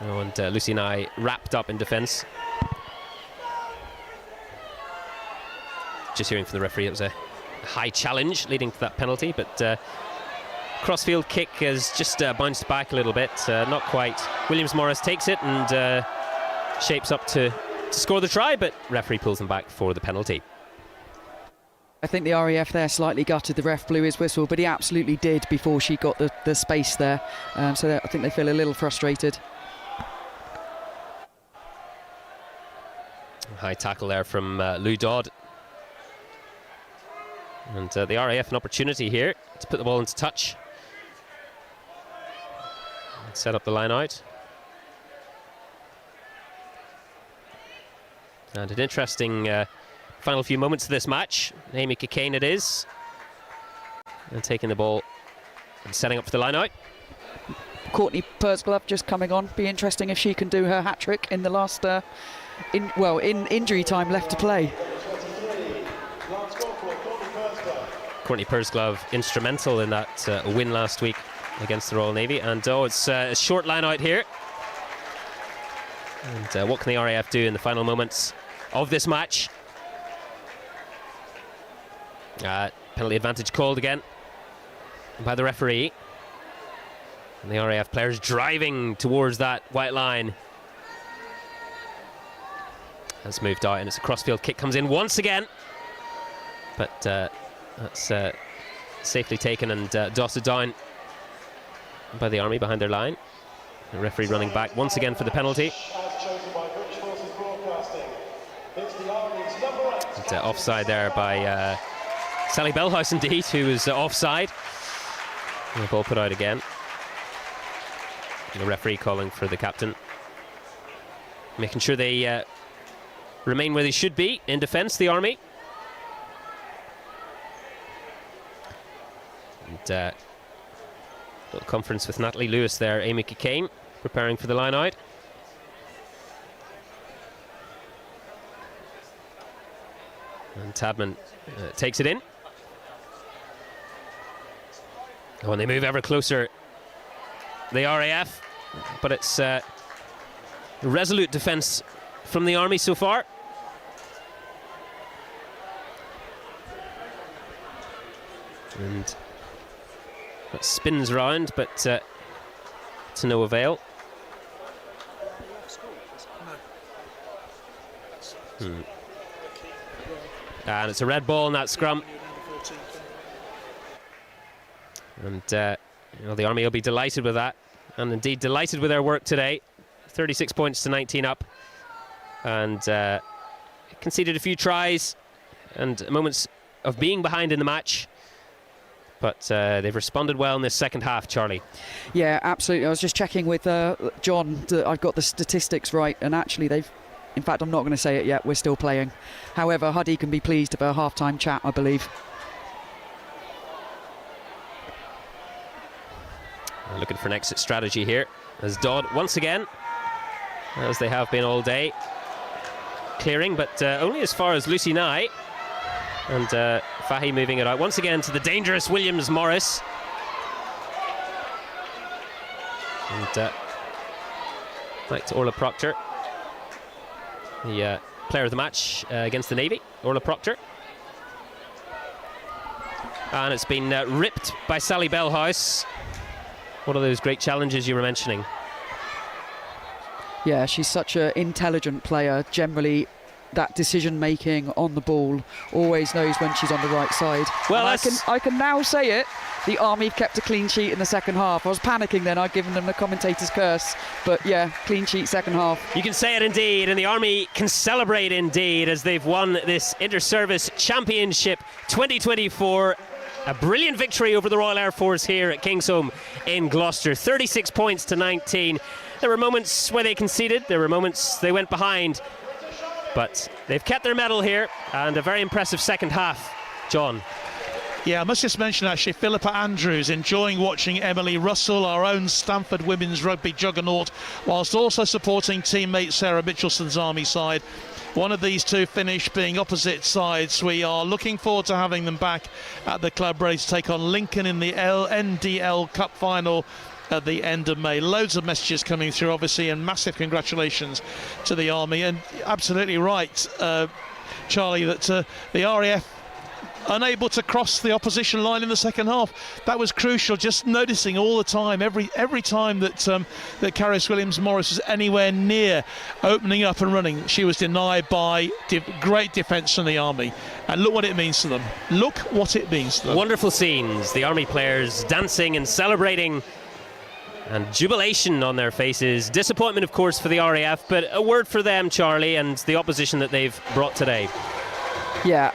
Oh, and Lucy and I wrapped up in defence. Just hearing from the referee, it was a high challenge leading to that penalty, but crossfield kick has just bounced back a little bit, not quite. Williams Morris takes it and shapes up to score the try, but referee pulls them back for the penalty. I think the RAF there slightly gutted. The ref blew his whistle, but he absolutely did before she got the space there. So I think they feel a little frustrated. High tackle there from Lou Dodd. And the RAF an opportunity here to put the ball into touch. And set up the line out. And an interesting final few moments of this match. Amy Cockayne it is. And taking the ball and setting up for the line out. Courtney Pursglove just coming on. Be interesting if she can do her hat-trick in the last, in injury time left to play. Courtney Pursglove instrumental in that win last week against the Royal Navy. And it's a short line out here. And what can the RAF do in the final moments of this match? Penalty advantage called again by the referee. And the RAF players driving towards that white line. Has moved out, and it's a crossfield kick, comes in once again. But that's safely taken and dotted down by the Army behind their line. The referee running back once again for the penalty. And, offside there by Sally Bellhouse indeed, who was offside. And the ball put out again. And the referee calling for the captain, making sure they remain where they should be in defence, the Army. And little conference with Natalie Lewis there, Amy Cockayne preparing for the line out. And Tadman takes it in. Oh, and they move ever closer, the RAF, but it's resolute defence from the Army so far. And that spins round, but to no avail. And it's a red ball in that scrum. And the Army will be delighted with that, and indeed delighted with their work today. 36 points to 19 up, and conceded a few tries and moments of being behind in the match. But they've responded well in this second half, Charlie. Yeah, absolutely. I was just checking with John that I've got the statistics right, and actually they've, in fact, I'm not going to say it yet, we're still playing. However, Huddy can be pleased of a half-time chat, I believe. Looking for an exit strategy here, as Dodd, once again, as they have been all day, clearing, but only as far as Lucy Nye. And Fahy moving it out once again to the dangerous Williams-Morris. And back to Orla Proctor, the player of the match against the Navy, Orla Proctor. And it's been ripped by Sally Bellhouse. One of those great challenges you were mentioning. Yeah, she's such an intelligent player. Generally, that decision making on the ball, always knows when she's on the right side. Well, I can now say it. The Army have kept a clean sheet in the second half. I was panicking then, I'd given them the commentator's curse. But yeah, clean sheet second half. You can say it indeed, and the Army can celebrate indeed as they've won this Inter-Service Championship 2024. A brilliant victory over the Royal Air Force here at Kingsholm in Gloucester. 36 points to 19. There were moments where they conceded, there were moments they went behind, but they've kept their medal here, and a very impressive second half. John. Yeah, I must just mention actually Philippa Andrews enjoying watching Emily Russell, our own Stamford women's rugby juggernaut, whilst also supporting teammate Sarah Mitchelson's Army side. One of these two finished being opposite sides. We are looking forward to having them back at the club ready to take on Lincoln in the NDL Cup final at the end of May. Loads of messages coming through, obviously, and massive congratulations to the Army. And absolutely right, Charlie, that the RAF unable to cross the opposition line in the second half. That was crucial. Just noticing all the time, every time that that Caris Williams-Morris was anywhere near opening up and running, she was denied by great defence from the Army. And look what it means to them. Look what it means to them. Wonderful scenes. The Army players dancing and celebrating, and jubilation on their faces. Disappointment, of course, for the RAF, but a word for them, Charlie, and the opposition that they've brought today. Yeah,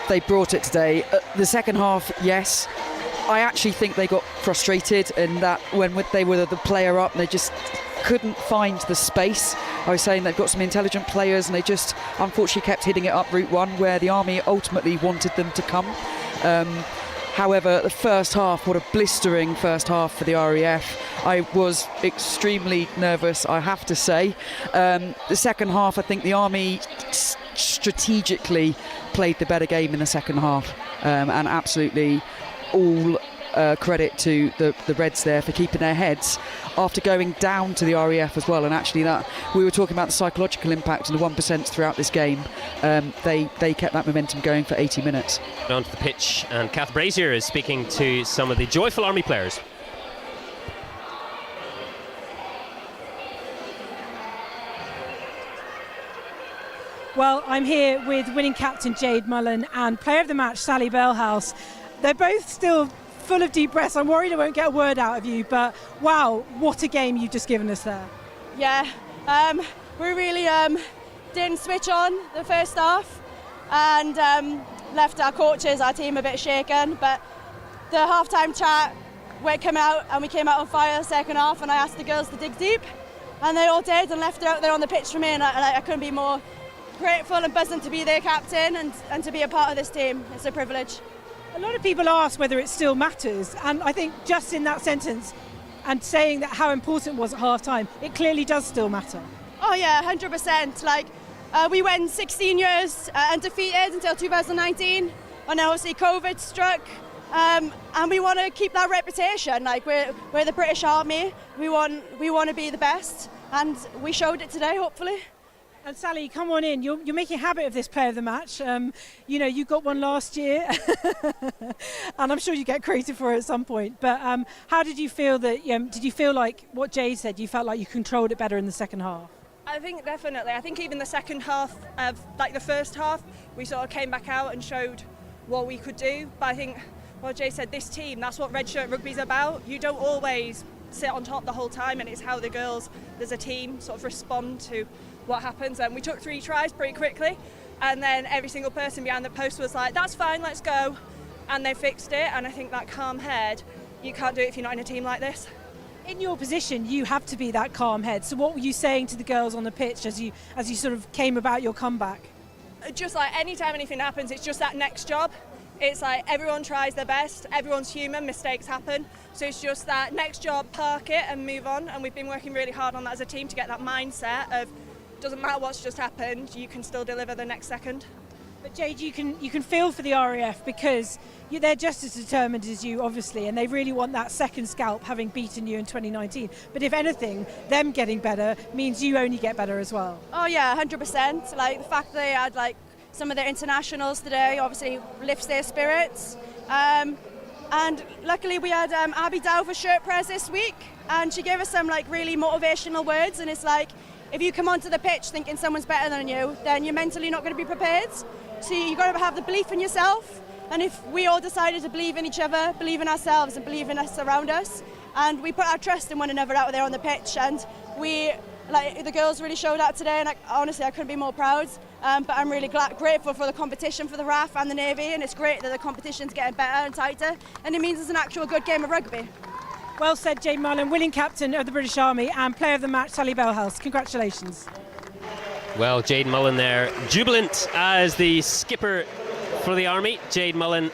they brought it today. The second half, yes. I actually think they got frustrated in that when they were the player up, they just couldn't find the space. I was saying they've got some intelligent players, and they just unfortunately kept hitting it up Route 1, where the Army ultimately wanted them to come. However, the first half, what a blistering first half for the RAF. I was extremely nervous, I have to say. The second half, I think the Army strategically played the better game in the second half, and absolutely all credit to the Reds there for keeping their heads after going down to the RAF as well. And actually, that we were talking about the psychological impact and the 1% throughout this game. They kept that momentum going for 80 minutes. Onto the pitch, and Kath Brazier is speaking to some of the joyful Army players. Well, I'm here with winning captain Jade Mullen and player of the match Sally Bellhouse. They're both still full of deep breaths. I'm worried I won't get a word out of you, but wow, what a game you've just given us there. Yeah, we really didn't switch on the first half, and left our coaches, our team, a bit shaken, but the half-time chat, we came out on fire the second half, and I asked the girls to dig deep, and they all did, and left it out there on the pitch for me, and I couldn't be more grateful and buzzing to be their captain and to be a part of this team. It's a privilege. A lot of people ask whether it still matters, and I think just in that sentence and saying that how important it was at half-time, it clearly does still matter. Oh yeah, 100%. Like, we went 16 years undefeated until 2019, and then obviously COVID struck, and we want to keep that reputation. Like we're the British Army. We want to be the best, and we showed it today, hopefully. And Sally, come on in. You're making a habit of this player of the match. You know, you got one last year, and I'm sure you get creative for it at some point. But how did you feel that? Did you feel like what Jade said? You felt like you controlled it better in the second half? I think definitely. I think even the second half of like the first half, we sort of came back out and showed what we could do. But I think what Jay said, this team, that's what red shirt rugby's about. You don't always sit on top the whole time, and it's how the girls, as a team, sort of respond to what happens. And we took 3 tries pretty quickly, and then every single person behind the post was like, that's fine, let's go, and they fixed it. And I think that calm head, you can't do it if you're not in a team like this. In your position, you have to be that calm head. So what were you saying to the girls on the pitch as you sort of came about your comeback? Just like anytime anything happens, it's just that next job. It's like everyone tries their best, everyone's human, mistakes happen. So it's just that next job, park it and move on. And we've been working really hard on that as a team to get that mindset of doesn't matter what's just happened, you can still deliver the next second. But Jade, you can feel for the RAF because they're just as determined as you, obviously, and they really want that second scalp, having beaten you in 2019. But if anything, them getting better means you only get better as well. Oh yeah, 100%. Like the fact that they had like some of their internationals today obviously lifts their spirits. And luckily we had Abby Dow for shirt press this week, and she gave us some like really motivational words. And it's like, if you come onto the pitch thinking someone's better than you, then you're mentally not going to be prepared. So you've got to have the belief in yourself. And if we all decided to believe in each other, believe in ourselves and believe in us around us, and we put our trust in one another out there on the pitch, and the girls really showed that today, and honestly I couldn't be more proud. But I'm really grateful for the competition for the RAF and the Navy, and it's great that the competition's getting better and tighter, and it means it's an actual good game of rugby. Well said, Jade Mullen, winning captain of the British Army and player of the match, Sally Bellhouse. Congratulations. Well, Jade Mullen there, jubilant as the skipper for the Army. Jade Mullen,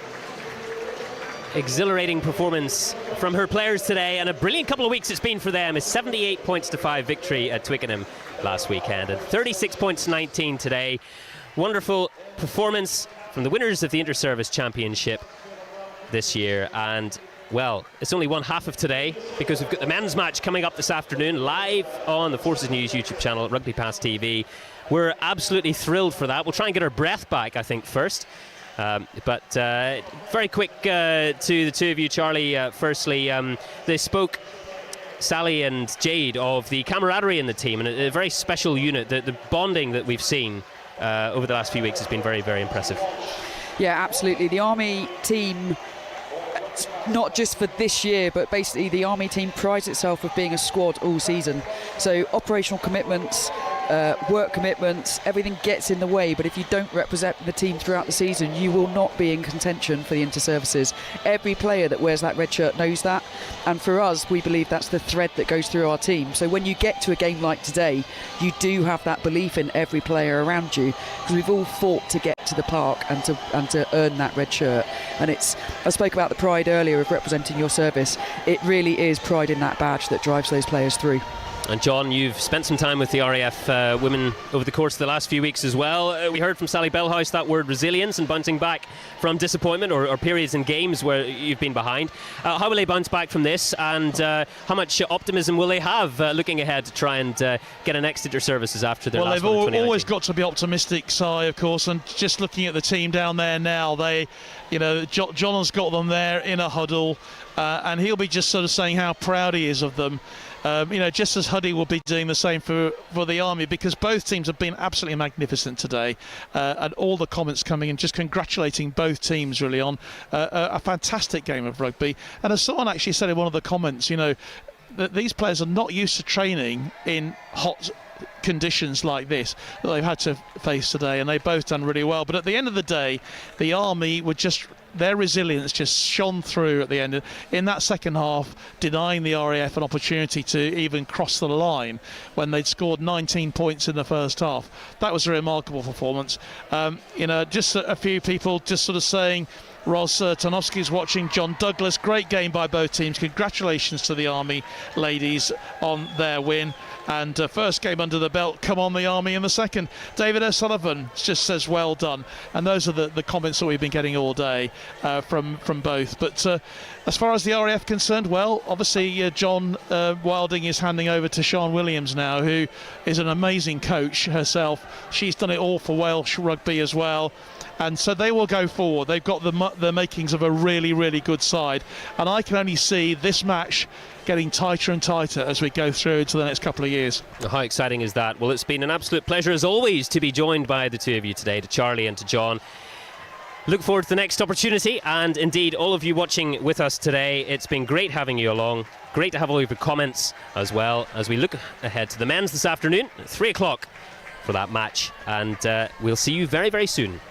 exhilarating performance from her players today, and a brilliant couple of weeks it's been for them. A 78 points to 5 victory at Twickenham last weekend, and 36 points to 19 today. Wonderful performance from the winners of the Inter-Service Championship this year. And well, it's only one half of today, because we've got the men's match coming up this afternoon live on the Forces News YouTube channel, Rugby Pass TV. We're absolutely thrilled for that. We'll try and get our breath back, I think, first. But very quick to the two of you, Charlie. Firstly, they spoke, Sally and Jade, of the camaraderie in the team, and a very special unit. The bonding that we've seen over the last few weeks has been very, very impressive. Yeah, absolutely. The Army team, not just for this year, but basically the Army team prides itself of being a squad all season. So operational commitments, work commitments, everything gets in the way, but if you don't represent the team throughout the season, you will not be in contention for the inter-services. Every player that wears that red shirt knows that, and for us, we believe that's the thread that goes through our team. So when you get to a game like today, you do have that belief in every player around you, because we've all fought to get to the park and to earn that red shirt. And I spoke about the pride earlier of representing your service. It really is pride in that badge that drives those players through. And John, you've spent some time with the RAF women over the course of the last few weeks as well. We heard from Sally Bellhouse that word resilience and bouncing back from disappointment or periods in games where you've been behind. How will they bounce back from this, and how much optimism will they have looking ahead to try and get an next inter-services after their last one in 2019? They've always got to be optimistic, Si, of course, and just looking at the team down there now, John has got them there in a huddle, and he'll be just sort of saying how proud he is of them. Just as Huddy will be doing the same for the Army, because both teams have been absolutely magnificent today, and all the comments coming in just congratulating both teams really on a fantastic game of rugby. And as someone actually said in one of the comments, that these players are not used to training in hot conditions like this that they've had to face today, and they've both done really well. But at the end of the day, the Army were their resilience just shone through at the end in that second half, denying the RAF an opportunity to even cross the line when they'd scored 19 points in the first half. That was a remarkable performance. Just a few people just sort of saying, Ros Tarnowski's watching. John Douglas, great game by both teams. Congratulations to the Army ladies on their win. And first game under the belt, come on the Army in the second. David O'Sullivan just says well done. And those are the comments that we've been getting all day from both. But as far as the RAF concerned, well, obviously John Wilding is handing over to Sian Williams now, who is an amazing coach herself. She's done it all for Welsh rugby as well. And so they will go forward. They've got the makings of a really, really good side. And I can only see this match getting tighter and tighter as we go through into the next couple of years. How exciting is that? Well, it's been an absolute pleasure as always to be joined by the two of you today, to Charlie and to John. Look forward to the next opportunity, and indeed all of you watching with us today. It's been great having you along. Great to have all of your comments as well as we look ahead to the men's this afternoon at 3 o'clock for that match, and we'll see you very, very soon.